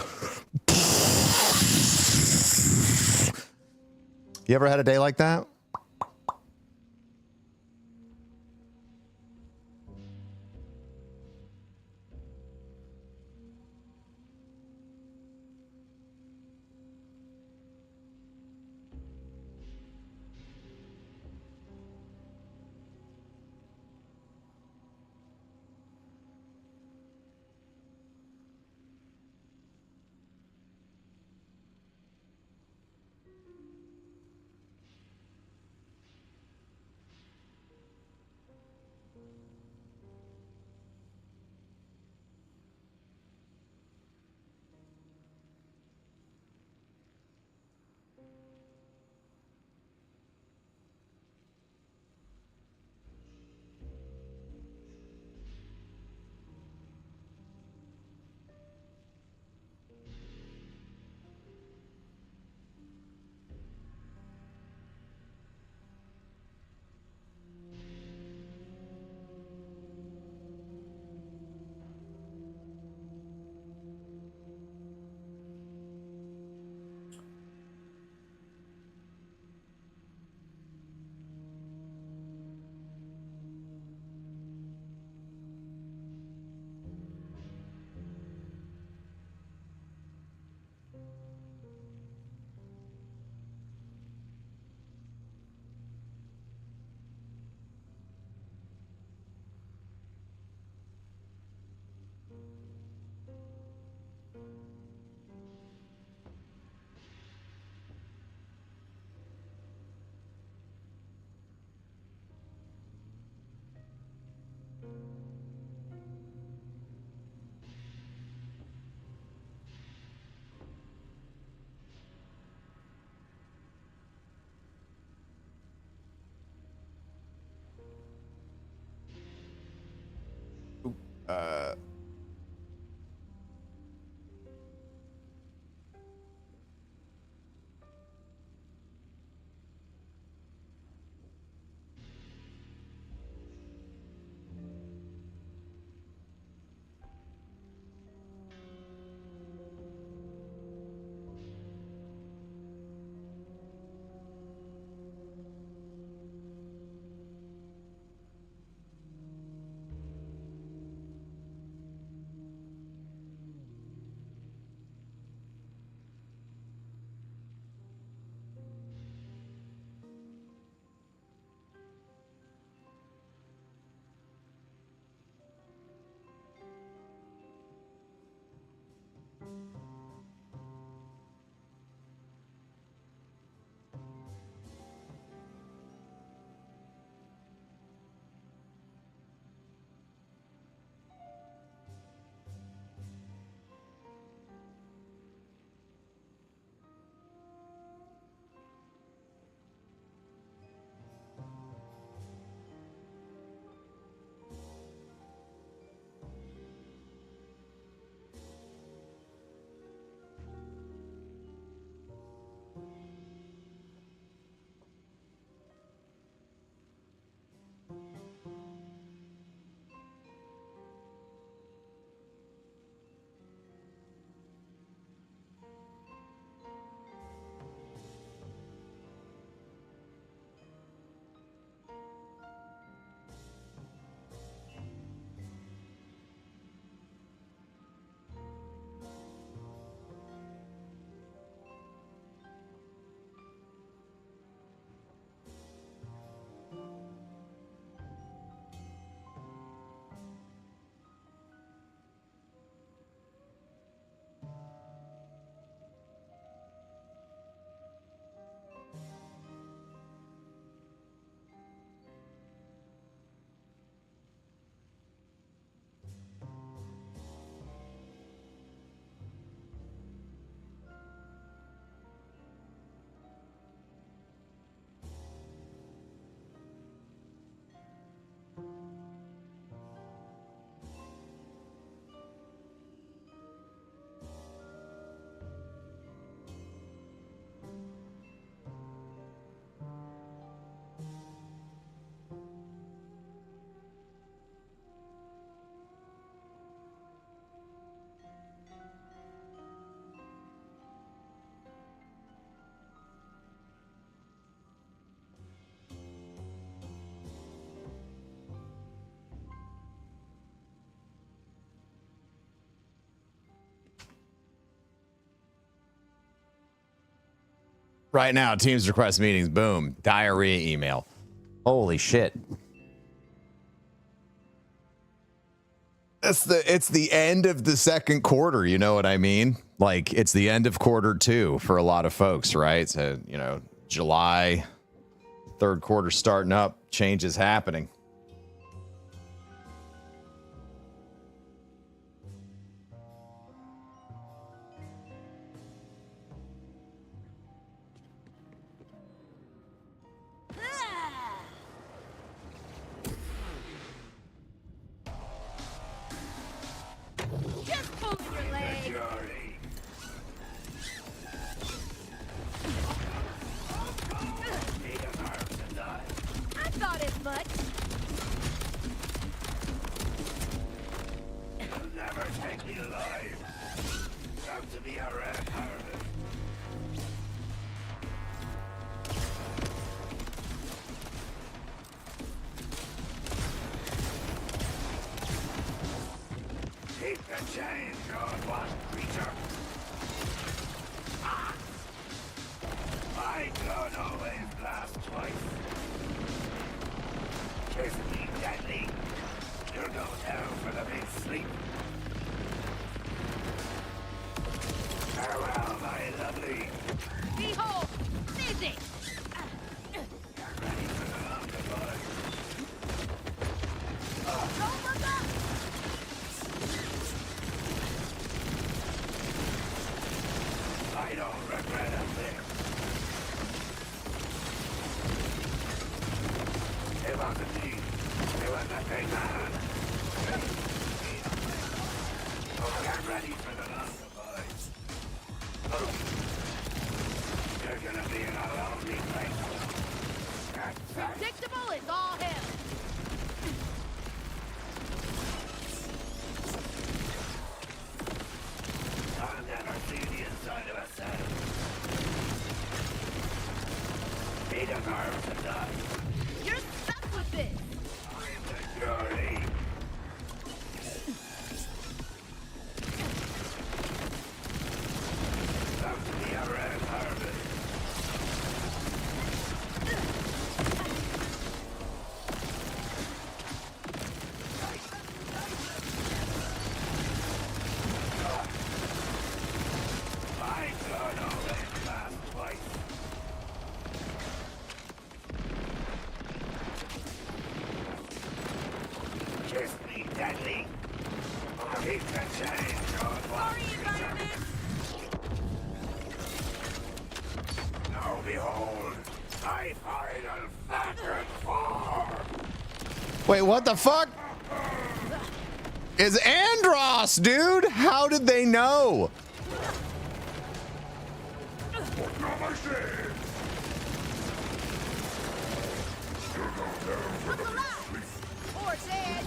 S1: You ever had a day like that? Right now, teams request meetings. Boom. Diarrhea email. Holy shit. It's the end of the second quarter. You know what I mean? Like, it's the end of quarter 2 for a lot of folks, right? So, you know, July, third quarter starting up, changes happening.
S3: Just moving your leg. I thought as much.
S13: You'll never take me alive. Come to be a red harvest. Keep the change, God-one creature. My gun always blasts twice. Kiss me deadly. You'll go down for the big sleep. Farewell, my lovely.
S3: Behold, music.
S13: Get ready for the afterlife.
S3: Don't look up.
S13: I don't regret a thing. It wasn't me. It was the big man. Oh, get ready for the last surprise. Oh. You're gonna be in a lonely place.
S3: Predictable is all hell.
S13: I'll never see the inside of a cell. He deserves to die.
S3: You're stuck with this.
S13: I'm the jury. Come to be a red harvest. My gun always lasts twice. Kiss me deadly. Keep the change on one creature. Now behold, my final pattern form.
S1: Wait, what the fuck? Is Andros, dude? How did they know?
S3: Or dead.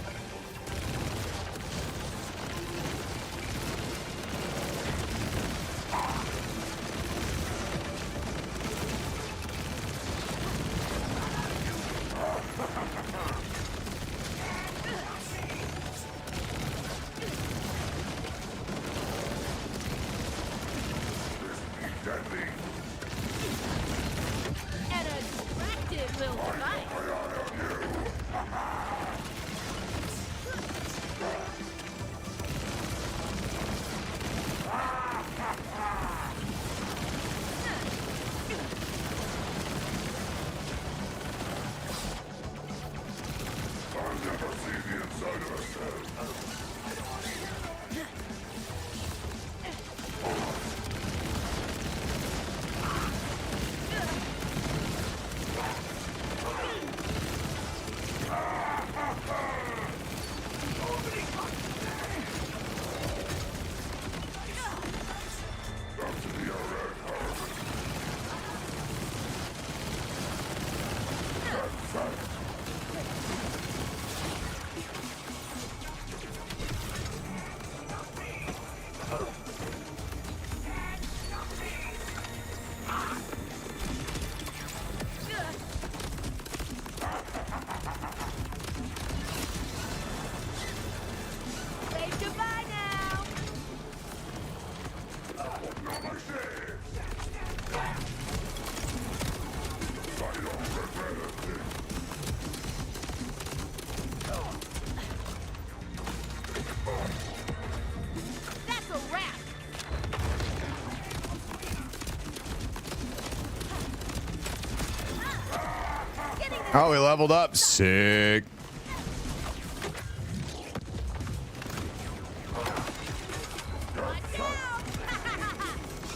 S1: Oh, he leveled up. Sick.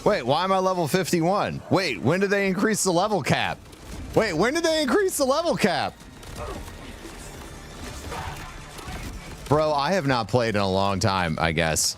S1: Wait, why am I level 51? Wait, when did they increase the level cap? Wait, when did they increase the level cap? Bro, I have not played in a long time, I guess.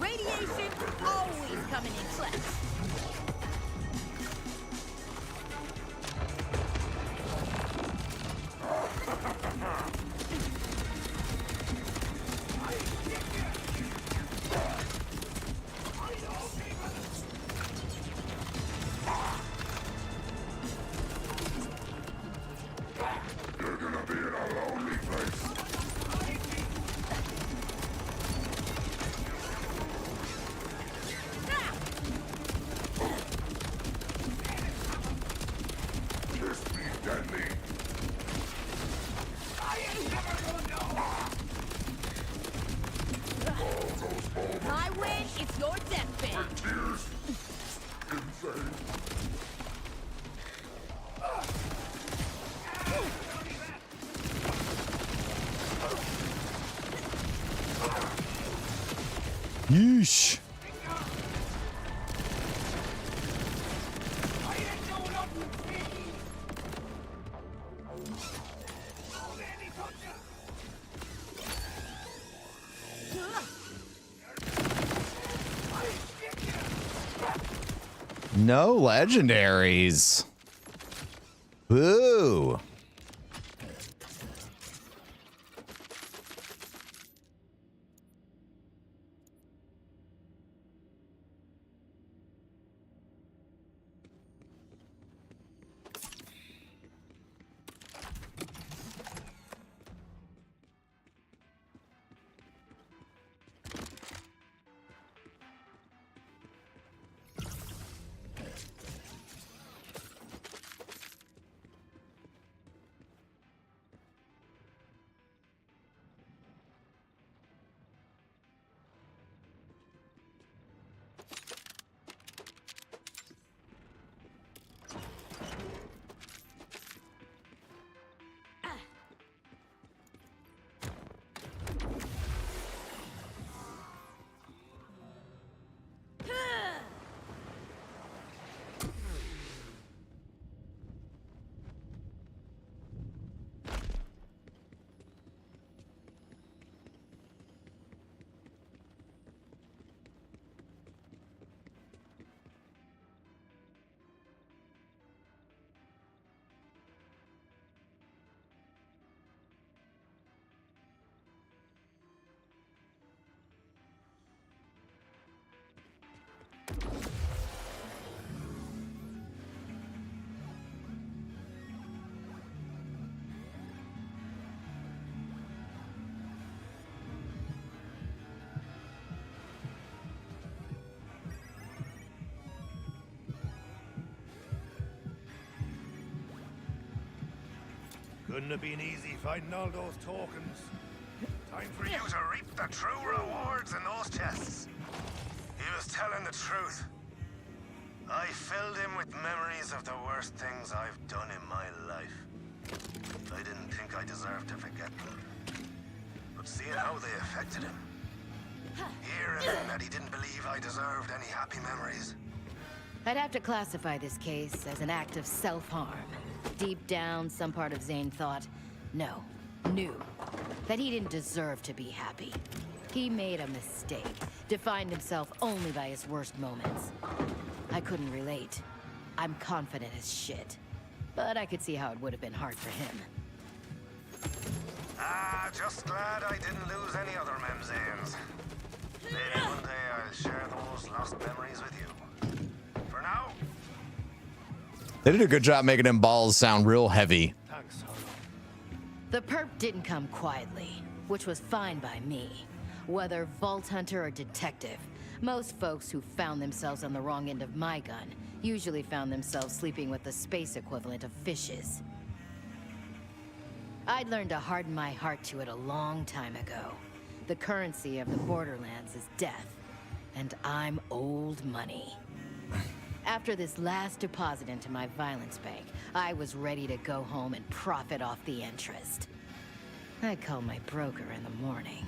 S3: Radiation always coming in clutch.
S12: You're gonna be in a lonely place. Kiss me deadly.
S3: My win is your deathbed.
S12: Tears. Insane.
S1: Yeesh. No legendaries. Boo.
S10: Couldn't have been easy fighting all those tokens.
S11: Time for you to reap the true rewards in those chests. He was telling the truth. I filled him with memories of the worst things I've done in my life. I didn't think I deserved to forget them. But seeing how they affected him, hearing that he didn't believe I deserved any happy memories.
S6: I'd have to classify this case as an act of self-harm. Deep down, some part of Zane thought, no, knew, that he didn't deserve to be happy. He made a mistake, defined himself only by his worst moments. I couldn't relate. I'm confident as shit. But I could see how it would have been hard for him.
S11: Just glad I didn't lose any other Memzanes. Maybe one day I'll share those lost memories with you. For now,
S1: They did a good job making them balls sound real heavy.
S10: Thanks, Harlow.
S6: The perp didn't come quietly, which was fine by me. Whether vault hunter or detective, most folks who found themselves on the wrong end of my gun usually found themselves sleeping with the space equivalent of fishes. I'd learned to harden my heart to it a long time ago. The currency of the Borderlands is death, and I'm old money. After this last deposit into my violence bank, I was ready to go home and profit off the interest. I called my broker in the morning.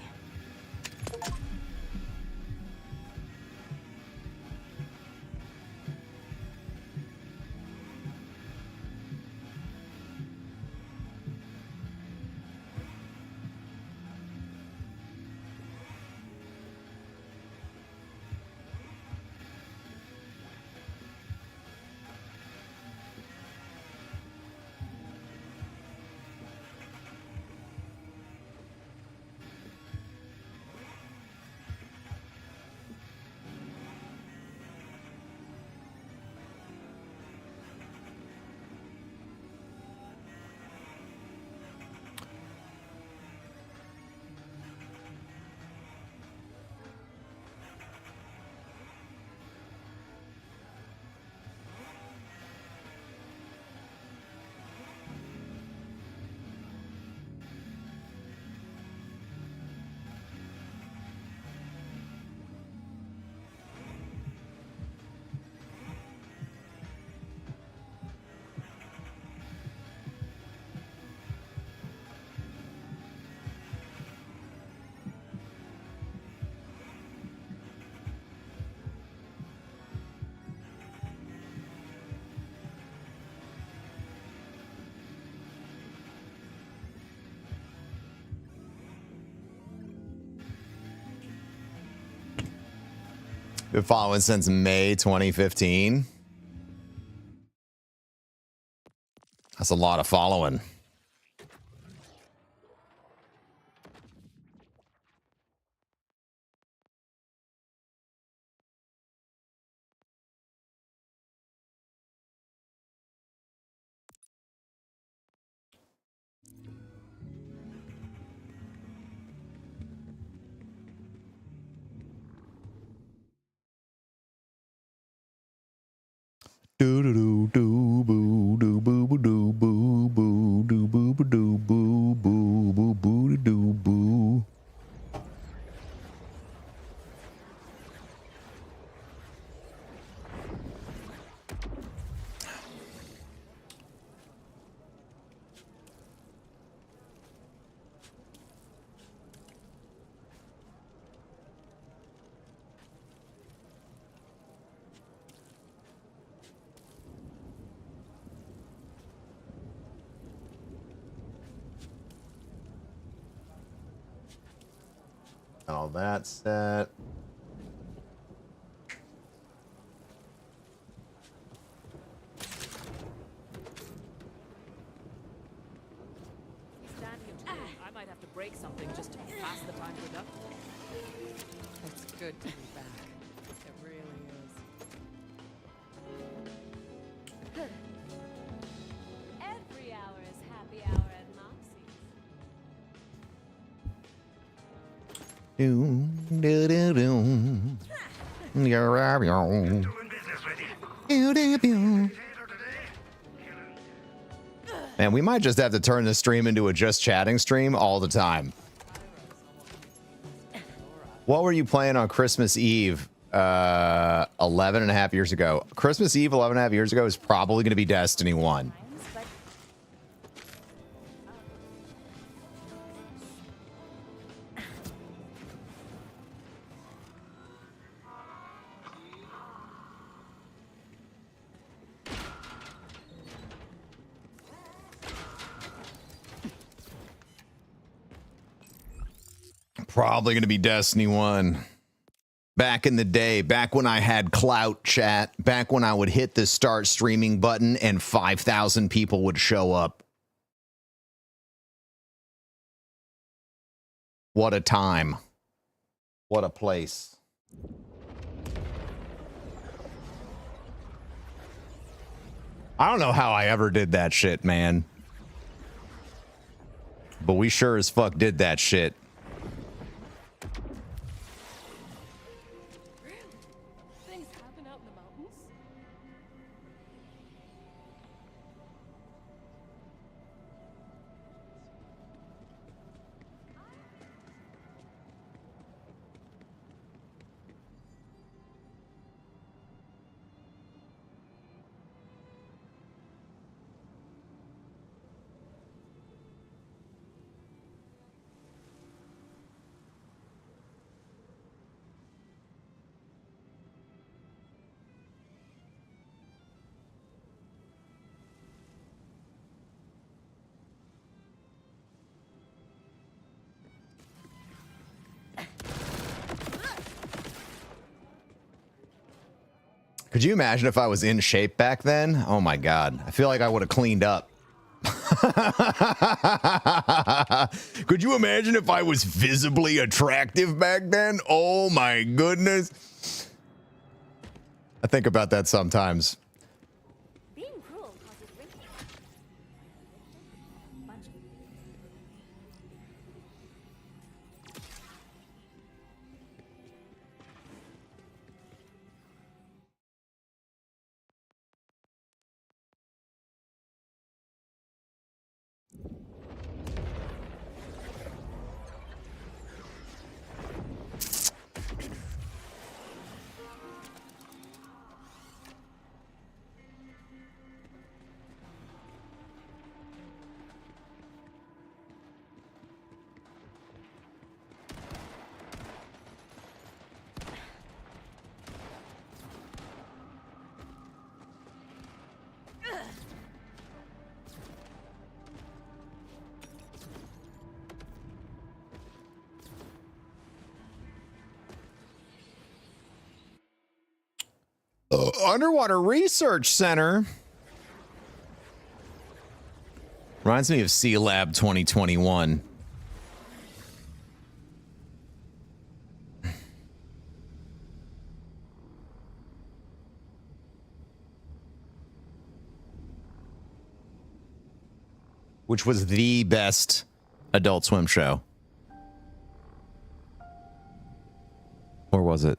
S1: Been following since May 2015. That's a lot of following. Do do do do boo do boo boo do boo boo do boo boo do boo boo boo boo do boo. All that set.
S7: I might have to break something just to pass the time productively. It's good to be back. It really is.
S14: Every hour is happy hour at Moxie's.
S1: Do do do do. Man, we might just have to turn the stream into a just chatting stream all the time. What were you playing on Christmas Eve 11 and a half years ago? Christmas Eve 11 and a half years ago is probably going to be Destiny 1. Probably going to be Destiny 1. Back in the day, back when I had clout, chat, back when I would hit the start streaming button and 5,000 people would show up. What a time. What a place. I don't know how I ever did that shit, man. But we sure as fuck did that shit.
S7: Things happen out in the mountains?
S1: Could you imagine if I was in shape back then? Oh my God. I feel like I would have cleaned up. Could you imagine if I was visibly attractive back then? Oh my goodness. I think about that sometimes.
S3: Being cruel causes wrinkles. Bunch of
S1: Underwater Research Center. Reminds me of Sea Lab 2021. Which was the best Adult Swim show. Or was it?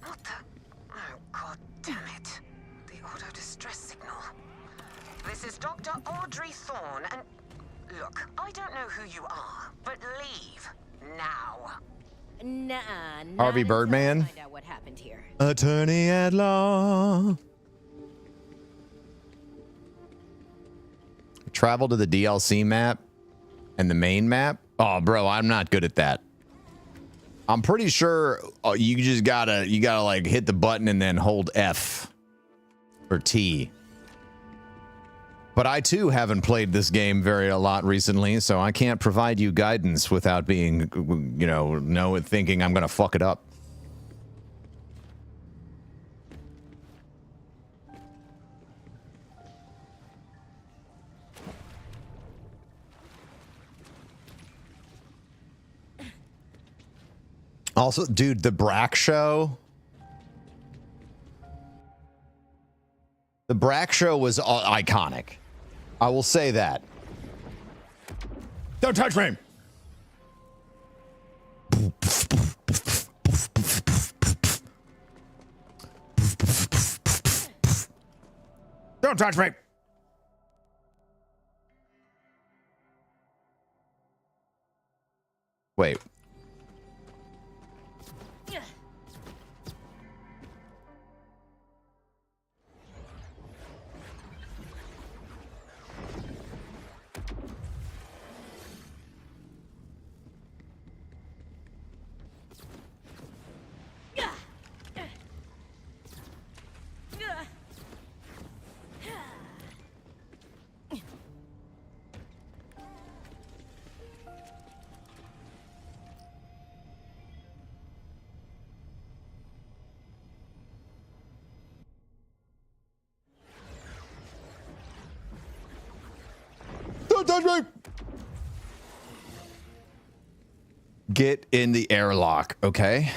S11: What the? Oh, God damn it. The auto distress signal. This is Dr. Audrey Thorne, and look, I don't know who you are, but leave now.
S3: Nuh-uh. not
S1: Harvey
S3: until I
S1: Birdman?
S3: Find out what happened here.
S1: Attorney at law. Travel to the DLC map and the main map. Oh, bro, I'm not good at that. I'm pretty sure you just gotta like hit the button and then hold F or T. But I too haven't played this game a lot recently, so I can't provide you guidance without being, you know thinking I'm gonna fuck it up. Also, dude, the Brack show. The Brack show was iconic. I will say that. Don't touch me. Don't touch me. Wait. touch me! Get in the airlock, okay?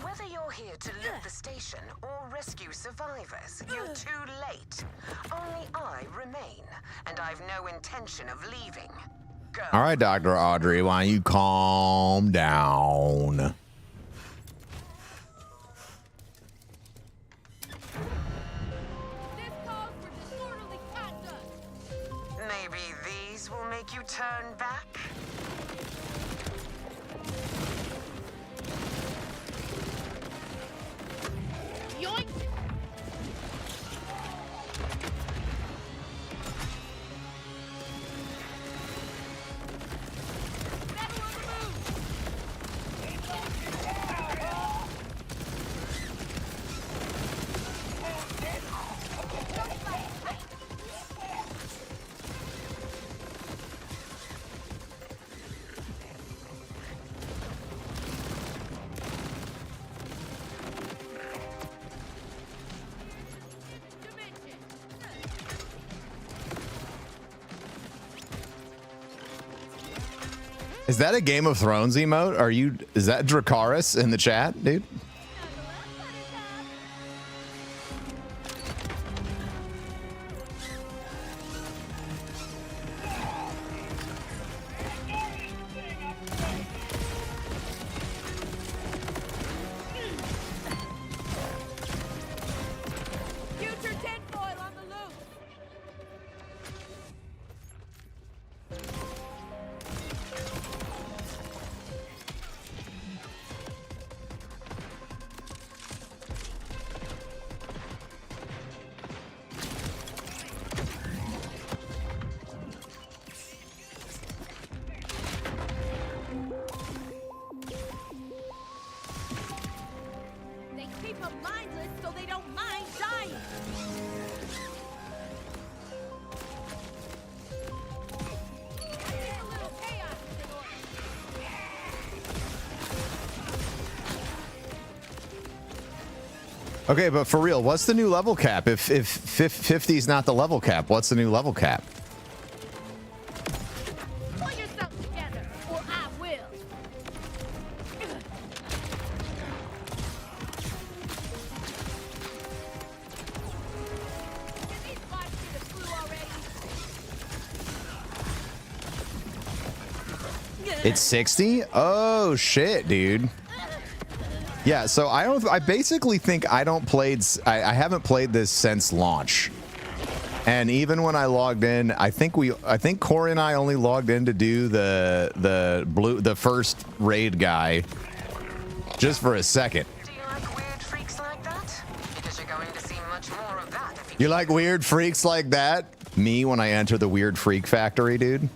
S15: Whether you're here to loot the station or rescue survivors, you're too late. Only I remain, and I've no intention of leaving. Go.
S1: All right, Dr. Audrey, why don't you calm down?
S15: Maybe these will make you turn back?
S3: Yoink!
S1: Is that a Game of Thrones emote? Is that Dracarys in the chat, dude?
S3: Future tinfoil on the loose! They keep them mindless so they don't mind dying! A little chaos in order.
S1: Okay, but for real, what's the new level cap? If 50 is not the level cap, what's the new level cap?
S3: Pull yourself together, or I will! Did these bots get a clue already?
S1: It's 60? Oh shit, dude. Yeah, so I basically think I haven't played this since launch. And even when I logged in, I think Corey and I only logged in to do the first raid guy just for a second.
S15: Do you like weird freaks like that? Because you're going to see much more of that if
S1: You like weird freaks like that? Me when I enter the weird freak factory, dude.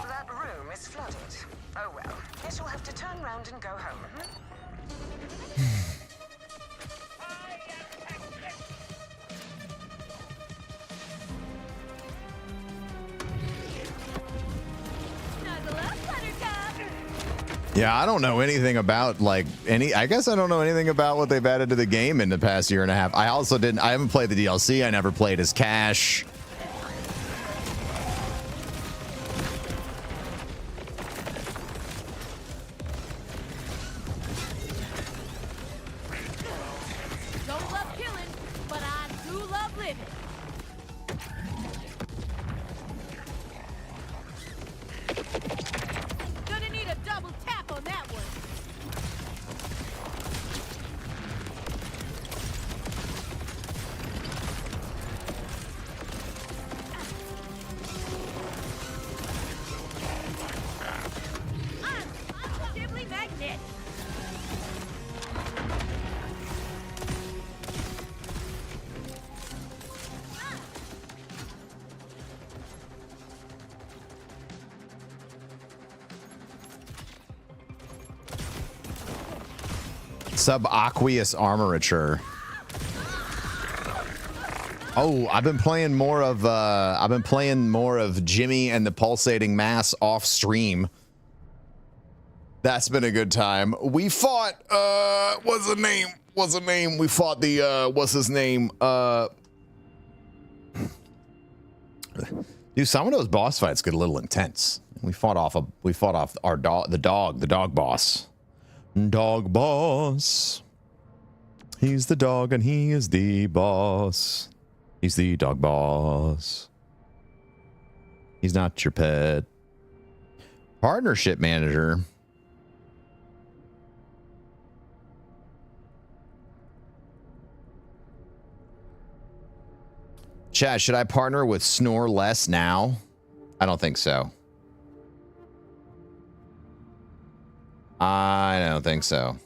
S15: That room is flooded. Oh well, guess you'll have to turn round and go home.
S3: Snuggle up, Buttercup!
S1: Yeah, I don't know anything about I guess I don't know anything about what they've added to the game in the past year and a half. I haven't played the DLC. I never played as Cash.
S3: Don't love killing, but I do love living. Gonna need a double tap on that one.
S1: Subaqueous armature. Oh, I've been playing more of Jimmy and the Pulsating Mass off stream. That's been a good time. We fought what's the name? We fought the what's his name? Dude, some of those boss fights get a little intense. We fought off our dog, the dog boss. Dog boss. He's the dog and he is the boss. He's the dog boss. He's not your pet. Partnership manager. Chad, should I partner with Snore Less now? I don't think so. I don't think so.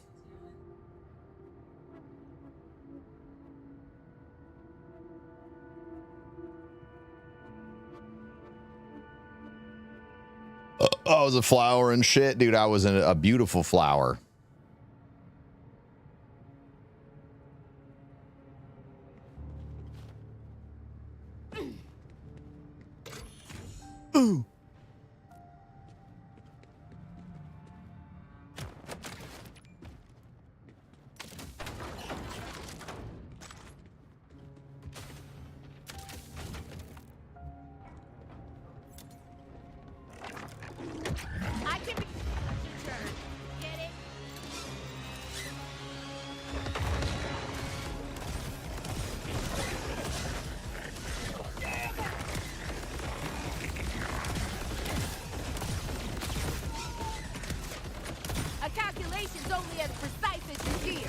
S1: I was a flower and shit. Dude, I was a beautiful flower. Ooh.
S3: I can be your turn. Get it? A calculation's only as precise as your fear.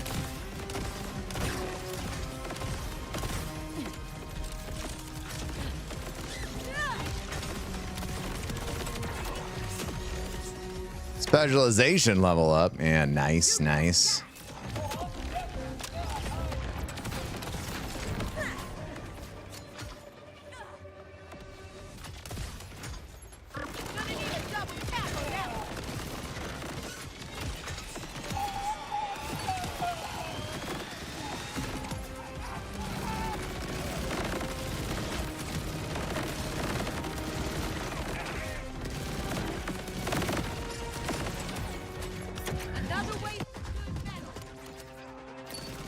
S1: Specialization level up. Yeah, nice, nice.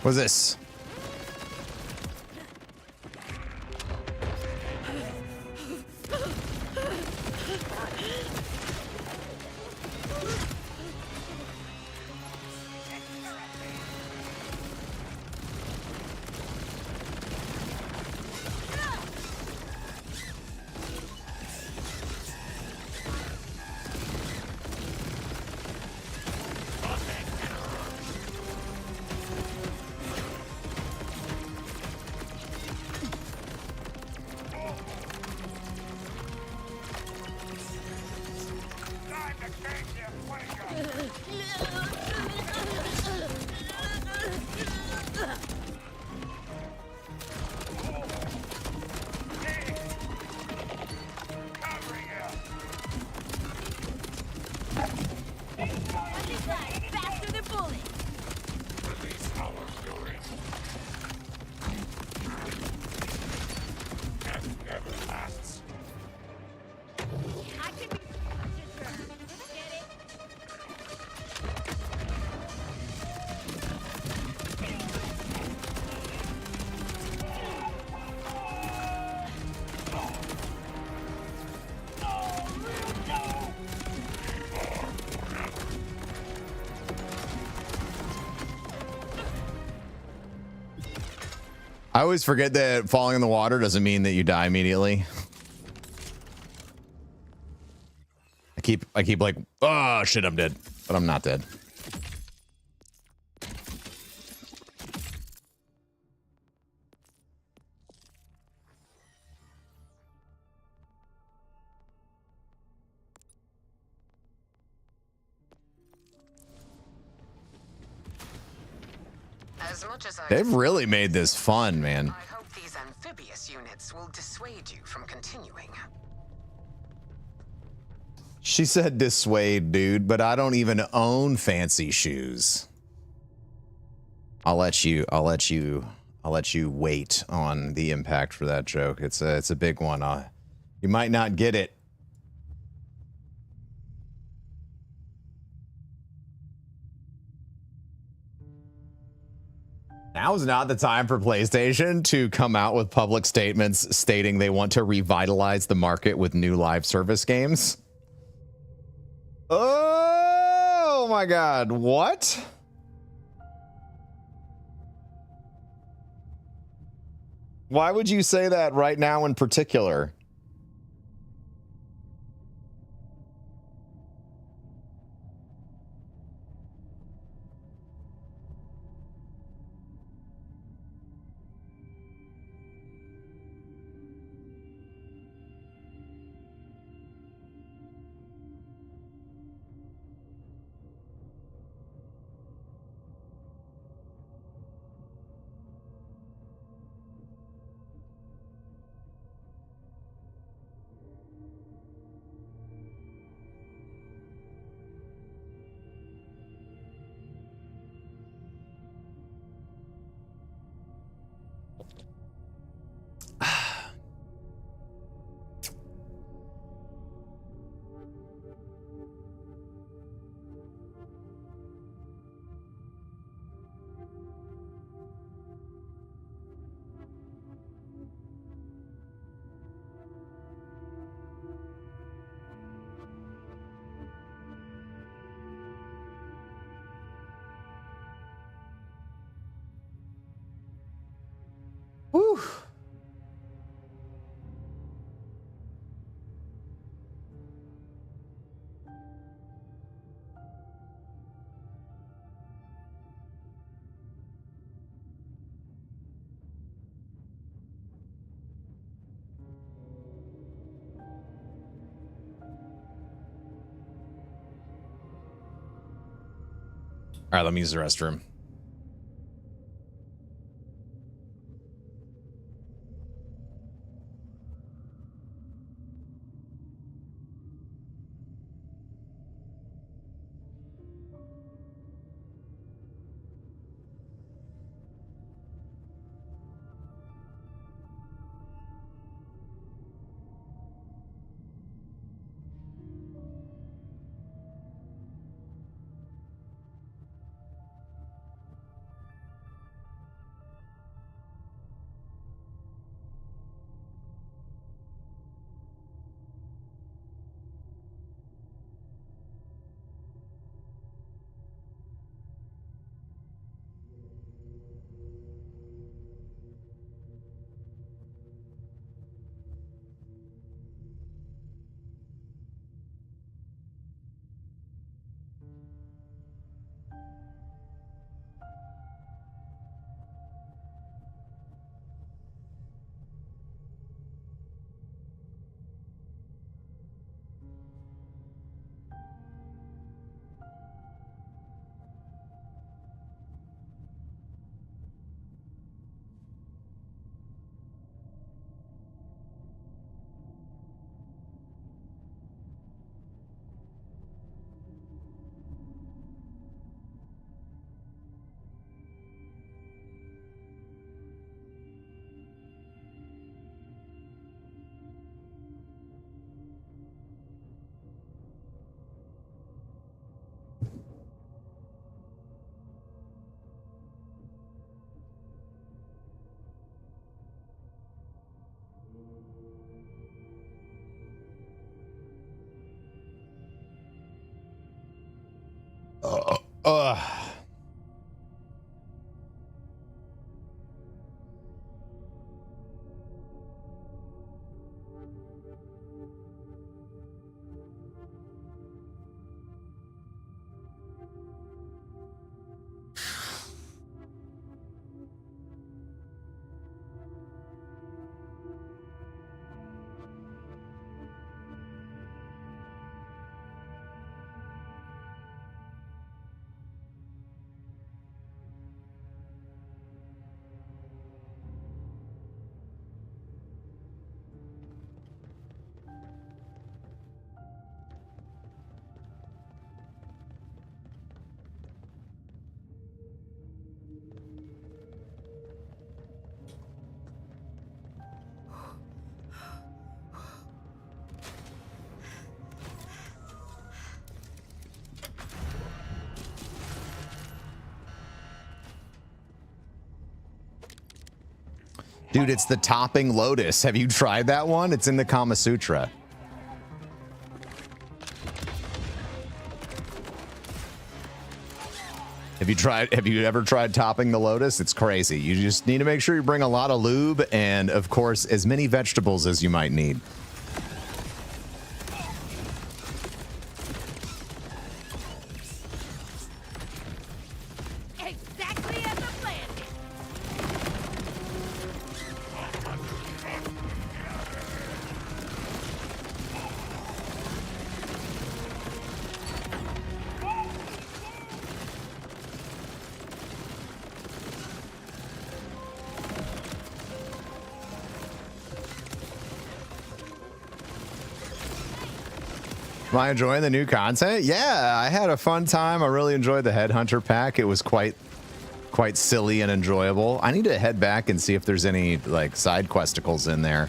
S1: What's this?
S3: Faster than bullets. I can be your turn. Get it?
S1: I always forget that falling in the water doesn't mean that you die immediately. I keep like, oh shit, I'm dead, but I'm not dead.
S15: As much as I
S1: They've really made this fun, man.
S15: I hope these amphibious units will dissuade you from continuing.
S1: She said dissuade, dude, but I don't even own fancy shoes. I'll let you wait on the impact for that joke. It's a big one. You might not get it. Now's not the time for PlayStation to come out with public statements stating they want to revitalize the market with new live service games. Oh my God, what? Why would you say that right now in particular? Whew. All right, let me use the restroom. Ugh. Dude, it's the topping lotus. Have you tried that one? It's in the Kama Sutra. Have you ever tried topping the lotus? It's crazy. You just need to make sure you bring a lot of lube and, of course, as many vegetables as you might need.
S3: Exactly as I planned it.
S1: Am I enjoying the new content? Yeah, I had a fun time. I really enjoyed the Headhunter pack. It was quite silly and enjoyable. I need to head back and see if there's any like side questicles in there.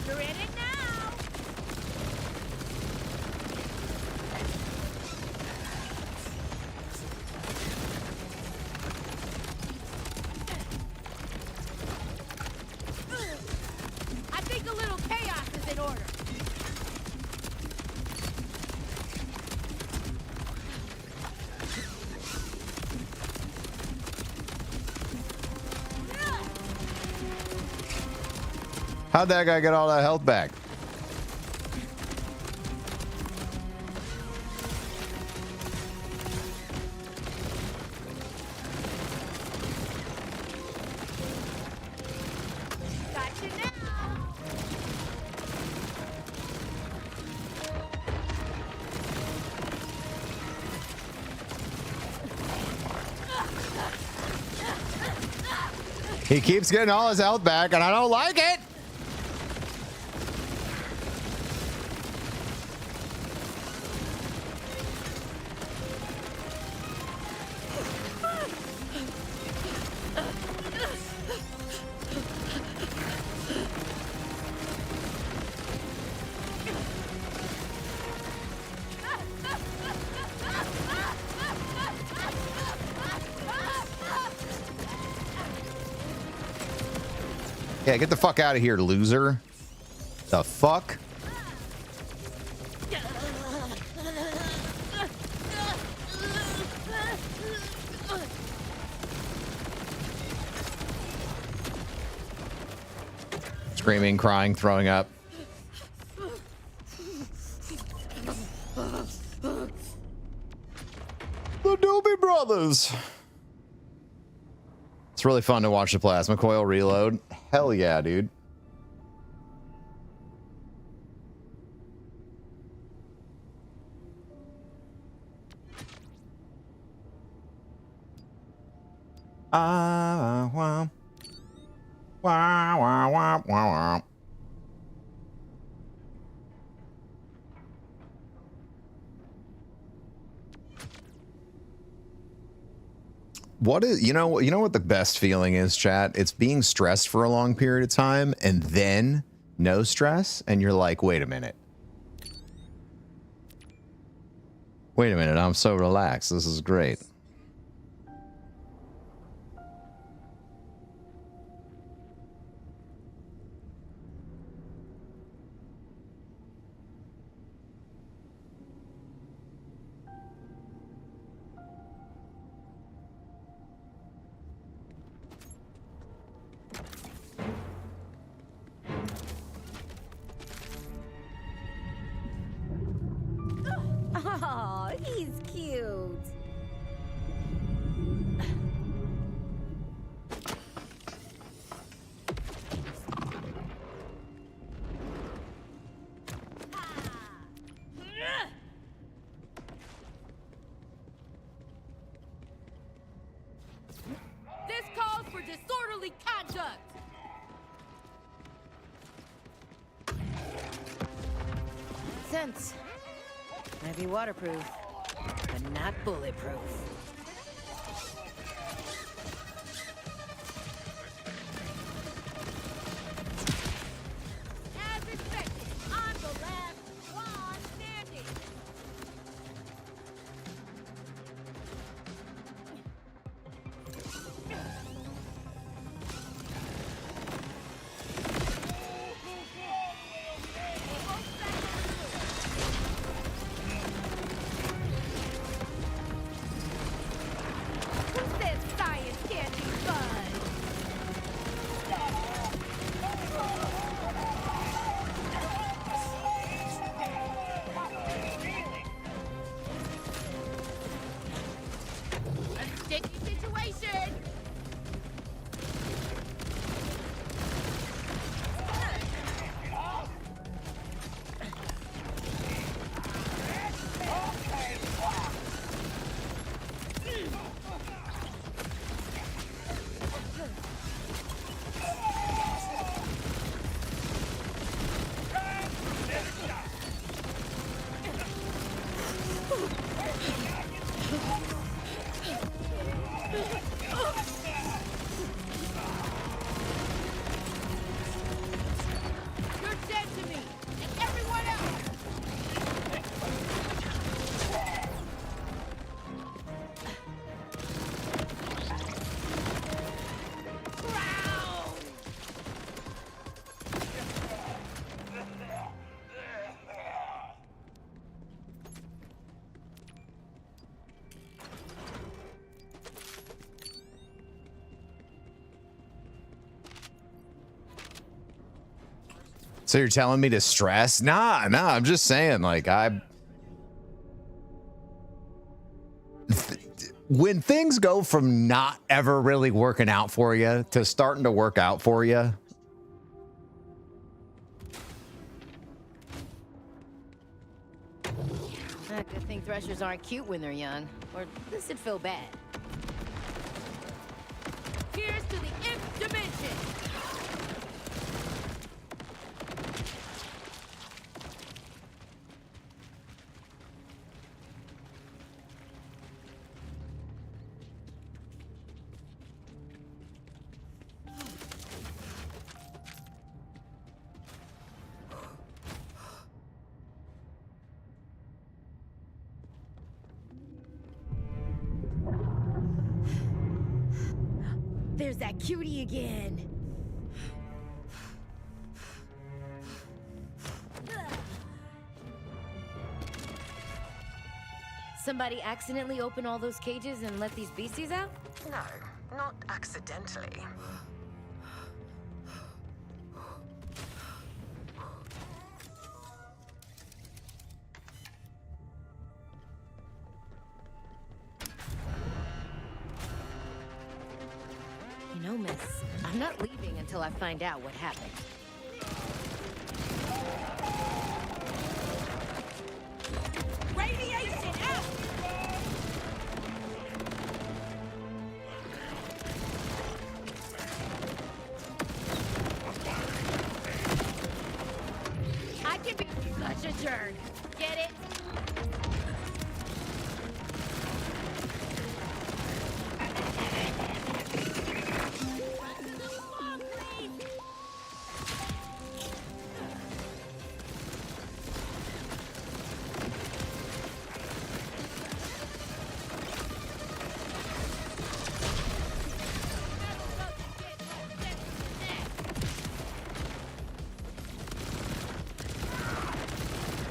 S3: You're in it now. I think a little chaos is in order.
S1: How'd that guy get all that health back?
S3: Got you now.
S1: He keeps getting all his health back, and I don't like it. Yeah, get the fuck out of here, loser. The fuck? Screaming, crying, throwing up. The Doobie Brothers. It's really fun to watch the plasma coil reload. Hell yeah, dude. Wow. Wow, wow, wow, wow. What is, you know what the best feeling is, chat? It's being stressed for a long period of time and then no stress, and you're like, wait a minute. Wait a minute, I'm so relaxed. This is great.
S3: Oh, he's cute. This calls for disorderly conduct.
S6: Sense. Might be waterproof, but not bulletproof.
S1: So you're telling me to stress? Nah, I'm just saying, like, when things go from not ever really working out for you to starting to work out for you.
S6: Good thing threshers aren't cute when they're young, or this would feel bad.
S3: Here's to the nth dimension. There's that cutie again.
S6: Somebody accidentally open all those cages and let these beasties out?
S15: No, not accidentally.
S6: You know, miss, I'm not leaving until I find out what happened.
S3: Radiation out! I can be such a jerk. Get it?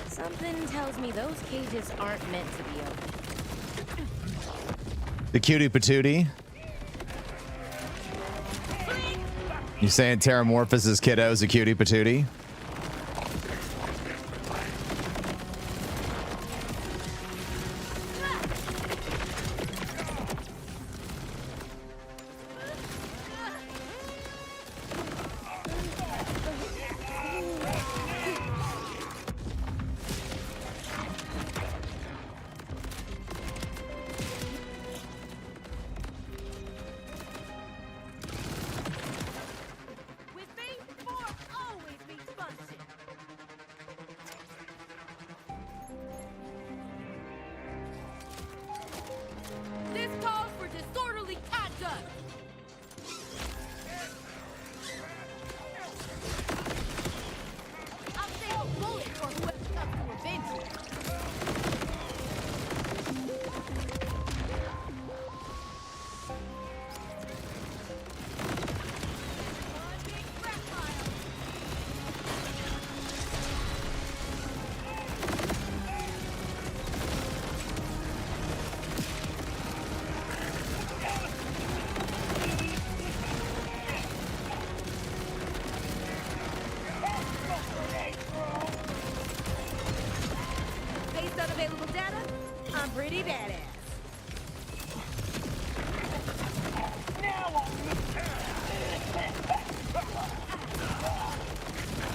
S6: Something tells me those cages aren't meant to be open.
S1: The cutie patootie. You saying Terramorphous' kiddo is a cutie patootie?
S3: This calls for disorderly conduct. I'll save a bullet for whoever comes to revenge you. Based on available data, I'm pretty badass.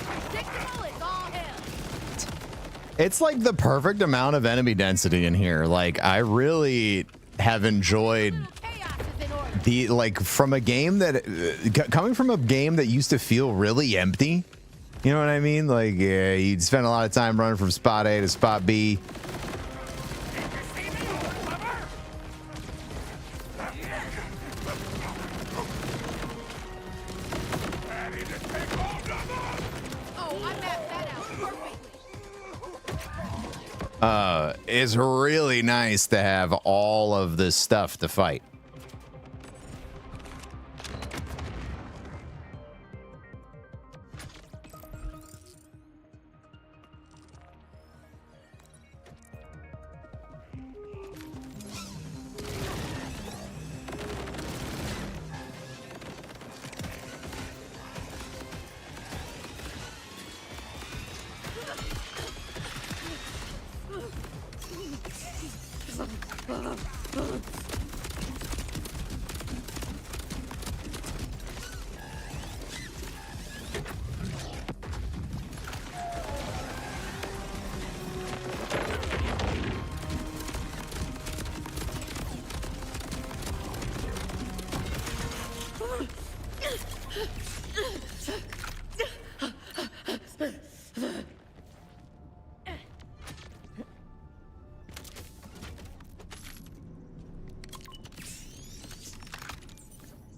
S3: Predictable as all hell.
S1: It's like the perfect amount of enemy density in here. Like, I really have enjoyed the, like, from a game that coming from a game that used to feel really empty. You know what I mean? Like, yeah, you'd spend a lot of time running from spot A to spot B. It's really nice to have all of this stuff to fight.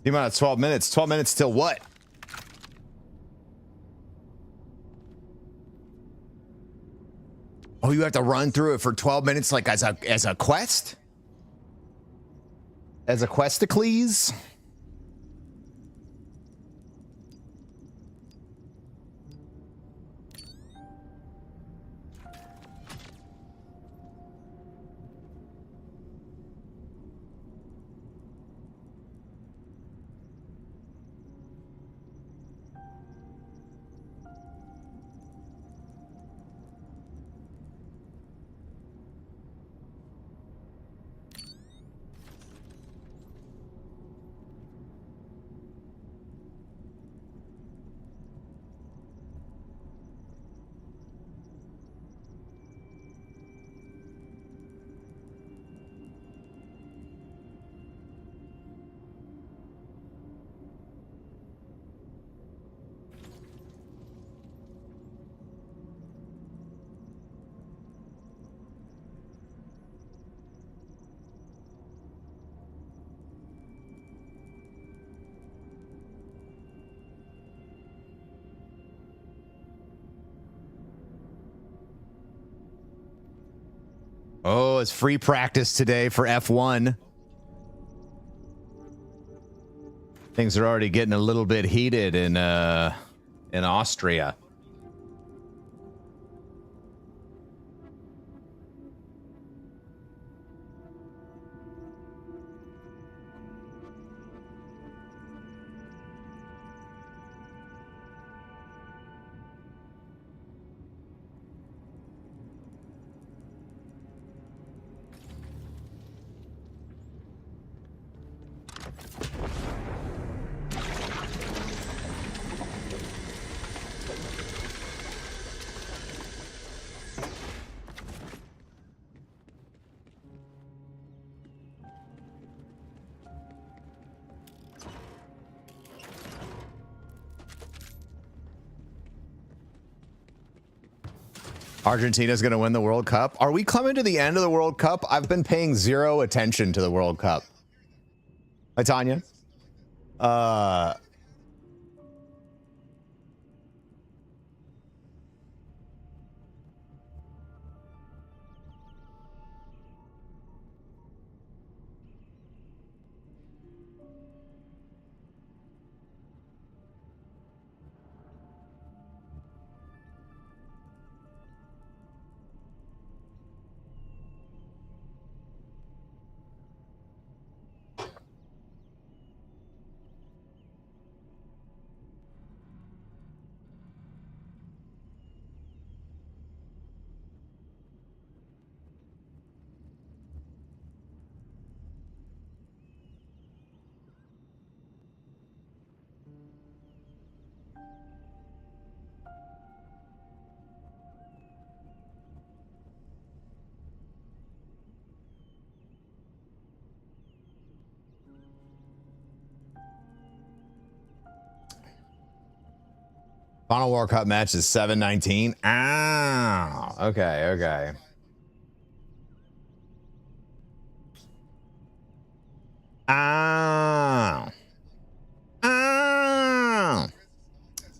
S1: The amount of 12 minutes. 12 minutes till what? Oh, you have to run through it for 12 minutes like as a quest? As a Questacles? Oh, it's free practice today for F1. Things are already getting a little bit heated in Austria. Argentina's going to win the World Cup. Are we coming to the end of the World Cup? I've been paying zero attention to the World Cup. Hi, Tanya. Final World Cup match is 7:19. Ah, okay, okay. Ah. Ah.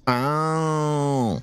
S1: Oh.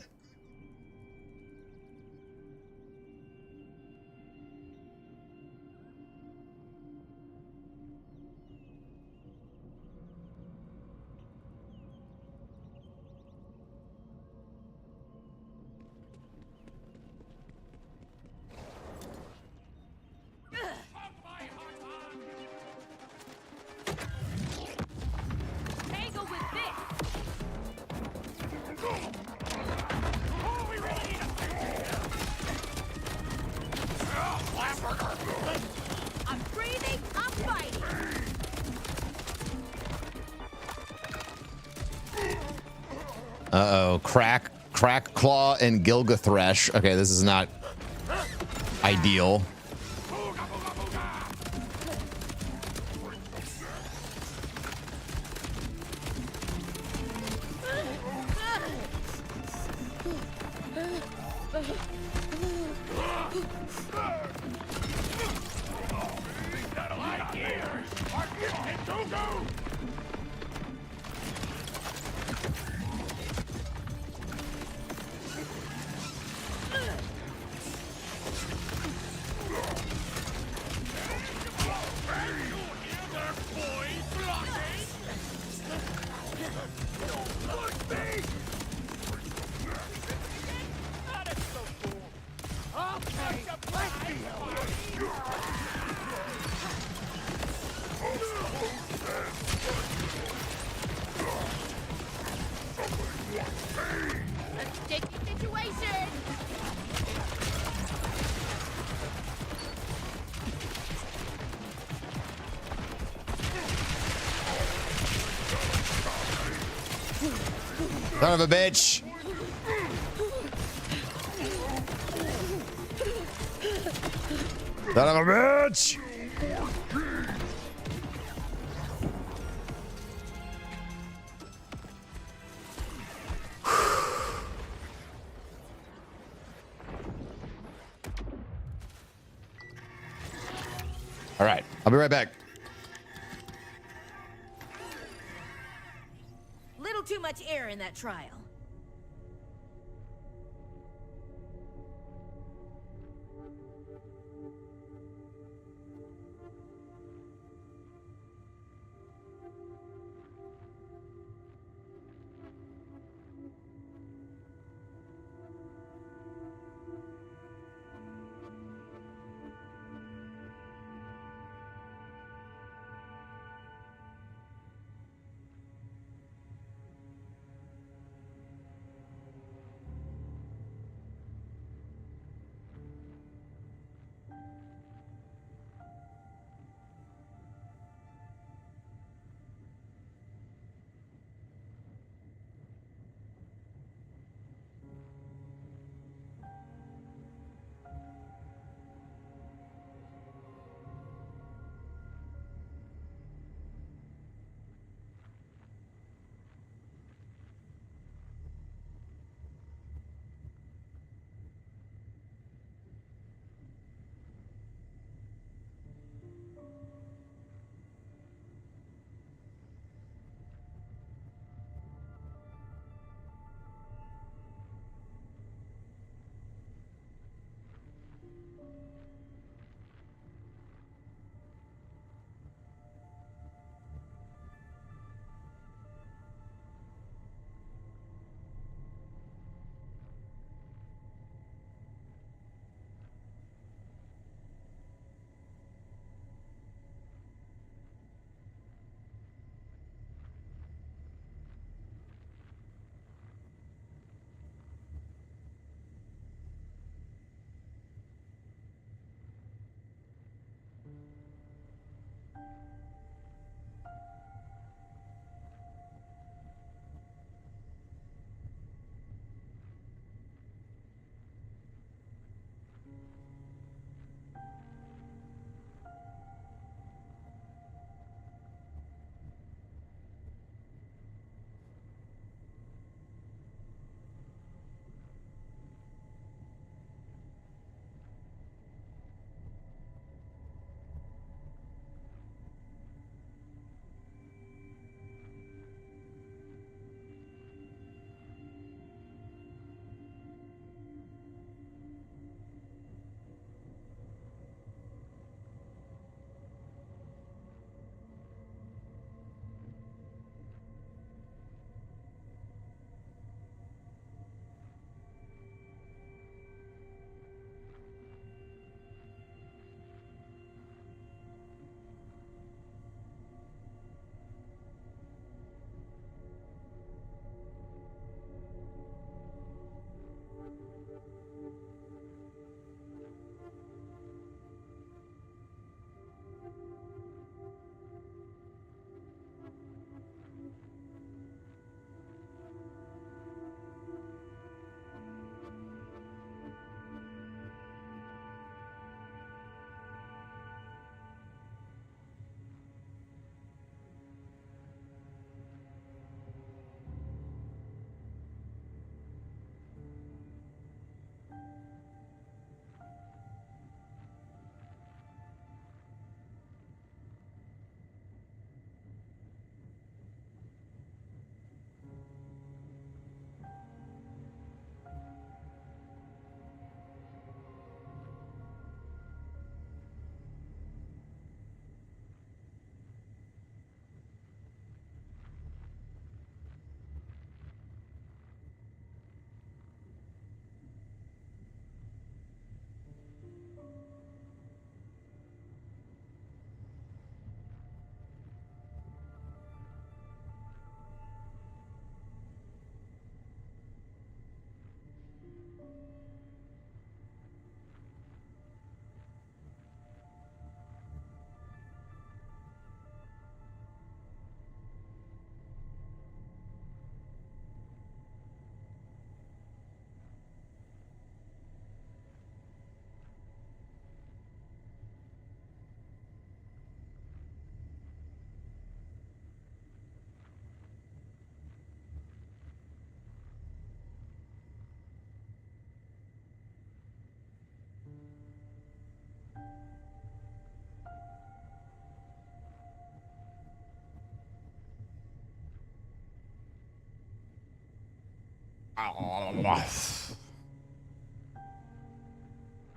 S1: Uh-oh. Crack Claw and Gilgathresh. Okay, this is not ideal. Son of a bitch. Son of a bitch. All right, I'll be right back.
S3: Little too much air in that trial.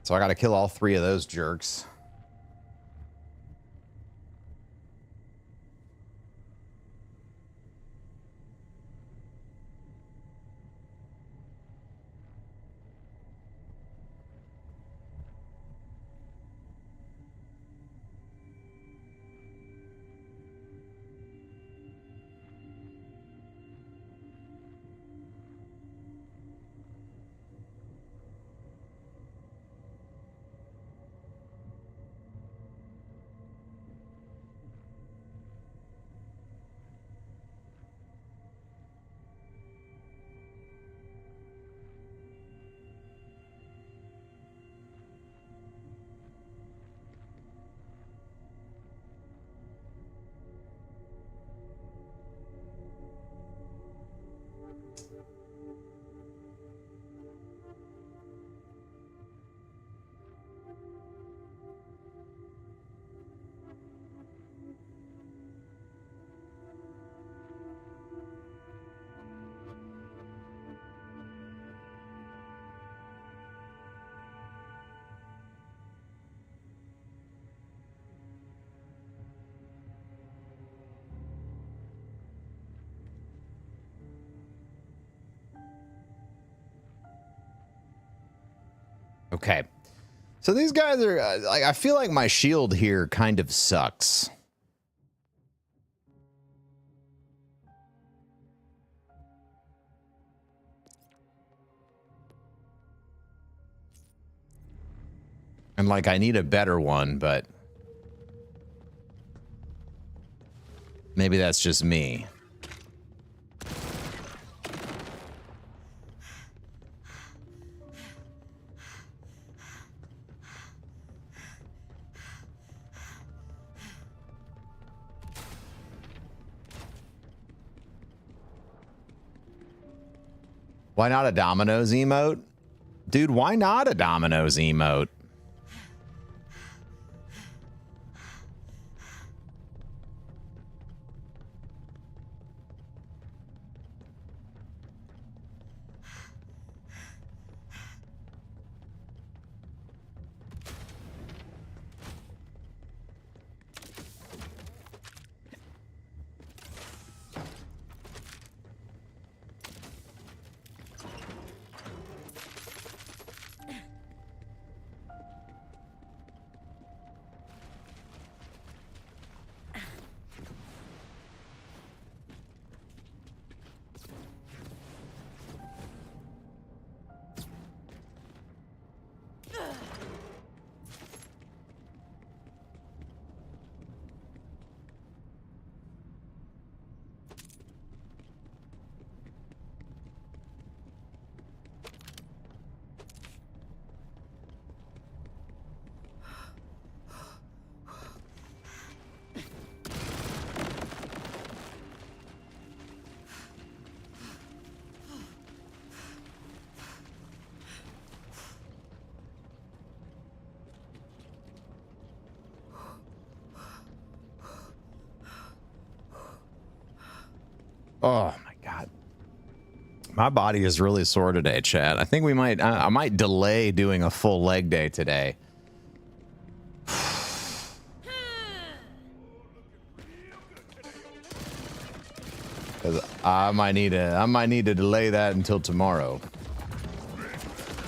S1: So I got to kill all 3 of those jerks. Okay. So these guys are, like, I feel like my shield here kind of sucks. And, like, I need a better one, but maybe that's just me. Why not a Domino's emote? Dude, why not a Domino's emote? Oh my God. My body is really sore today, chat. I think we might, I might delay doing a full leg day today. Cause I might need to delay that until tomorrow.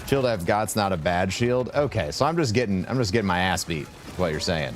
S1: Shield I've got's not a bad shield. Okay, so I'm just getting my ass beat, is what you're saying.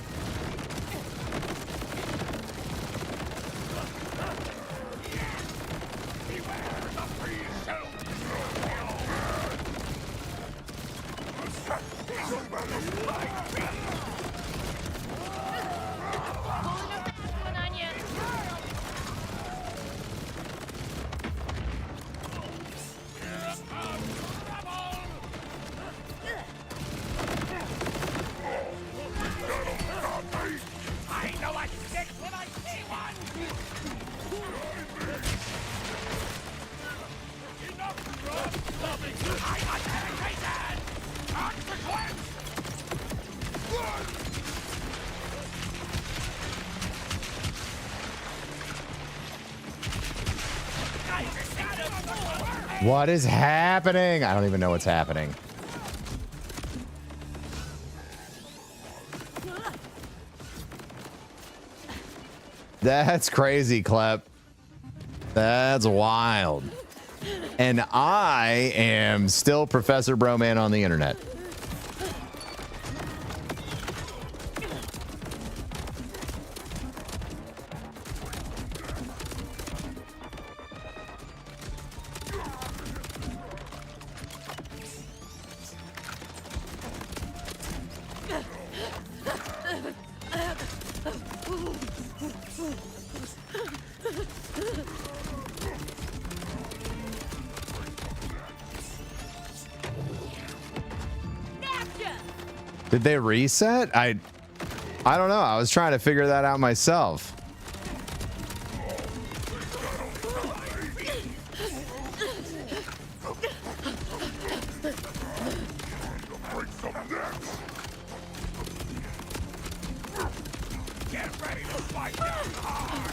S1: What is happening? I don't even know what's happening. That's crazy, Klep. That's wild. And I am still Professor Broman on the internet. Did they reset? I don't know. I was trying to figure that out myself.
S2: Get ready to fight down hard.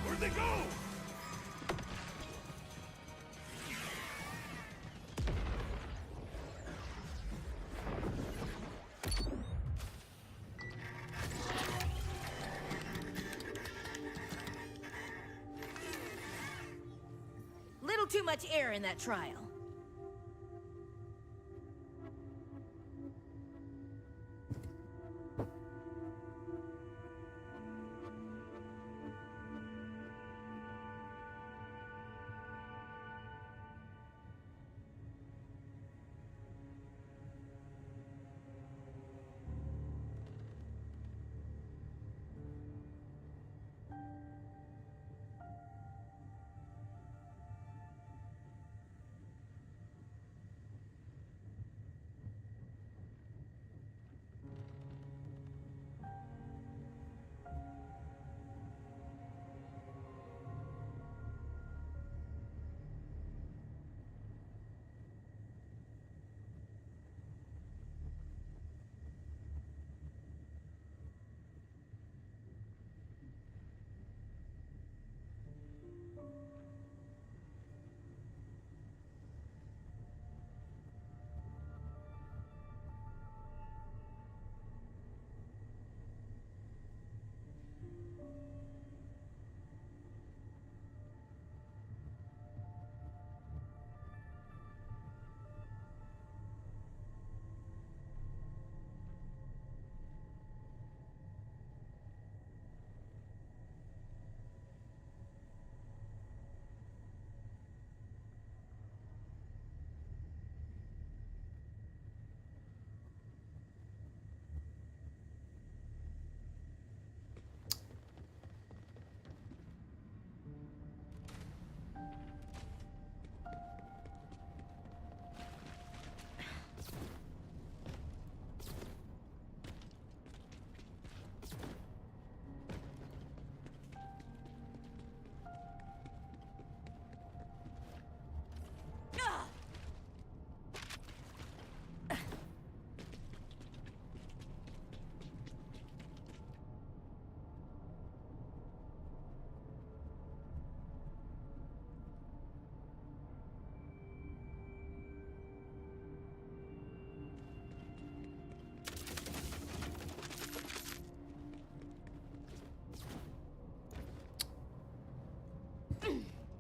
S2: Where'd they go?
S3: Little too much air in that trial.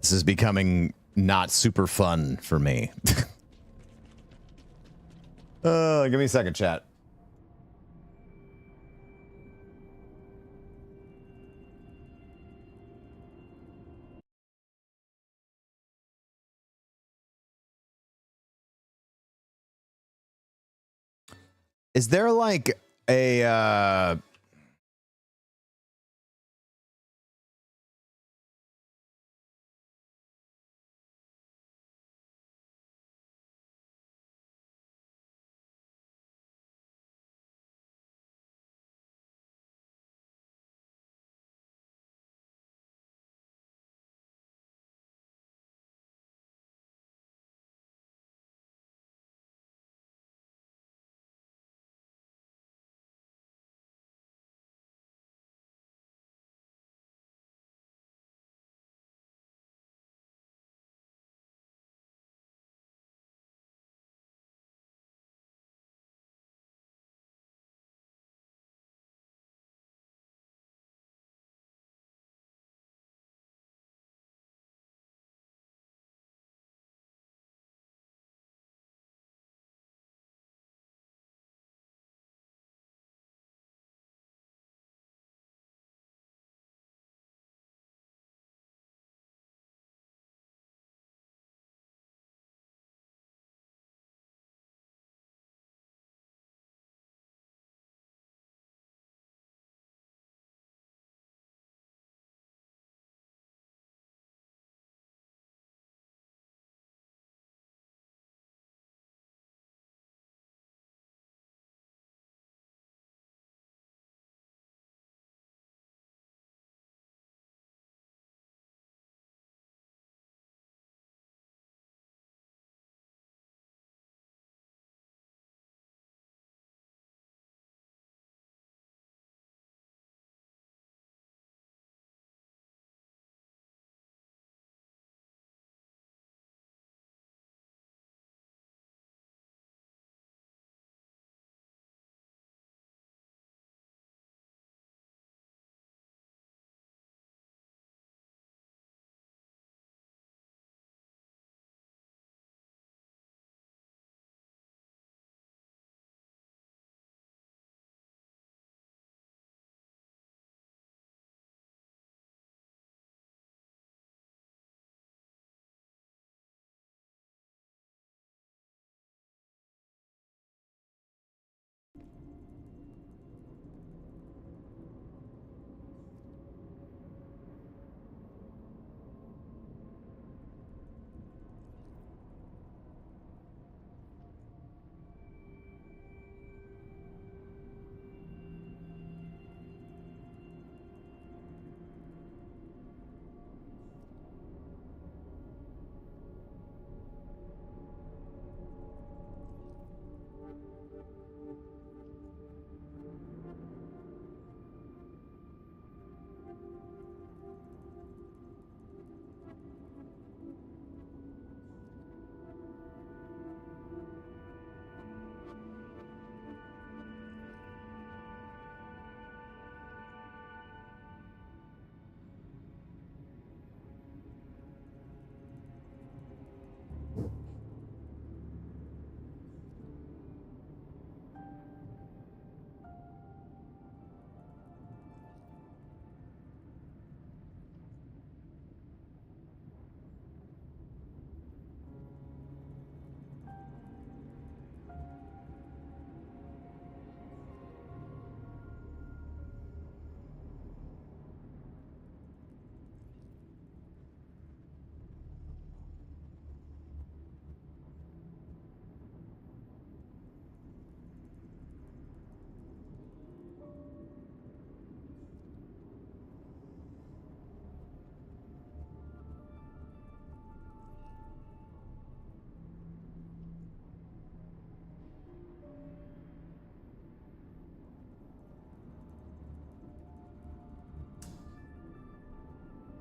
S1: This is becoming not super fun for me. Give me a second, chat. Is there like a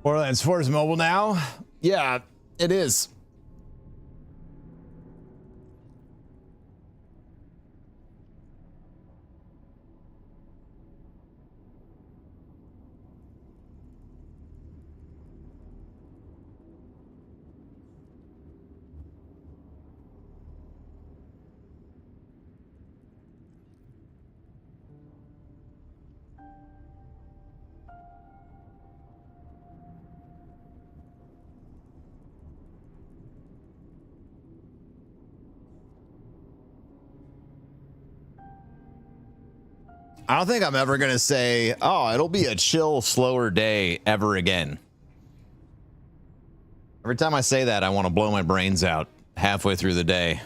S1: Borderlands 4 is mobile now? Yeah, it is. I don't think I'm ever going to say, oh, it'll be a chill, slower day ever again. Every time I say that, I want to blow my brains out halfway through the day.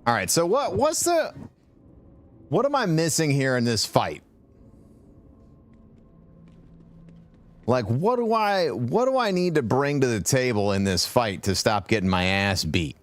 S1: All right, so what am I missing here in this fight? Like, what do I need to bring to the table in this fight to stop getting my ass beat?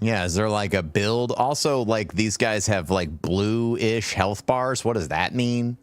S1: Yeah, is there like a build? Also, like, these guys have like blue-ish health bars. What does that mean?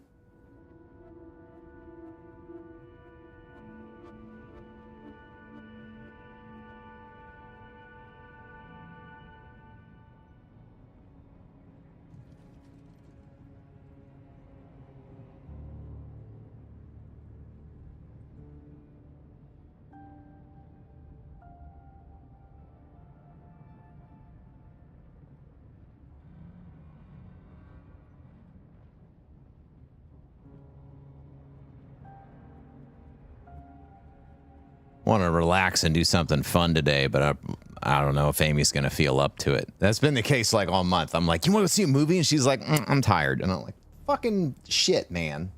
S1: Want to relax and do something fun today, but I don't know if Amy's going to feel up to it. That's been the case like all month. I'm like, you want to see a movie? And she's like, I'm tired. And I'm like, fucking shit, man.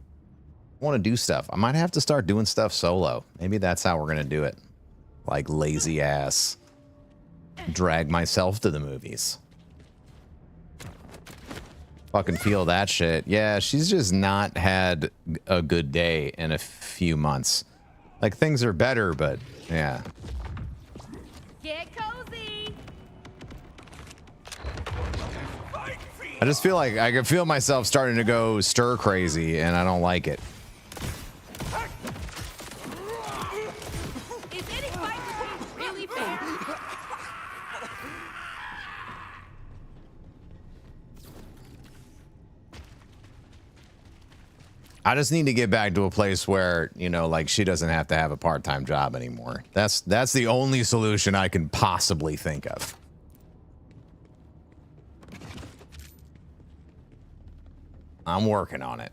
S1: I want to do stuff. I might have to start doing stuff solo. Maybe that's how we're going to do it. Like lazy ass. Drag myself to the movies. Fucking feel that shit. Yeah, she's just not had a good day in a few months. Like, things are better, but yeah.
S3: Get cozy.
S1: I just feel like I can feel myself starting to go stir crazy, and I don't like it.
S3: Is any fight between really fair?
S1: I just need to get back to a place where, you know, like, she doesn't have to have a part-time job anymore. That's the only solution I can possibly think of. I'm working on it.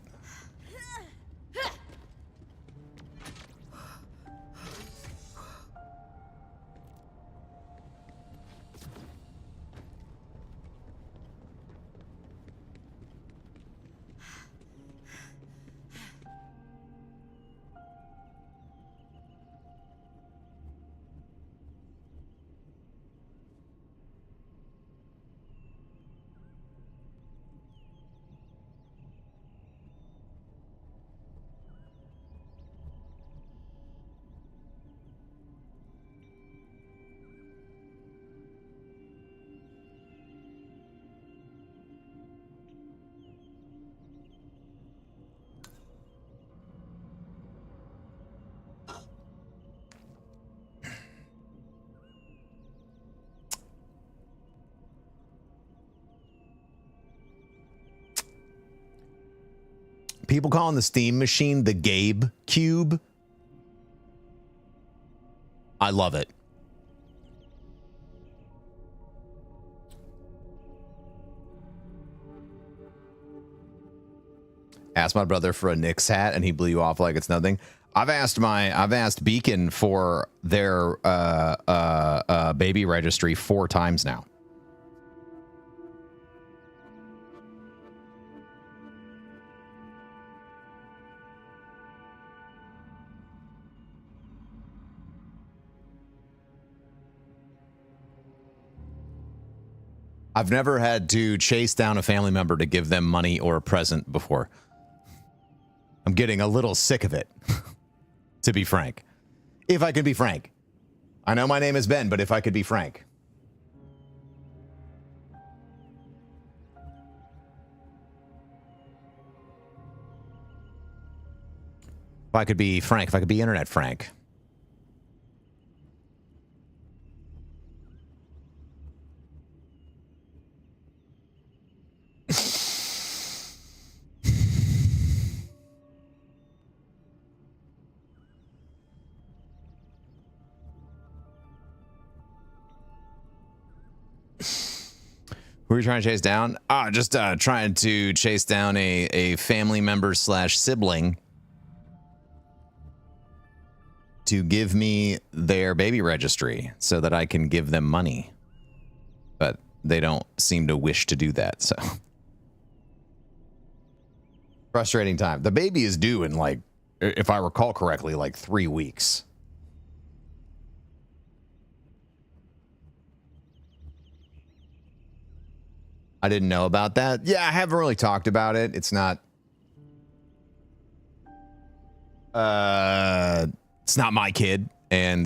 S1: People calling the Steam machine the Gabe Cube. I love it. Asked my brother for a Knicks hat and he blew you off like it's nothing. I've asked Beacon for their baby registry 4 times now. I've never had to chase down a family member to give them money or a present before. I'm getting a little sick of it, to be frank. If I could be frank. I know my name is Ben, but if I could be frank. If I could be frank, if I could be internet frank. Who are you trying to chase down? Just trying to chase down a family member / sibling to give me their baby registry so that I can give them money. But they don't seem to wish to do that, so. Frustrating time. The baby is due in, like, if I recall correctly, like 3 weeks. I didn't know about that. Yeah, I haven't really talked about it. It's not my kid, and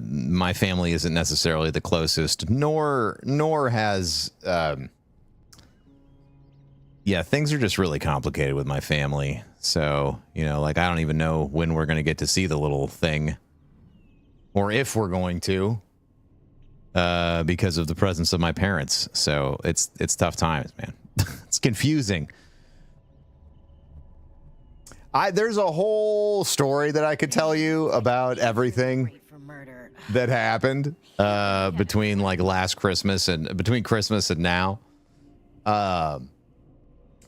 S1: my family isn't necessarily the closest, nor has yeah, things are just really complicated with my family. So, you know, like I don't even know when we're going to get to see the little thing, or if we're going to. Because of the presence of my parents. So it's tough times, man. It's confusing. There's a whole story that I could tell you about everything that happened between like last Christmas and between Christmas and now. None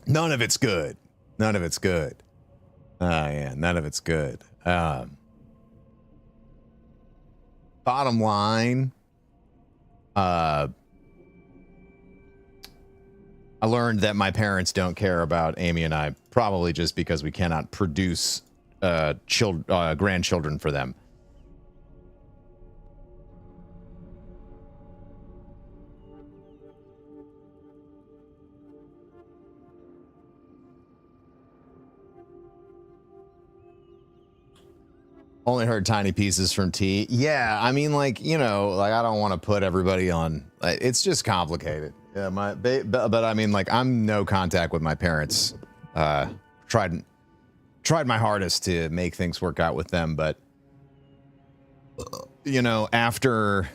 S1: of it's good. None of it's good. Yeah, none of it's good. Bottom line, I learned that my parents don't care about Amy and I, probably just because we cannot produce grandchildren for them. Only heard tiny pieces from T. Yeah, I mean, like, you know, like I don't want to put everybody on. It's just complicated. Yeah, but I mean, like, I'm no contact with my parents. Tried my hardest to make things work out with them, but you know, after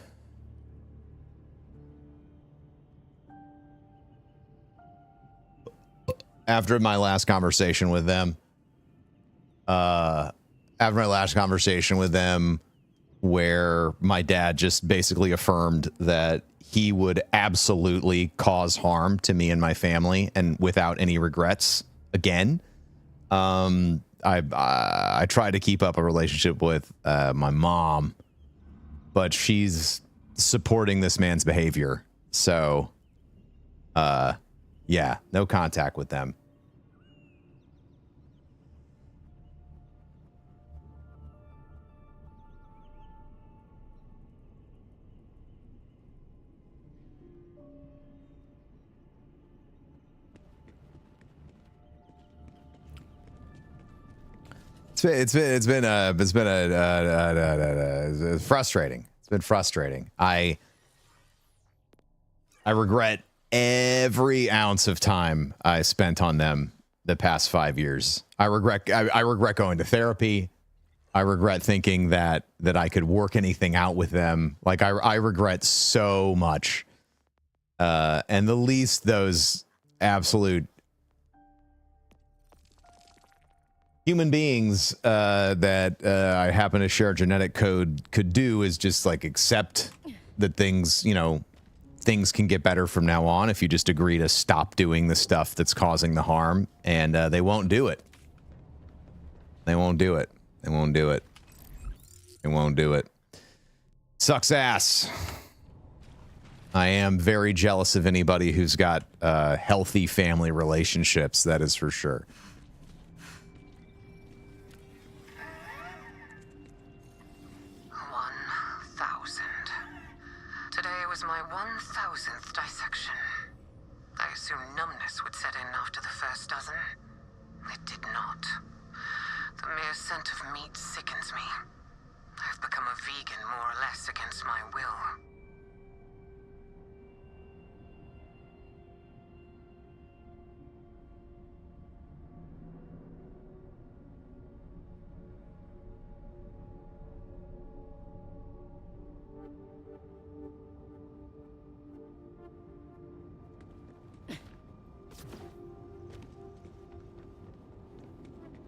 S1: my last conversation with them, where my dad just basically affirmed that he would absolutely cause harm to me and my family and without any regrets again. I try to keep up a relationship with my mom, but she's supporting this man's behavior. So, yeah, no contact with them. It's been frustrating. It's been frustrating. I regret every ounce of time I spent on them the past 5 years. I regret going to therapy. I regret thinking that I could work anything out with them. Like I regret so much. And the least those absolute human beings that I happen to share genetic code could do is just like accept that things, you know, things can get better from now on if you just agree to stop doing the stuff that's causing the harm, and they won't do it. They won't do it. They won't do it. They won't do it. Sucks ass. I am very jealous of anybody who's got healthy family relationships, that is for sure.
S15: Today was my 1000th dissection. I assumed numbness would set in after the first dozen. It did not. The mere scent of meat sickens me. I've become a vegan more or less against my will.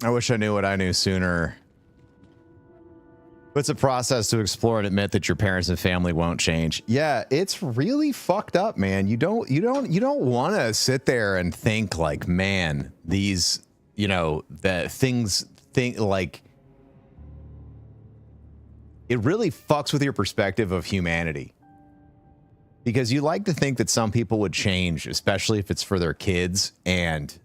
S1: I wish I knew what I knew sooner. It's a process to explore and admit that your parents and family won't change. Yeah, it's really fucked up, man. You don't want to sit there and think like, man, these, you know, that things like it really fucks with your perspective of humanity. Because you like to think that some people would change, especially if it's for their kids, and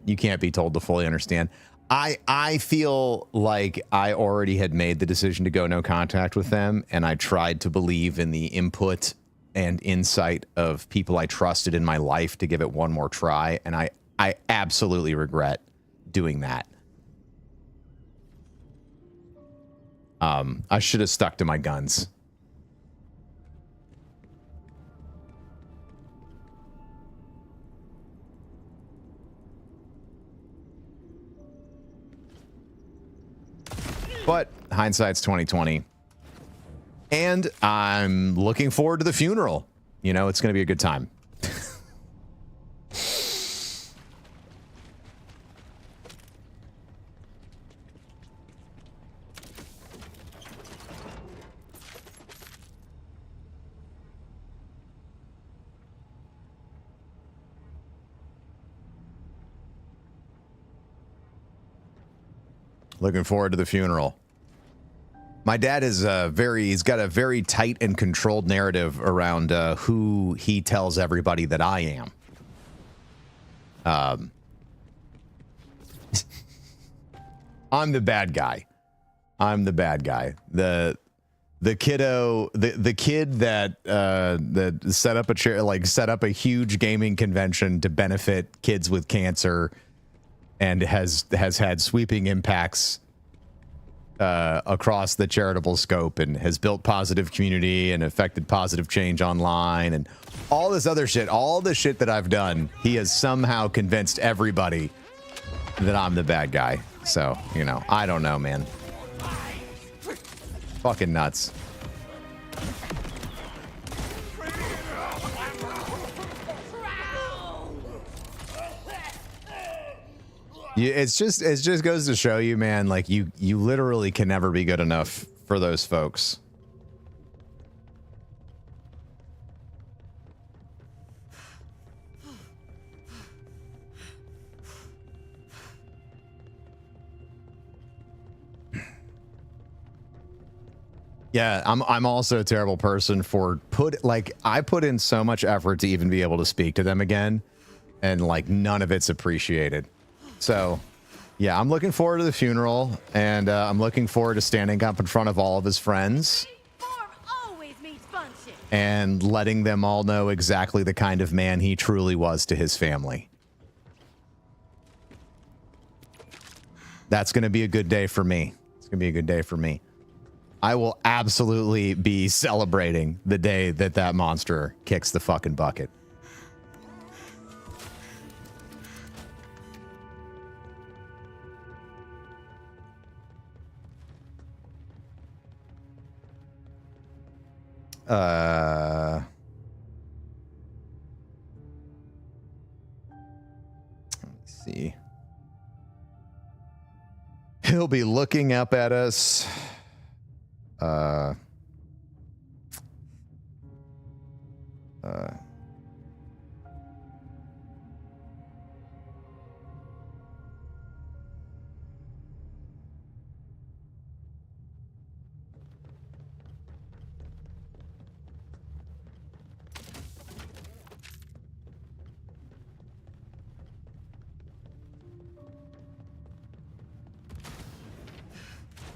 S1: you can't be told to fully understand. I feel like I already had made the decision to go no contact with them, and I tried to believe in the input and insight of people I trusted in my life to give it one more try, and I absolutely regret doing that. I should have stuck to my guns. But hindsight's 2020. And I'm looking forward to the funeral. You know, it's going to be a good time. Looking forward to the funeral. My dad is he's got a very tight and controlled narrative around who he tells everybody that I am. I'm the bad guy. I'm the bad guy. The kiddo, the kid that set up set up a huge gaming convention to benefit kids with cancer, and has had sweeping impacts across the charitable scope, and has built positive community and affected positive change online and all this other shit. All the shit that I've done, he has somehow convinced everybody that I'm the bad guy. So, you know, I don't know, man. Fucking nuts. It just goes to show you, man, like you literally can never be good enough for those folks. Yeah, I'm also a terrible person for I put in so much effort to even be able to speak to them again, and like none of it's appreciated. So, yeah, I'm looking forward to the funeral, and I'm looking forward to standing up in front of all of his friends and letting them all know exactly the kind of man he truly was to his family. That's going to be a good day for me. It's going to be a good day for me. I will absolutely be celebrating the day that that monster kicks the fucking bucket. Let me see. He'll be looking up at us.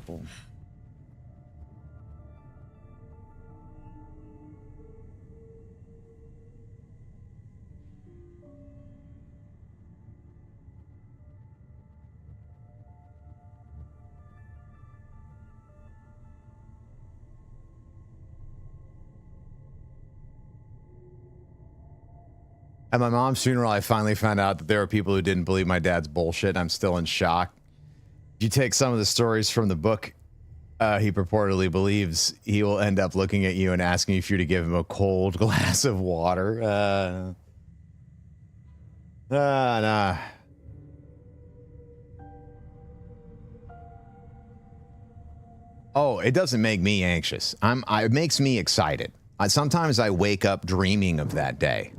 S1: Cool. At my mom's funeral, I finally found out that there are people who didn't believe my dad's bullshit. I'm still in shock. If you take some of the stories from the book he purportedly believes, he will end up looking at you and asking if you to give him a cold glass of water. Nah. Oh, it doesn't make me anxious. It makes me excited. Sometimes I wake up dreaming of that day.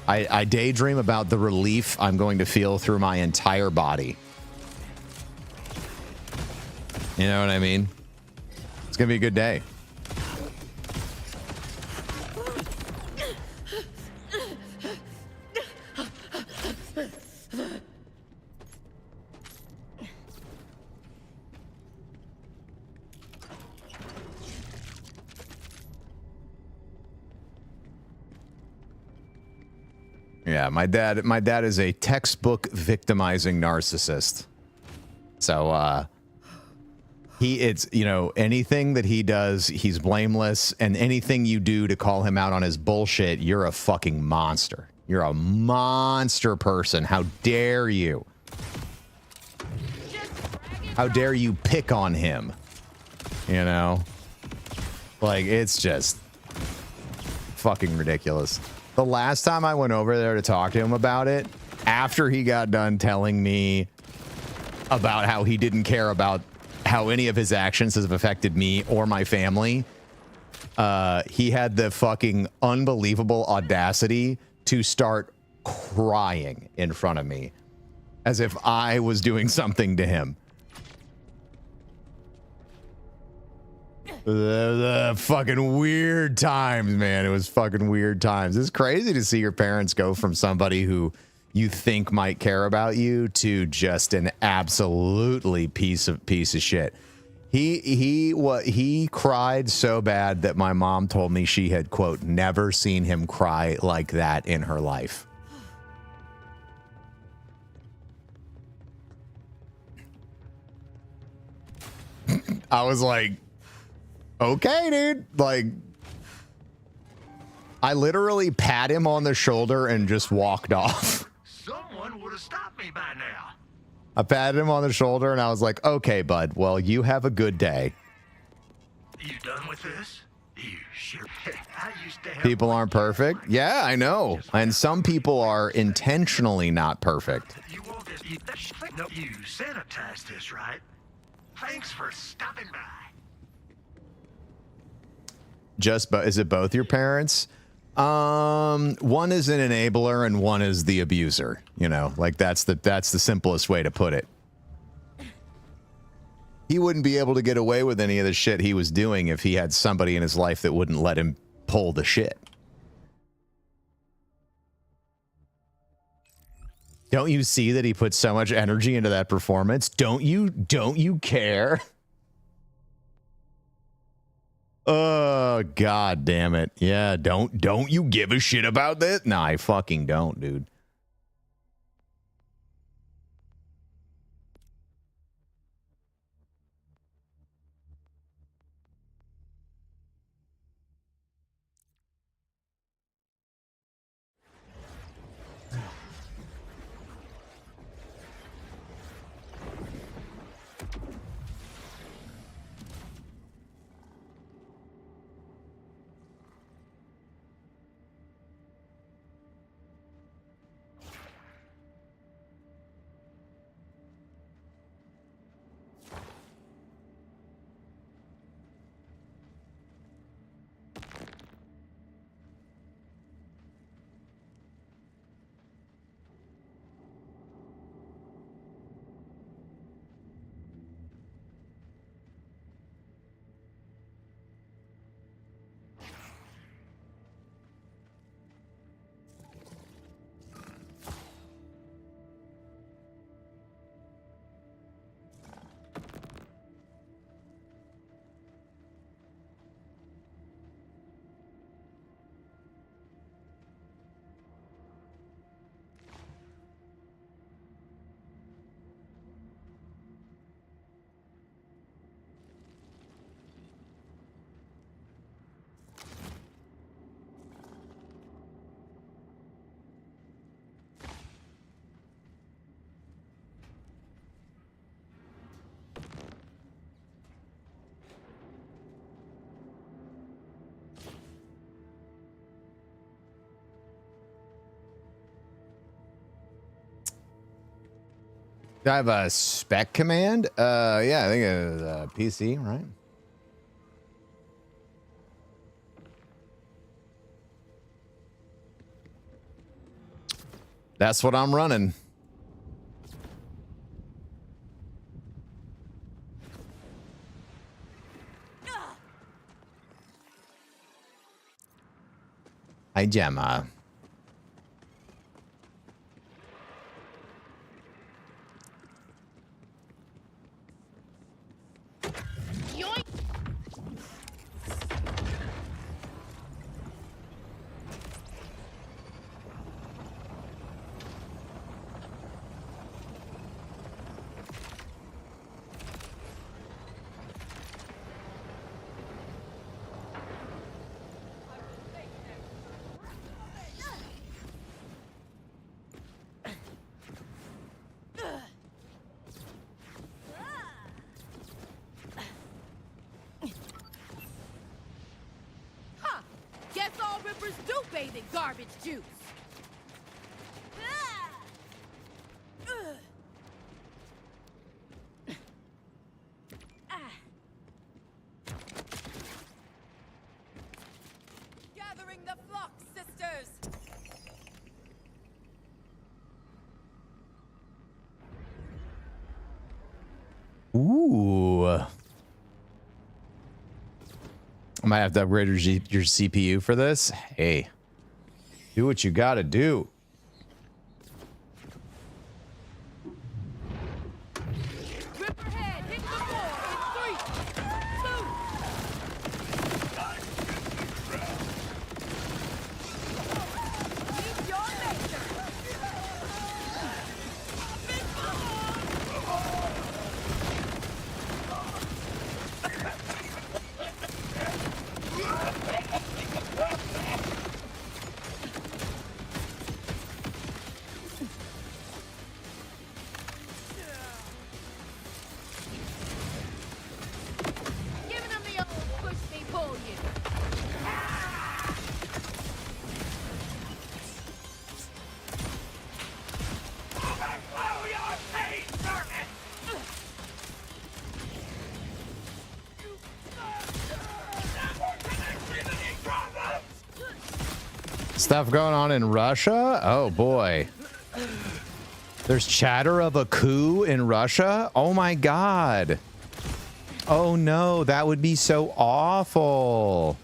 S1: I daydream about the relief I'm going to feel through my entire body. You know what I mean? It's going to be a good day. Yeah, my dad is a textbook victimizing narcissist. So it's, you know, anything that he does, he's blameless, and anything you do to call him out on his bullshit, you're a fucking monster. You're a monster person. How dare you? How dare you pick on him? You know? Like, it's just fucking ridiculous. The last time I went over there to talk to him about it, after he got done telling me about how he didn't care about how any of his actions have affected me or my family, he had the fucking unbelievable audacity to start crying in front of me as if I was doing something to him. The fucking weird times, man. It was fucking weird times. It's crazy to see your parents go from somebody who you think might care about you to just an absolutely piece of shit. He cried so bad that my mom told me she had, quote, never seen him cry like that in her life. I was like, okay, dude. Like, I literally pat him on the shoulder and just walked off.
S13: Someone would have stopped me by now.
S1: I patted him on the shoulder and I was like, okay, bud. Well, you have a good day.
S13: You done with this? You sure? I used to have
S1: People aren't perfect. Yeah, I know. And some people are intentionally not perfect.
S13: You want this? No, you sanitize this, right? Thanks for stopping by.
S1: Is it both your parents? One is an enabler and one is the abuser. You know, like that's the simplest way to put it. He wouldn't be able to get away with any of the shit he was doing if he had somebody in his life that wouldn't let him pull the shit. Don't you see that he put so much energy into that performance? Don't you care? Oh, God damn it. Yeah, don't you give a shit about this? Nah, I fucking don't, dude. Do I have a spec command? Yeah, I think it was PC, right? That's what I'm running. Hi, Gemma.
S3: Guess all rippers do bathe in garbage juice. Gathering the flock, sisters.
S1: Ooh. I might have to upgrade your CPU for this. Hey, do what you gotta do.
S3: Giving them the old push me, pull you.
S1: Stuff going on in Russia? Oh boy. There's chatter of a coup in Russia? Oh my god. Oh no, that would be so awful.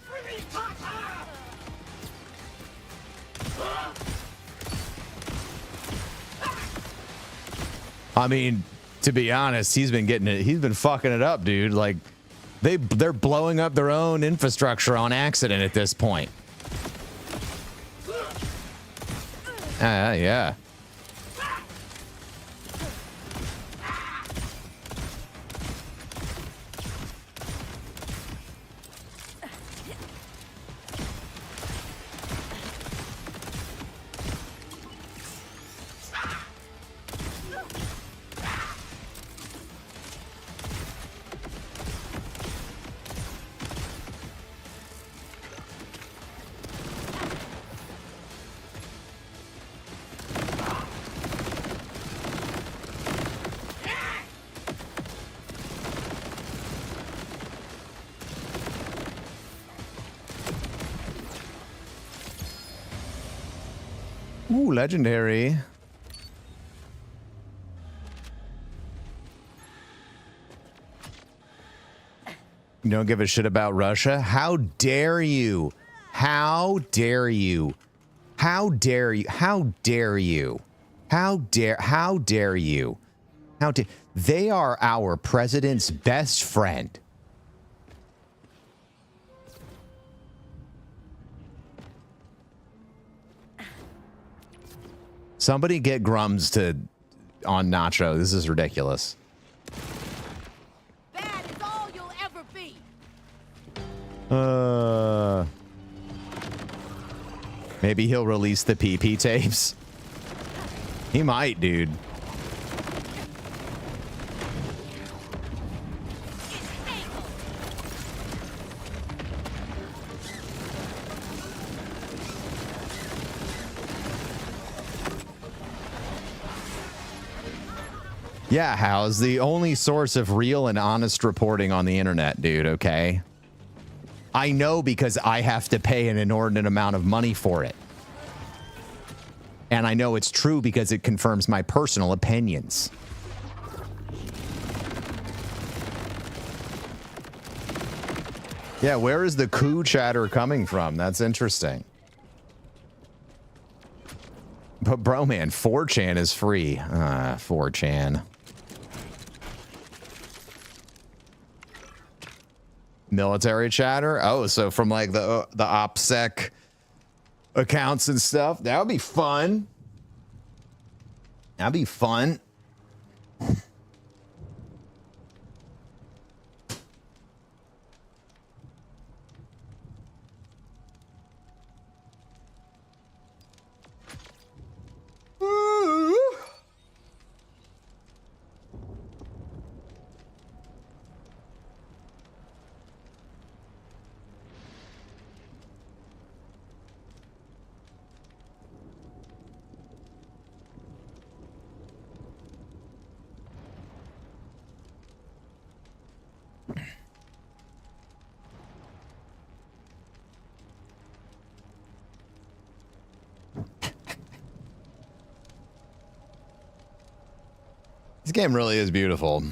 S1: I mean, to be honest, he's been fucking it up, dude. Like they're blowing up their own infrastructure on accident at this point. Yeah. Ooh, legendary. You don't give a shit about Russia? How dare you? How dare you? How dare you? How dare you? How dare you? They are our president's best friend. Somebody get Grums on Nacho. This is ridiculous.
S3: That is all you'll ever be.
S1: Maybe he'll release the PP tapes. He might, dude. Yeah, How's the only source of real and honest reporting on the internet, dude, okay? I know because I have to pay an inordinate amount of money for it. And I know it's true because it confirms my personal opinions. Yeah, where is the coup chatter coming from? That's interesting. But Broman, 4chan is free. 4chan. Military chatter? Oh, so from like the OPSEC accounts and stuff? That would be fun. That'd be fun. This game really is beautiful.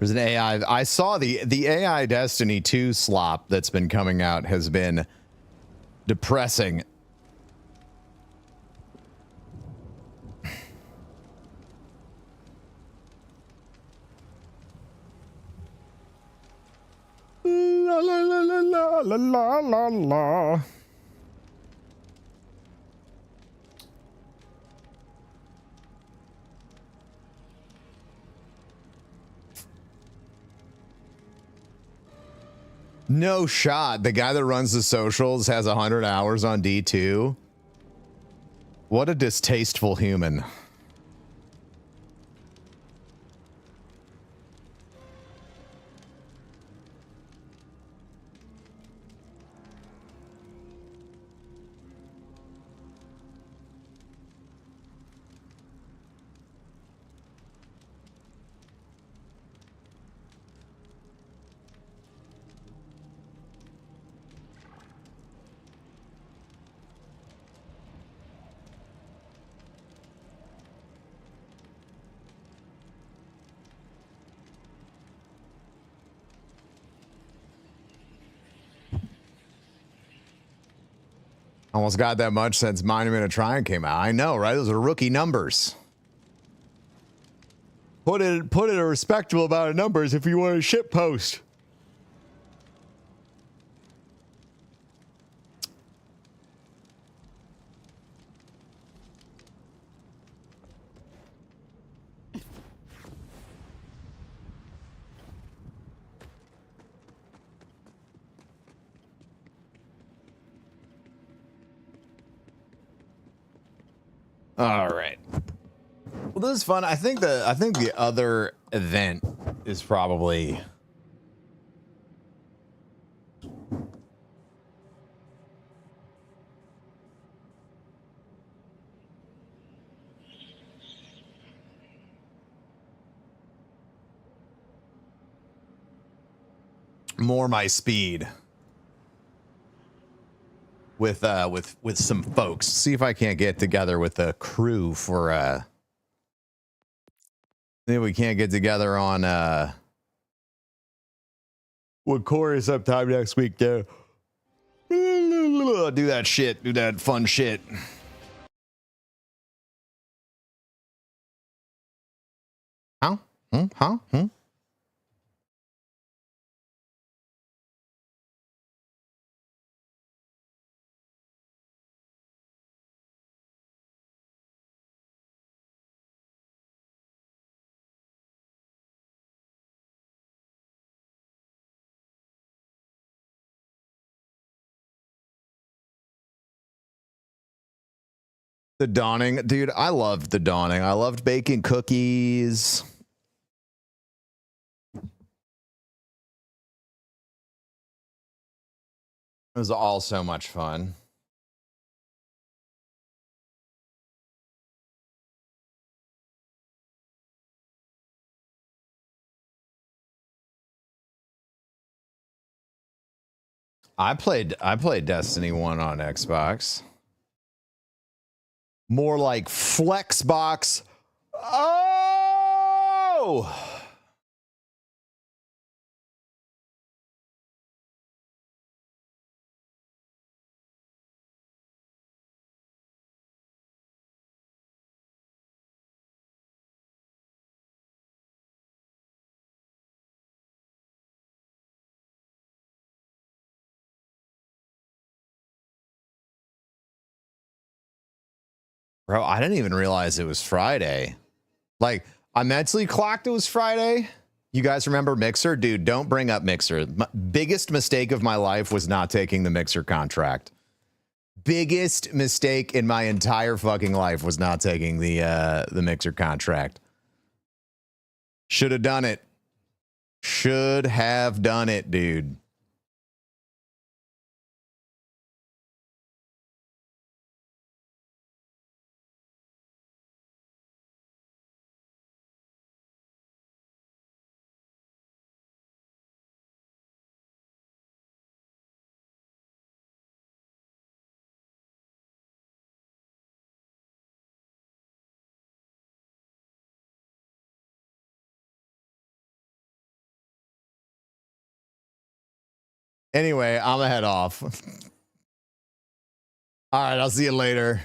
S1: There's an AI. I saw the AI Destiny 2 slop that's been coming out has been depressing. La la la la la la la la. No shot. The guy that runs the socials has 100 hours on D2. What a distasteful human. Almost got that much since Monument of Triumph came out. I know, right? Those are rookie numbers. Put it a respectable amount of numbers if you want a ship post. All right. Well, this is fun. I think the other event is probably more my speed with some folks. See if I can't get together with the crew for maybe we can't get together on with Corey sometime next week there. Do that shit, do that fun shit. Huh? Huh? The Dawning, dude, I loved The Dawning. I loved baking cookies. It was all so much fun. I played Destiny 1 on Xbox. More like Flexbox. Oh! Bro, I didn't even realize it was Friday. Like, I mentally clocked it was Friday. You guys remember Mixer? Dude, don't bring up Mixer. Biggest mistake of my life was not taking the Mixer contract. Biggest mistake in my entire fucking life was not taking the Mixer contract. Should have done it. Should have done it, dude. Anyway, I'm gonna head off. All right, I'll see you later.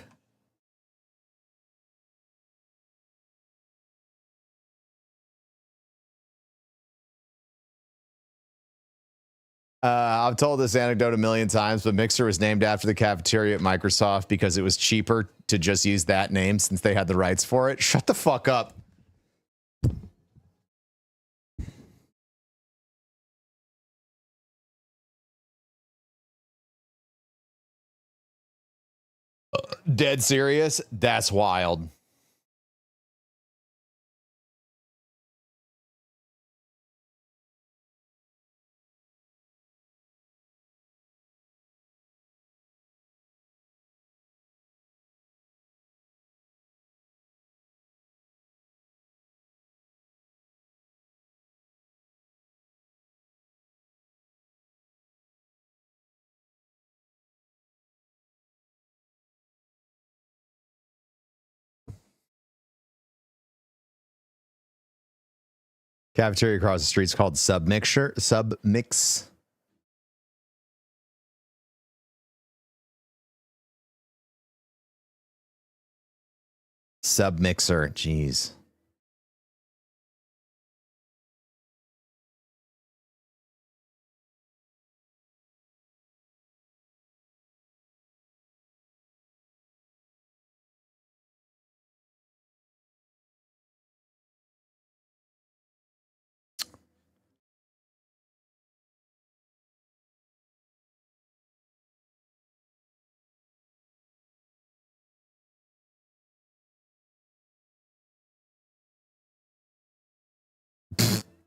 S1: I've told this anecdote a million times, but Mixer was named after the cafeteria at Microsoft because it was cheaper to just use that name since they had the rights for it. Shut the fuck up. Dead serious? That's wild. Cafeteria across the street's called Submix. Submixer. Jeez.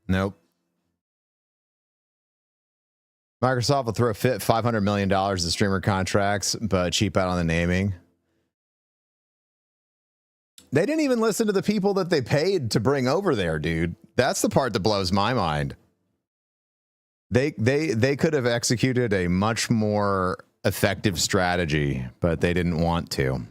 S1: Nope. Microsoft will throw a fit $500 million to streamer contracts, but cheap out on the naming. They didn't even listen to the people that they paid to bring over there, dude. That's the part that blows my mind. They could have executed a much more effective strategy, but they didn't want to.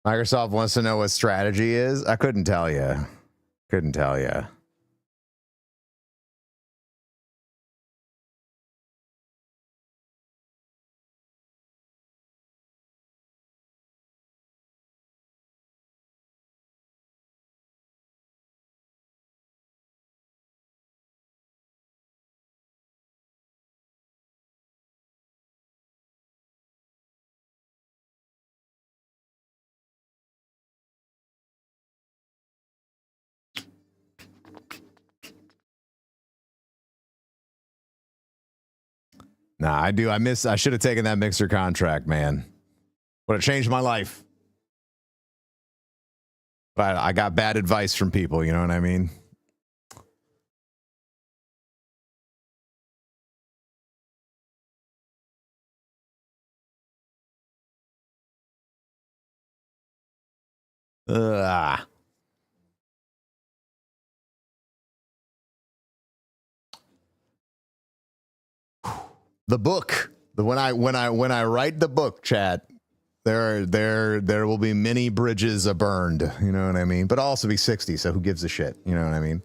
S1: Microsoft wants to know what strategy is. I couldn't tell you. Couldn't tell you. Nah, I do. I should have taken that Mixer contract, man. Would have changed my life. But I got bad advice from people, you know what I mean? Ugh. The book. When I write the book, chat, there will be many bridges burned. You know what I mean? But I'll also be 60, so who gives a shit? You know what I mean?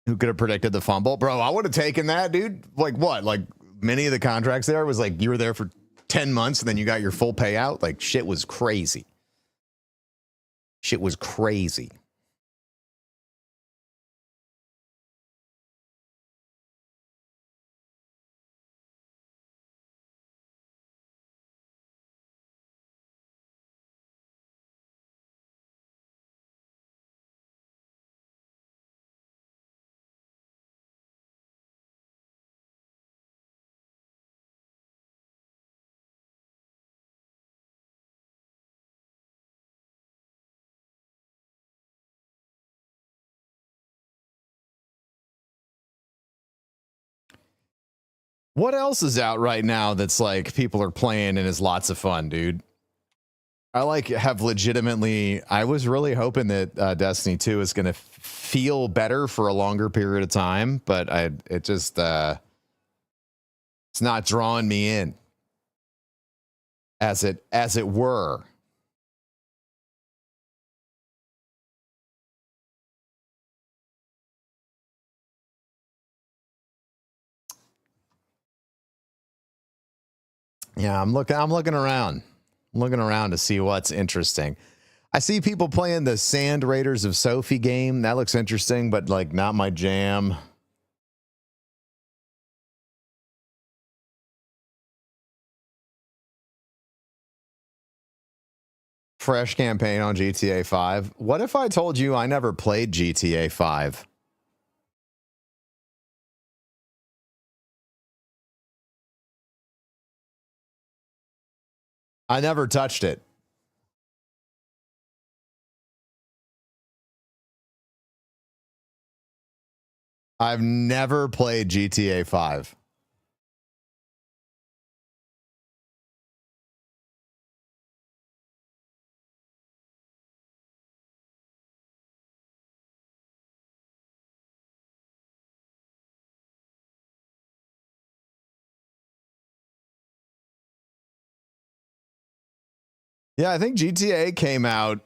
S1: Who could have predicted the fumble? Bro, I would have taken that, dude. Like what? Like many of the contracts there was like you were there for 10 months and then you got your full payout. Like shit was crazy. Shit was crazy. What else is out right now that's like people are playing and is lots of fun, dude? I have legitimately. I was really hoping that Destiny 2 is going to feel better for a longer period of time, but it just it's not drawing me in, as it were. Yeah, I'm looking around. I'm looking around to see what's interesting. I see people playing the Sand Raiders of Sophie game. That looks interesting, but like not my jam. Fresh campaign on GTA 5. What if I told you I never played GTA 5? I never touched it. I've never played GTA 5. Yeah, I think GTA came out.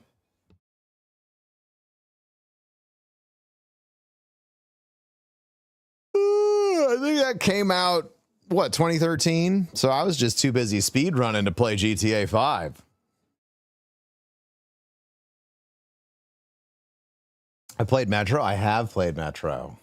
S1: I think that came out, what, 2013? So I was just too busy speed running to play GTA 5. I played Metro. I have played Metro.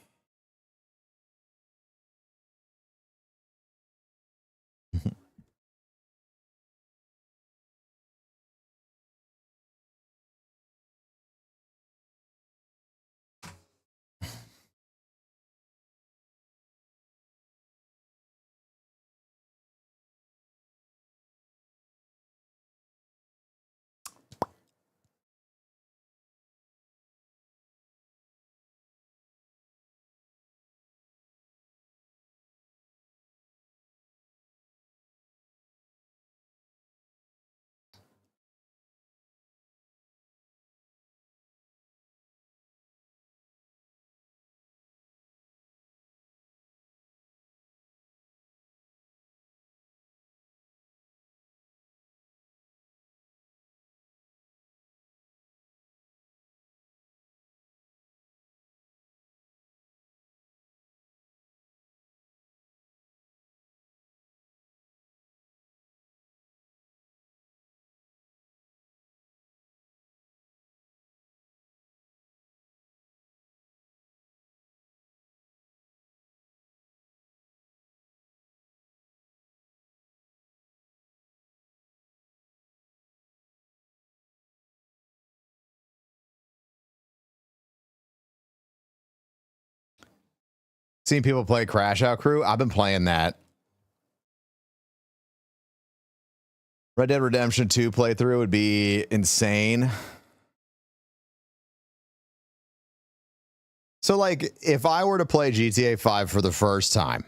S1: Seen people play Crash Out Crew. I've been playing that. Red Dead Redemption 2 playthrough would be insane. So, like, if I were to play GTA 5 for the first time,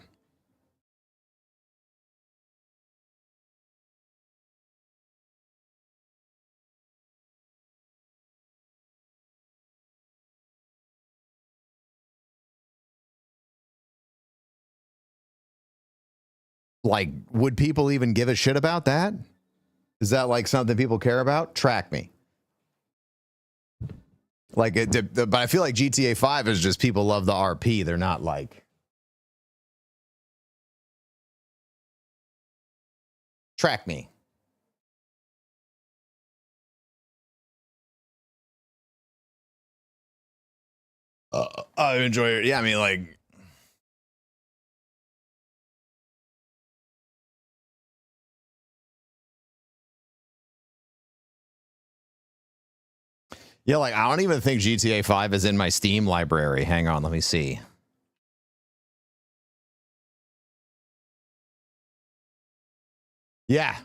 S1: like, would people even give a shit about that? Is that like something people care about? Track me. Like, but I feel like GTA 5 is just people love the RP. They're not like, track me. I enjoy it. Yeah, I mean, like, yeah, like, I don't even think GTA 5 is in my Steam library. Hang on, let me see. Yeah.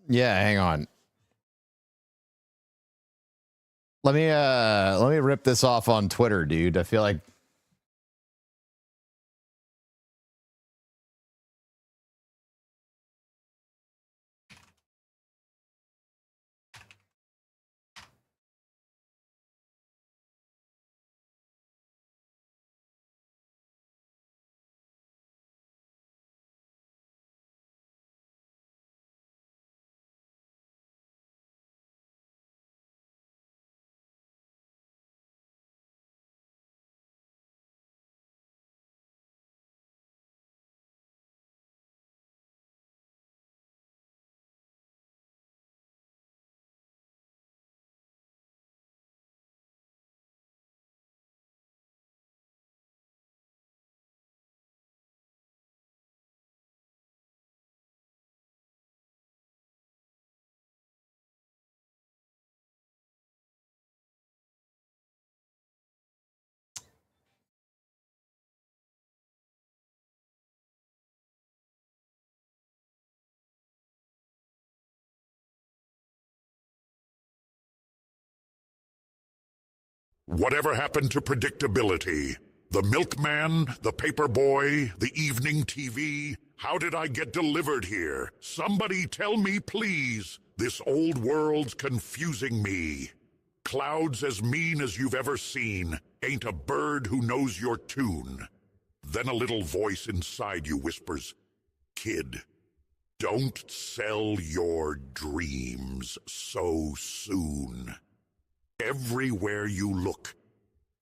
S1: Yeah, hang on. Let me rip this off on Twitter, dude. I feel like
S12: Whatever happened to predictability? The milkman, the paper boy, the evening TV? How did I get delivered here? Somebody tell me, please. This old world's confusing me. Clouds as mean as you've ever seen. Ain't a bird who knows your tune. Then a little voice inside you whispers, kid, don't sell your dreams so soon. Everywhere you look,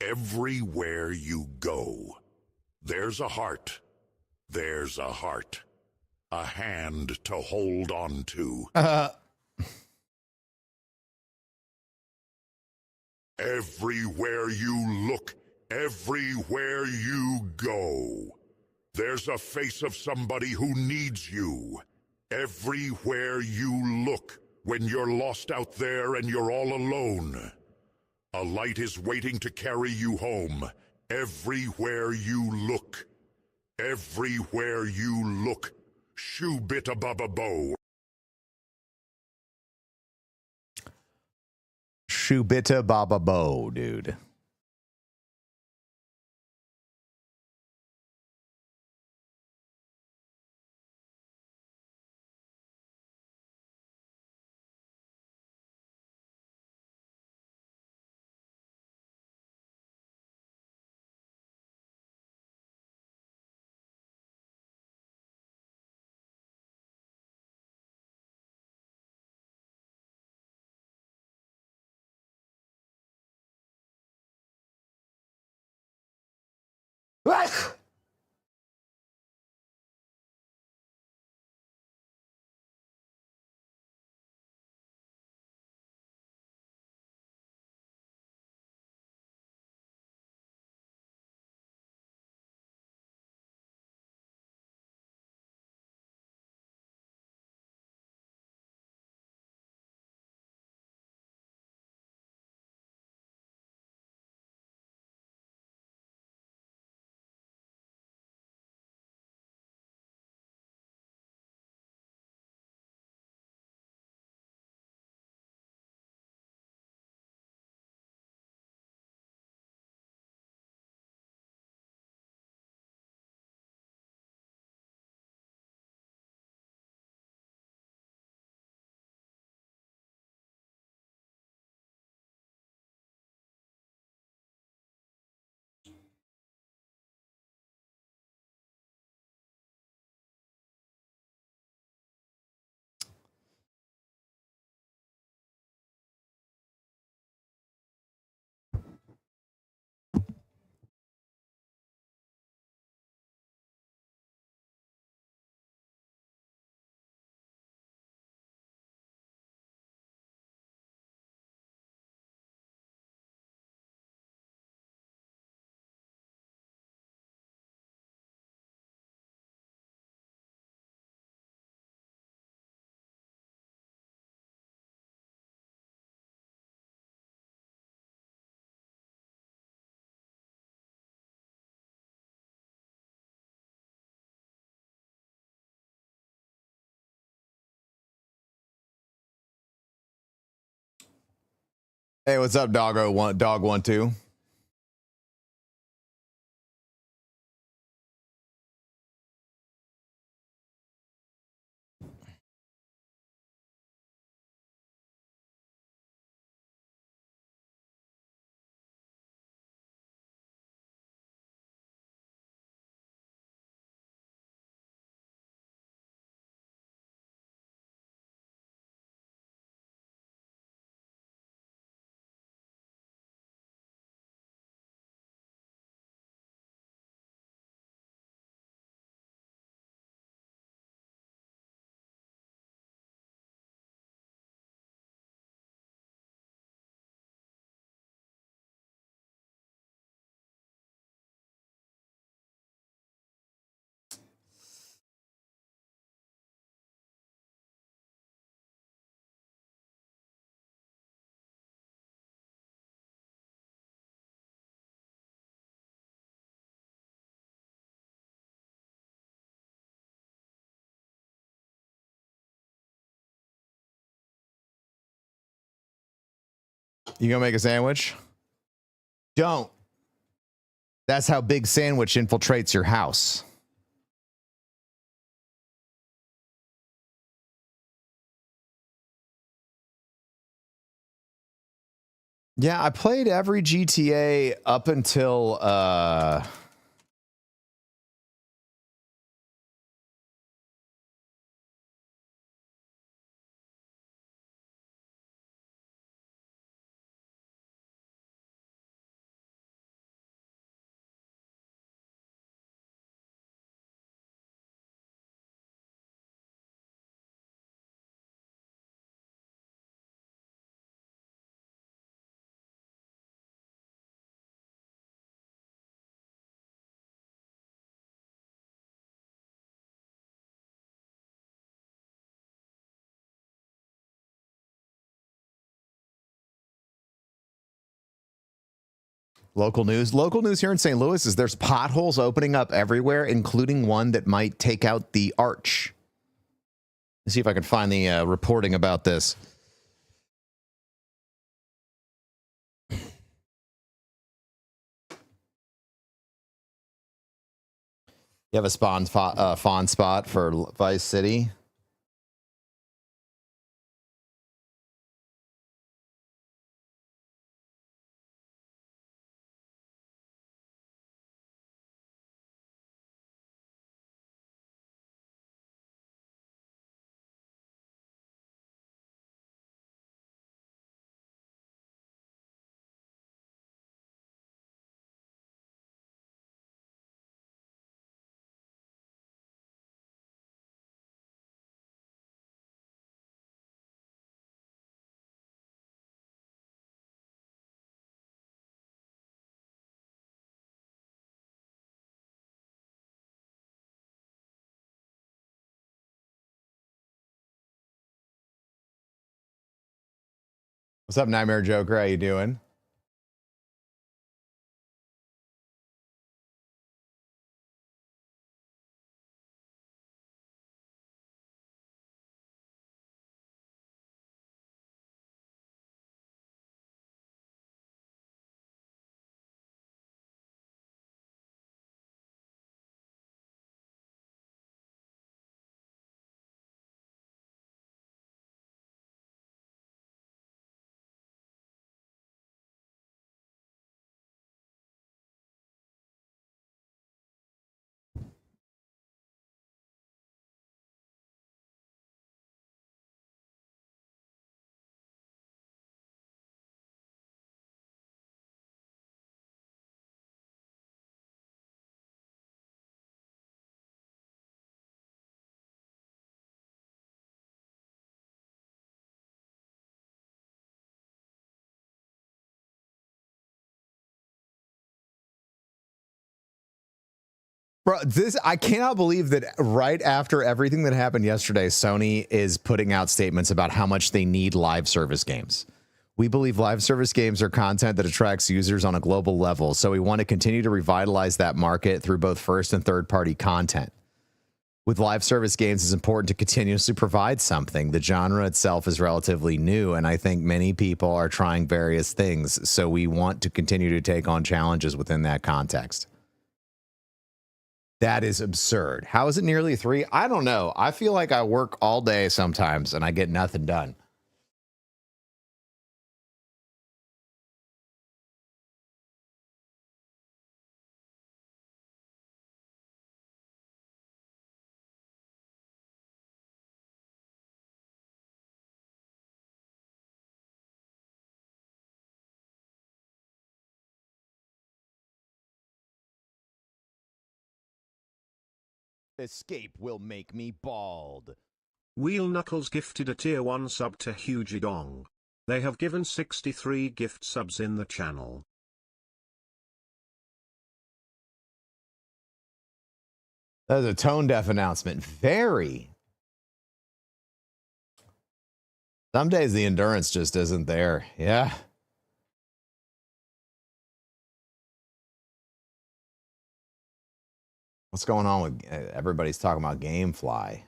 S12: everywhere you go, there's a heart. There's a heart. A hand to hold on to. Everywhere you look, everywhere you go, there's a face of somebody who needs you. Everywhere you look, when you're lost out there and you're all alone, a light is waiting to carry you home. Everywhere you look. Everywhere you look. Shoo-bit-a-baba-bo.
S1: Shubita Baba Bo, dude. Hey, what's up, dog 1 2? You gonna make a sandwich? Don't. That's how Big Sandwich infiltrates your house. Yeah, I played every GTA up until local news. Local news here in St. Louis is there's potholes opening up everywhere, including one that might take out the arch. Let's see if I can find the reporting about this. You have a fawn spot for Vice City? What's up, Nightmare Joker? How you doing? Bro, I cannot believe that right after everything that happened yesterday, Sony is putting out statements about how much they need live service games. We believe live service games are content that attracts users on a global level, so we want to continue to revitalize that market through both first and third party content. With live service games, it's important to continuously provide something. The genre itself is relatively new, and I think many people are trying various things, so we want to continue to take on challenges within that context. That is absurd. How is it nearly 3? I don't know. I feel like I work all day sometimes, and I get nothing done. Escape will make me bald.
S9: Wheel Knuckles gifted a tier 1 sub to Hugie Dong. They have given 63 gift subs in the channel.
S1: That was a tone-deaf announcement. Very. Some days the endurance just isn't there. Yeah. What's going on with everybody's talking about Gamefly?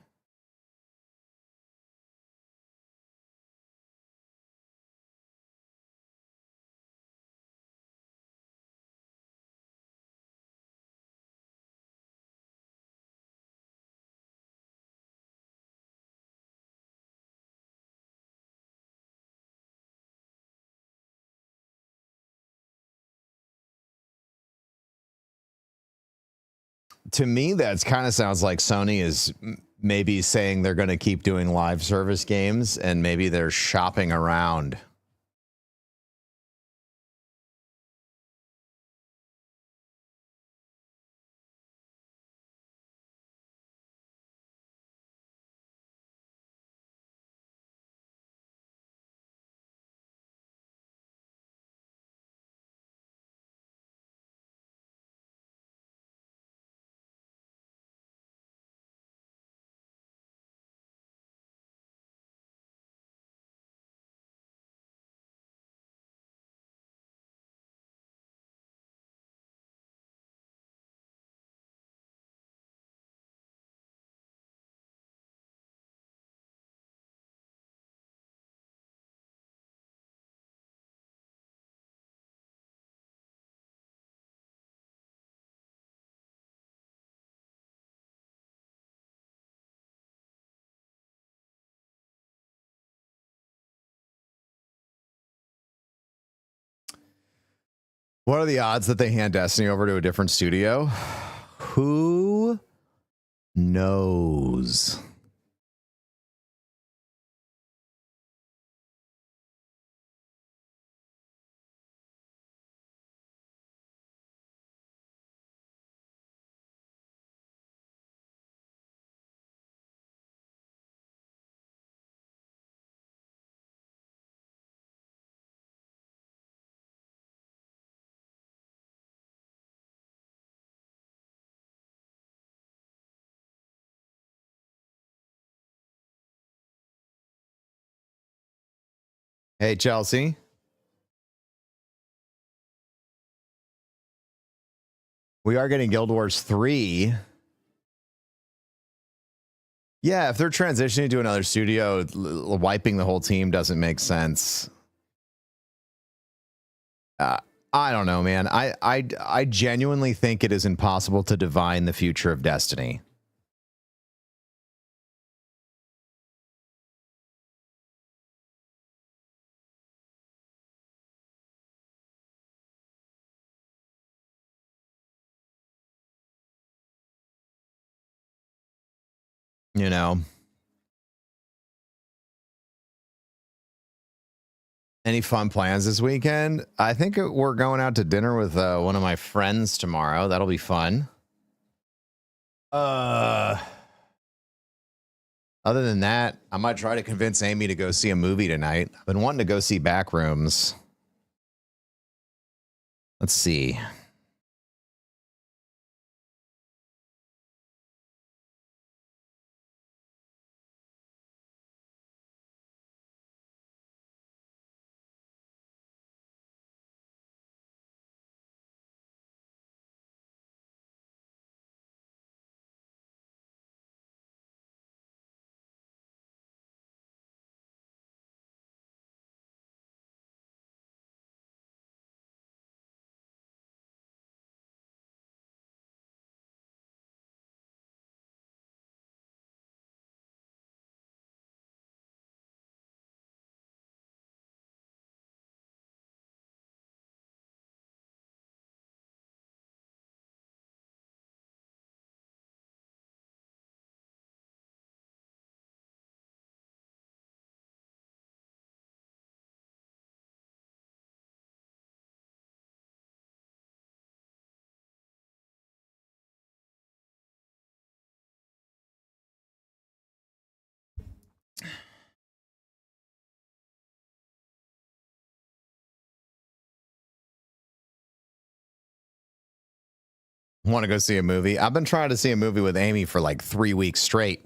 S1: To me, that kind of sounds like Sony is maybe saying they're going to keep doing live service games, and maybe they're shopping around. What are the odds that they hand Destiny over to a different studio? Who knows? Hey, Chelsea. We are getting Guild Wars 3. Yeah, if they're transitioning to another studio, wiping the whole team doesn't make sense. I don't know, man. I genuinely think it is impossible to divine the future of Destiny. You know? Any fun plans this weekend? I think we're going out to dinner with one of my friends tomorrow. That'll be fun. Other than that, I might try to convince Amy to go see a movie tonight. I've been wanting to go see Backrooms. Let's see. Want to go see a movie? I've been trying to see a movie with Amy for like 3 weeks straight.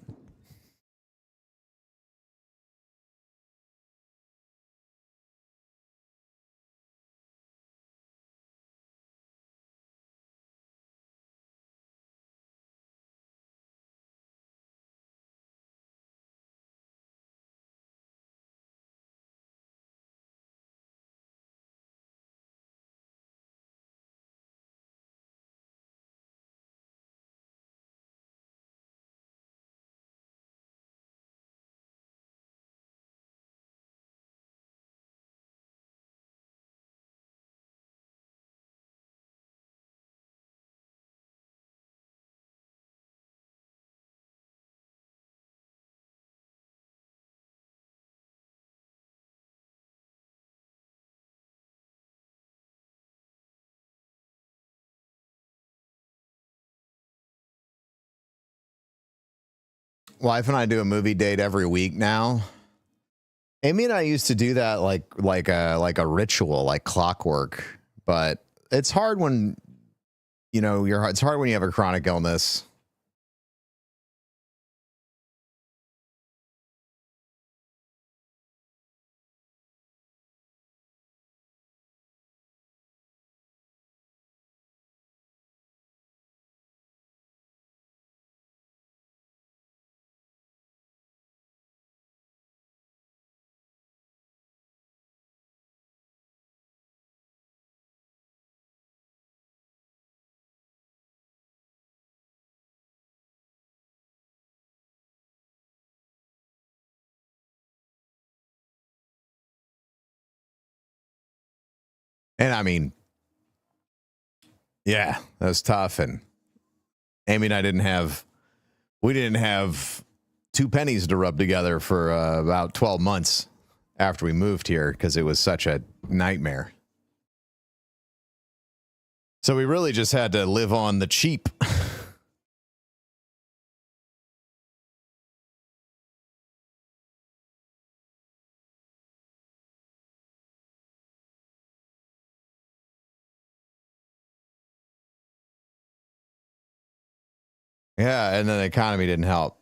S1: Wife and I do a movie date every week now. Amy and I used to do that like a ritual, like clockwork. But it's hard when it's hard when you have a chronic illness. And I mean, yeah, that was tough. And Amy and I didn't have 2 pennies to rub together for about 12 months after we moved here because it was such a nightmare. So we really just had to live on the cheap. Yeah, and then the economy didn't help.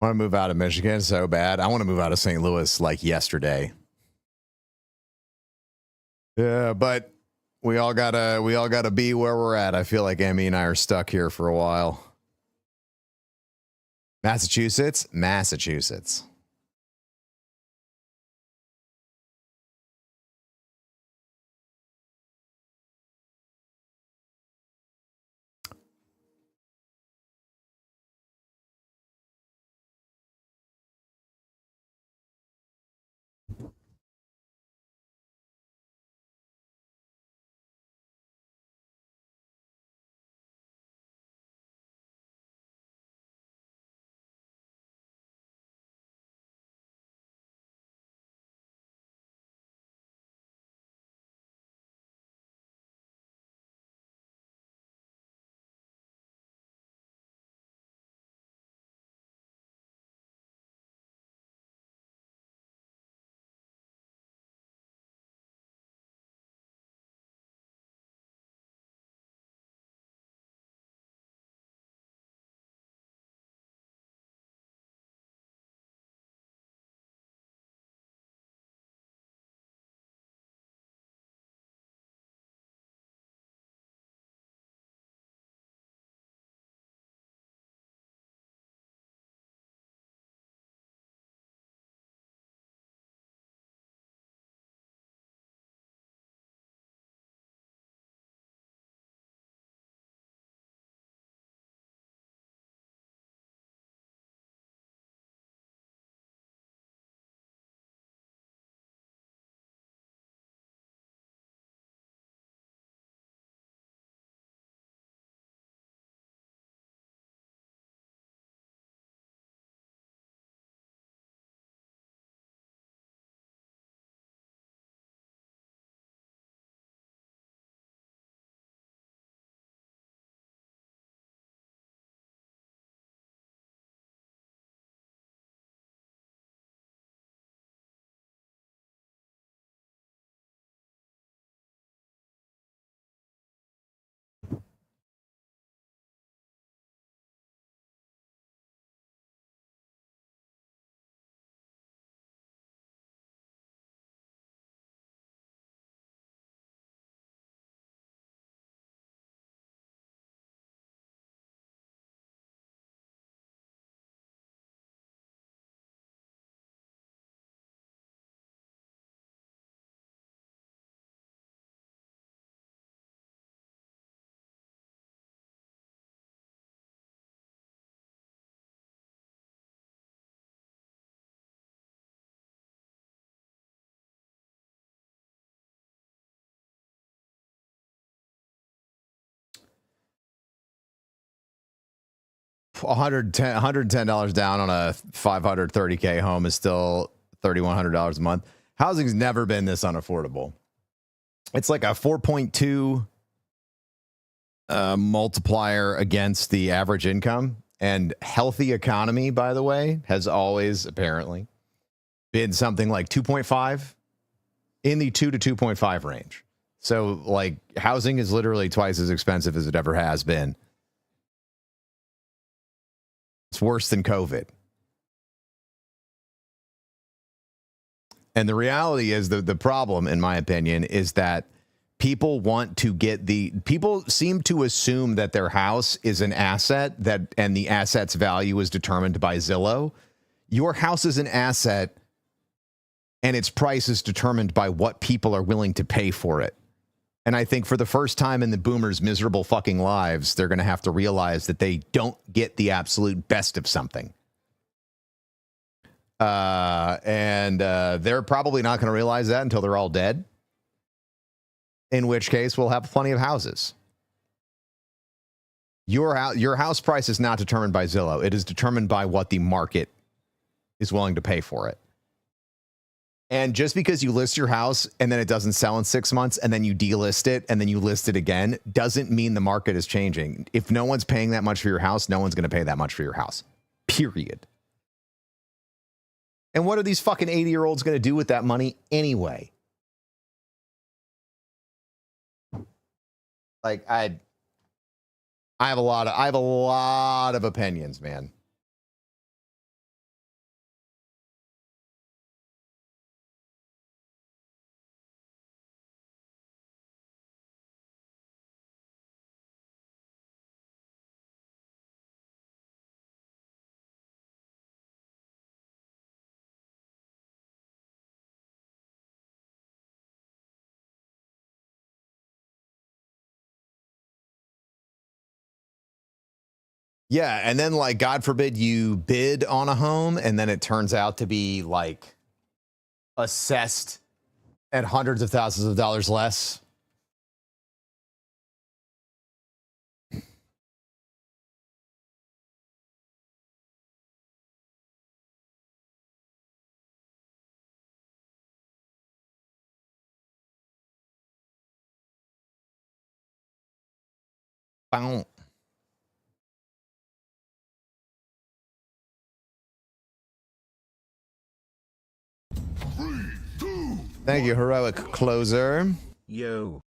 S1: I want to move out of Michigan so bad. I want to move out of St. Louis like yesterday. Yeah, but we all gotta be where we're at. I feel like Emmy and I are stuck here for a while. Massachusetts. $110 down on a $530K home is still $3,100 a month. Housing's never been this unaffordable. It's like a 4.2 multiplier against the average income. And healthy economy, by the way, has always apparently been something like 2.5, in the 2 to 2.5 range. So, like, housing is literally twice as expensive as it ever has been. It's worse than COVID. And the reality is the problem, in my opinion, is that people people seem to assume that their house is an asset and the asset's value is determined by Zillow. Your house is an asset and its price is determined by what people are willing to pay for it. And I think for the first time in the boomers' miserable fucking lives, they're going to have to realize that they don't get the absolute best of something. And they're probably not going to realize that until they're all dead. In which case, we'll have plenty of houses. Your house price is not determined by Zillow. It is determined by what the market is willing to pay for it. And just because you list your house and then it doesn't sell in 6 months and then you delist it and then you list it again doesn't mean the market is changing. If no one's paying that much for your house, no one's going to pay that much for your house. Period. And what are these fucking 80-year-olds going to do with that money anyway? Like, I have a lot of opinions, man. Yeah, and then, like, God forbid you bid on a home and then it turns out to be, like, assessed at hundreds of thousands of dollars less. Bow. Thank you, heroic closer.
S9: Yo.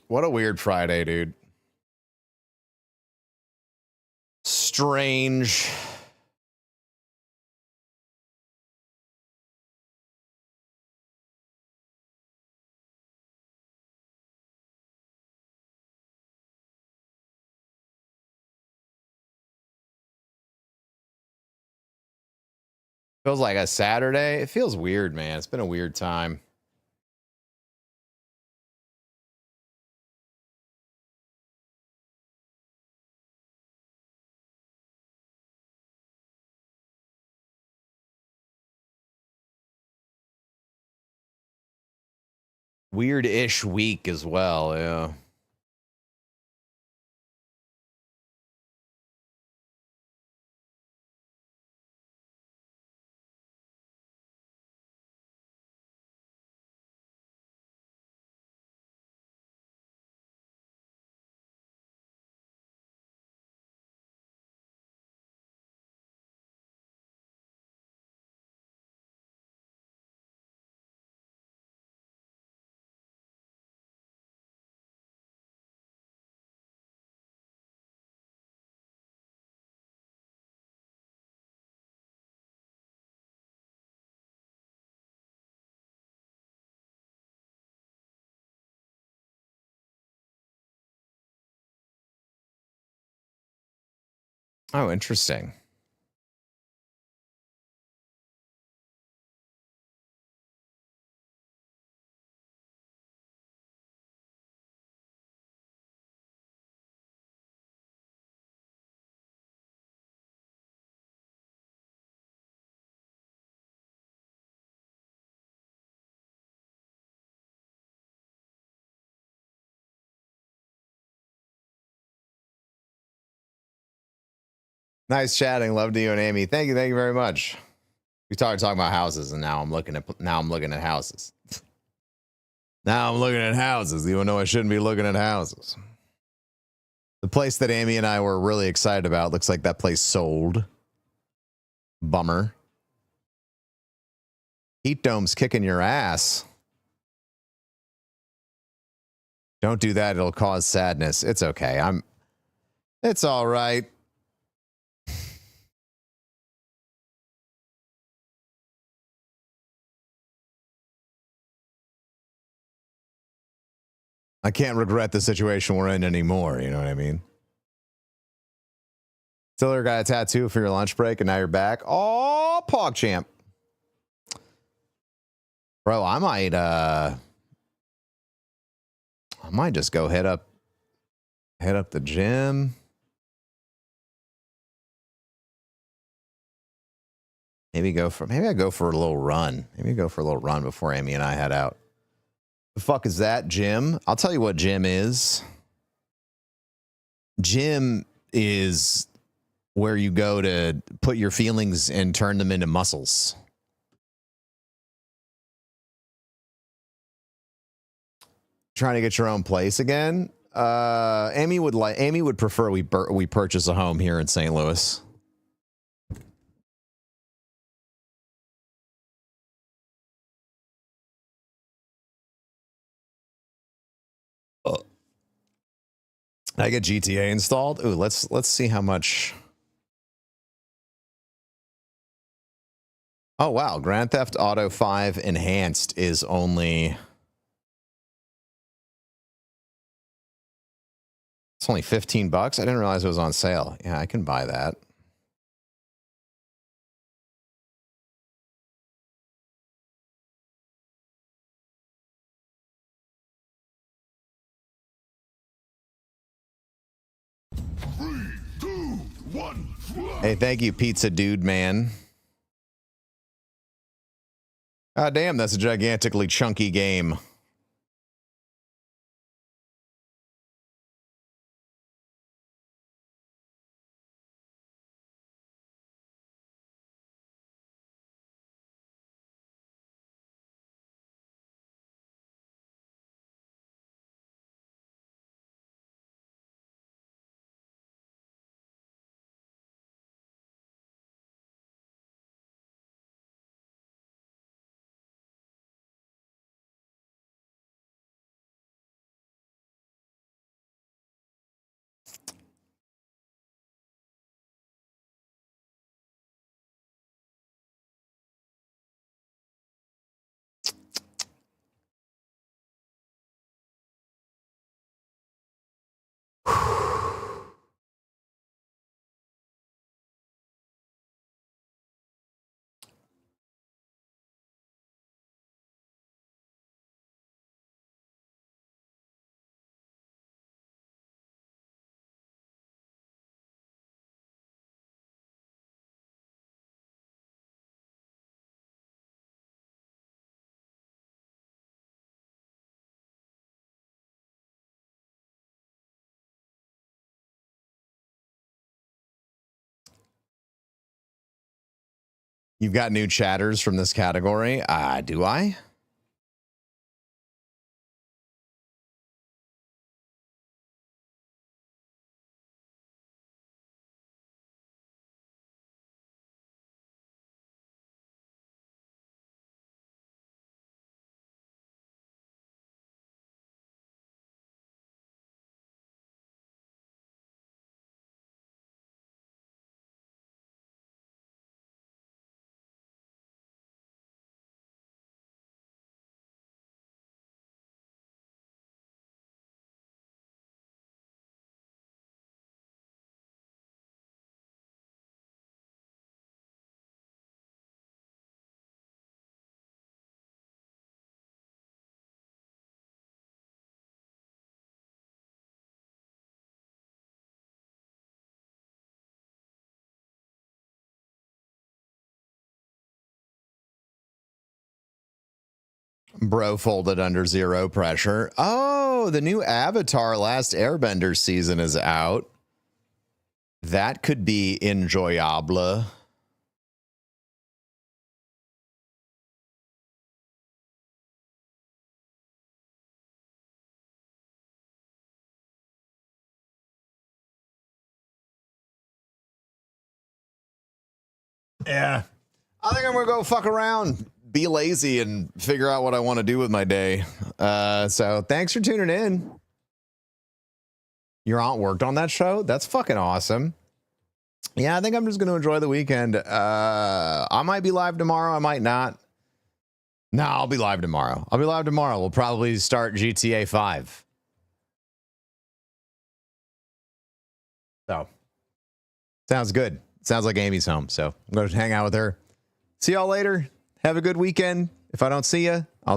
S1: What a weird Friday, dude. Strange. Feels like a Saturday. It feels weird, man. It's been a weird time. Weird-ish week as well, yeah. Oh, interesting. Nice chatting. Love to you and Amy. Thank you very much. We started talking about houses, and now I'm looking at houses. Now I'm looking at houses, even though I shouldn't be looking at houses. The place that Amy and I were really excited about looks like that place sold. Bummer. Heat dome's kicking your ass. Don't do that. It'll cause sadness. It's okay. It's all right. I can't regret the situation we're in anymore. You know what I mean? Stiller got a tattoo for your lunch break, and now you're back. Oh, PogChamp. Bro, I might just go head up the gym. Maybe I go for a little run. Maybe go for a little run before Amy and I head out. The fuck is that, gym? I'll tell you what gym is. Gym is where you go to put your feelings and turn them into muscles. Trying to get your own place again. Amy would prefer we purchase a home here in St. Louis. I get GTA installed. Ooh, let's see how much. Oh wow, Grand Theft Auto 5 Enhanced is only. It's only $15. I didn't realize it was on sale. Yeah, I can buy that. Hey, thank you, Pizza Dude Man. God damn, that's a gigantically chunky game. You've got new chatters from this category. Do I? Bro folded under zero pressure. Oh, the new Avatar Last Airbender season is out. That could be enjoyable. Yeah. I think I'm going to go fuck around, be lazy, and figure out what I want to do with my day. So thanks for tuning in. Your aunt worked on that show? That's fucking awesome. Yeah, I think I'm just going to enjoy the weekend. I might be live tomorrow. I might not. No, I'll be live tomorrow. We'll probably start GTA 5. So, sounds good. Sounds like Amy's home. So, I'm going to hang out with her. See y'all later. Have a good weekend. If I don't see you, I'll